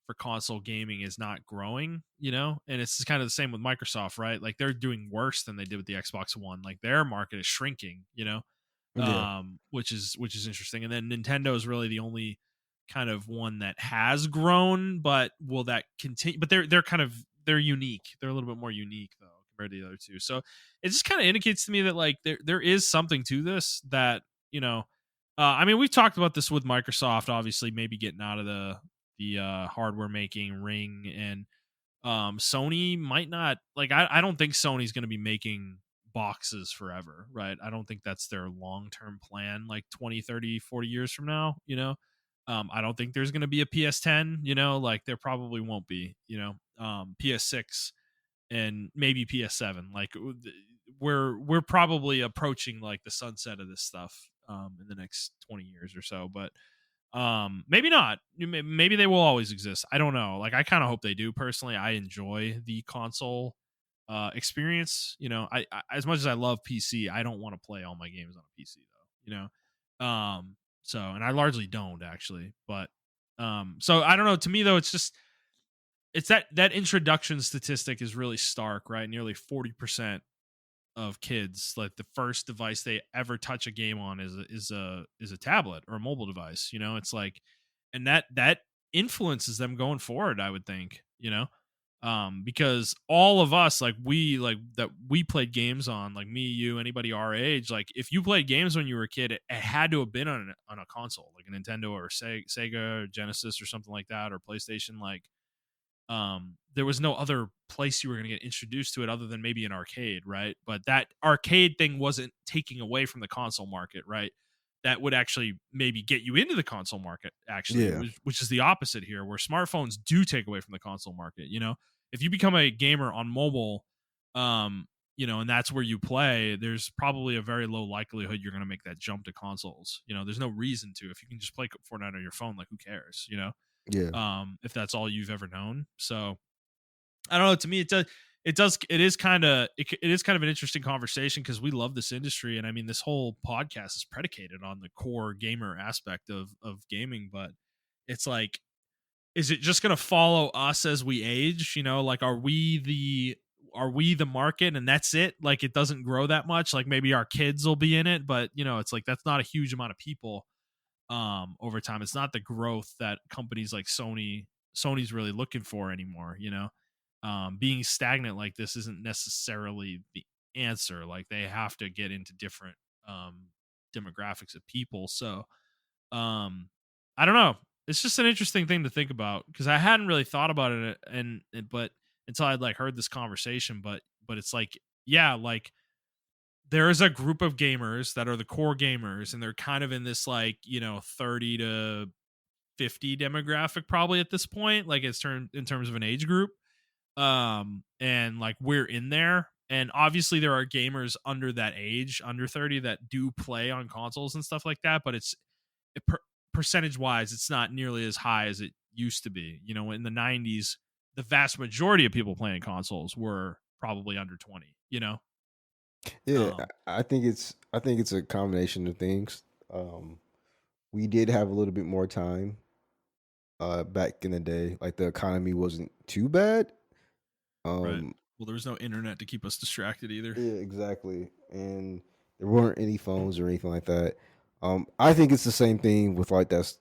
for console gaming is not growing, and it's kind of the same with Microsoft, right? Like, they're doing worse than they did with the Xbox One. Like, their market is shrinking, Yeah, which is interesting. And then Nintendo is really the only kind of one that has grown, but will that continue? But they're unique. They're a little bit more unique though compared to the other two. So it just kind of indicates to me that like there is something to this that I mean, we've talked about this with Microsoft, obviously maybe getting out of the hardware making ring, and Sony might not, like, I don't think Sony's going to be making boxes forever, right? I don't think that's their long-term plan, like 20, 30, 40 years from now, I don't think there's going to be a PS10, like there probably won't be, PS6 and maybe PS7. Like, we're probably approaching like the sunset of this stuff in the next 20 years or so, but maybe not. Maybe they will always exist. I don't know. Like, I kind of hope they do. Personally, I enjoy the console experience. I as much as I love PC, I don't want to play all my games on a PC though. So, and I largely don't actually, but so I don't know. To me though, it's that introduction statistic is really stark, right? Nearly 40% of kids, like, the first device they ever touch a game on is a tablet or a mobile device. It's like, and that influences them going forward, I would think. Because all of us, like, we played games on, like, me, you, anybody our age, like, if you played games when you were a kid, it had to have been on a console, like a Nintendo or Sega or Genesis or something like that, or PlayStation. Like, there was no other place you were going to get introduced to it other than maybe an arcade, right? But that arcade thing wasn't taking away from the console market, right? That would actually maybe get you into the console market, actually, yeah, which is the opposite here, where smartphones do take away from the console market. If you become a gamer on mobile, and that's where you play, there's probably a very low likelihood you're going to make that jump to consoles. There's no reason to. If you can just play Fortnite on your phone, like, who cares? yeah, If that's all you've ever known. So I don't know. To me, it is kind of an interesting conversation because we love this industry, and I mean, this whole podcast is predicated on the core gamer aspect of gaming. But it's like, is it just going to follow us as we age? Like, are we the market, and that's it? Like, it doesn't grow that much. Like, maybe our kids will be in it, but it's like that's not a huge amount of people over time. It's not the growth that companies like Sony's really looking for anymore. Being stagnant like this isn't necessarily the answer. Like, they have to get into different demographics of people. So I don't know. It's just an interesting thing to think about because I hadn't really thought about it, but until I'd like heard this conversation. But it's like, yeah, like, there is a group of gamers that are the core gamers, and they're kind of in this, like, 30 to 50 demographic probably at this point, like, it's turned in terms of an age group. And like, we're in there, and obviously there are gamers under that age, under 30, that do play on consoles and stuff like that, but percentage wise, it's not nearly as high as it used to be. In the 90s, the vast majority of people playing consoles were probably under 20. yeah. um I think it's a combination of things. We did have a little bit more time back in the day. Like, the economy wasn't too bad. Right. Um, Well, there was no internet to keep us distracted either. yeah, exactly. And there weren't any phones or anything like that. I think it's the same thing with, like, that's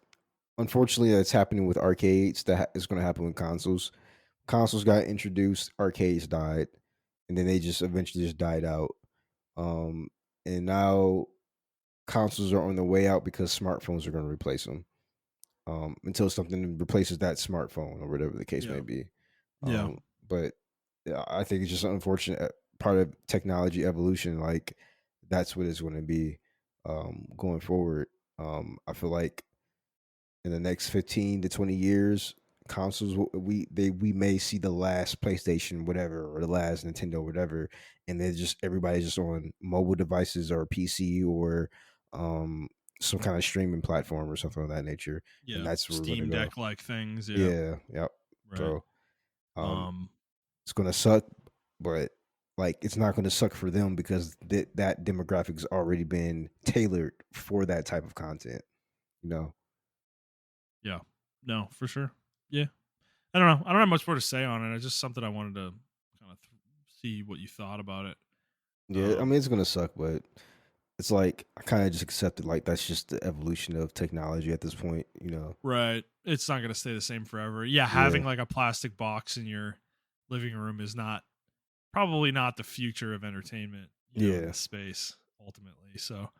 unfortunately that's happening with arcades. Is going to happen with consoles. Consoles got introduced, arcades died, and then they just eventually just died out. Um, and now consoles are on the way out because smartphones are going to replace them. Until something replaces that smartphone or whatever the case may Yeah. be. Yeah. But yeah, I think it's just unfortunate. part of technology evolution. Like that's what it's going to be going forward. I feel like in the next 15 to 20 years, consoles we may see the last PlayStation whatever or the last Nintendo whatever, and then just everybody's just on mobile devices or PC or um some kind of streaming platform or something of that nature, and Yeah, that's where we're gonna Steam go. Deck like things. Yeah, Yeah, yep. right. So Um, it's gonna suck, but like it's not gonna suck for them because that demographic has already been tailored for that type of content. You know. yeah, no, for sure. Yeah, I don't know. I don't have much more to say on it. It's just something I wanted to kind of see what you thought about it. Yeah, I mean it's gonna suck, but it's like I kind of just accepted like that's just the evolution of technology at this point. You know. Right. It's not going to stay the same forever. Yeah, Yeah. having like a plastic box in your living room is probably not the future of entertainment, in Yeah. this space ultimately. So,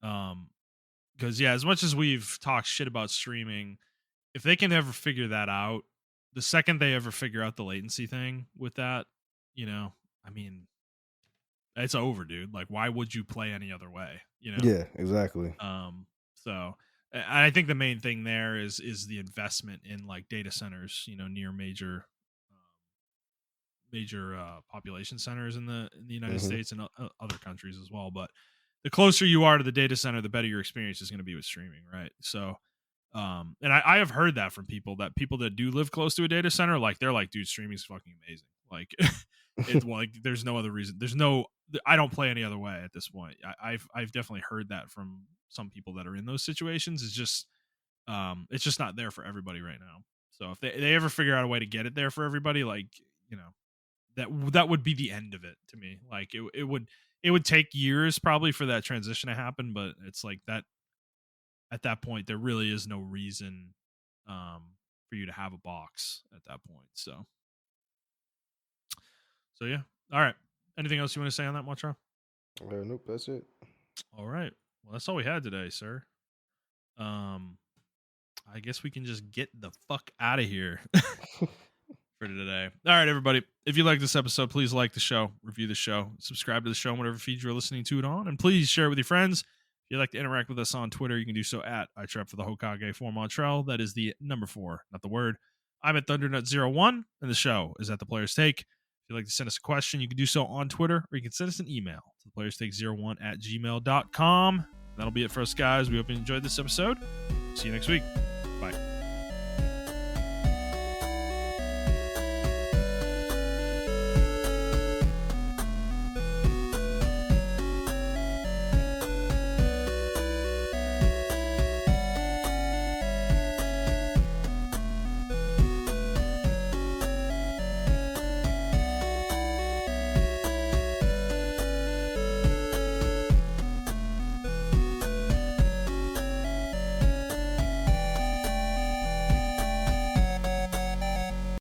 because yeah, as much as we've talked shit about streaming, if they can ever figure that out, the second they ever figure out the latency thing with that, I mean, it's over, dude. Like, why would you play any other way? Yeah. Exactly. So I think the main thing there is the investment in like data centers, near major population centers in the United Hmm. States and other countries as well. But the closer you are to the data center, the better your experience is going to be with streaming, right? So, and I have heard that from people that do live close to a data center, like they're like, dude, streaming is fucking amazing. Like, it's like there's no other reason. I don't play any other way at this point. I've definitely heard that from some people that are in those situations. It's just not there for everybody right now. So if they ever figure out a way to get it there for everybody, like, that would be the end of it to me. Like it would take years probably for that transition to happen, but it's like that at that point there really is no reason for you to have a box at that point. So yeah. All right. Anything else you want to say on that, Montreal? Nope. That's it. All right. Well, that's all we had today, sir. Um, I guess we can just get the fuck out of here for today. All right, everybody. If you like this episode, please like the show, review the show, subscribe to the show on whatever feed you're listening to it on, and please share it with your friends. If you'd like to interact with us on Twitter, you can do so at I Trap for the Hokage for Montrell. That is the number 4, not the word. I'm at Thundernut01, and the show is at The Player's Take. If you'd like to send us a question, you can do so on Twitter, or you can send us an email to theplayerstake01@gmail.com. That'll be it for us, guys. We hope you enjoyed this episode. See you next week.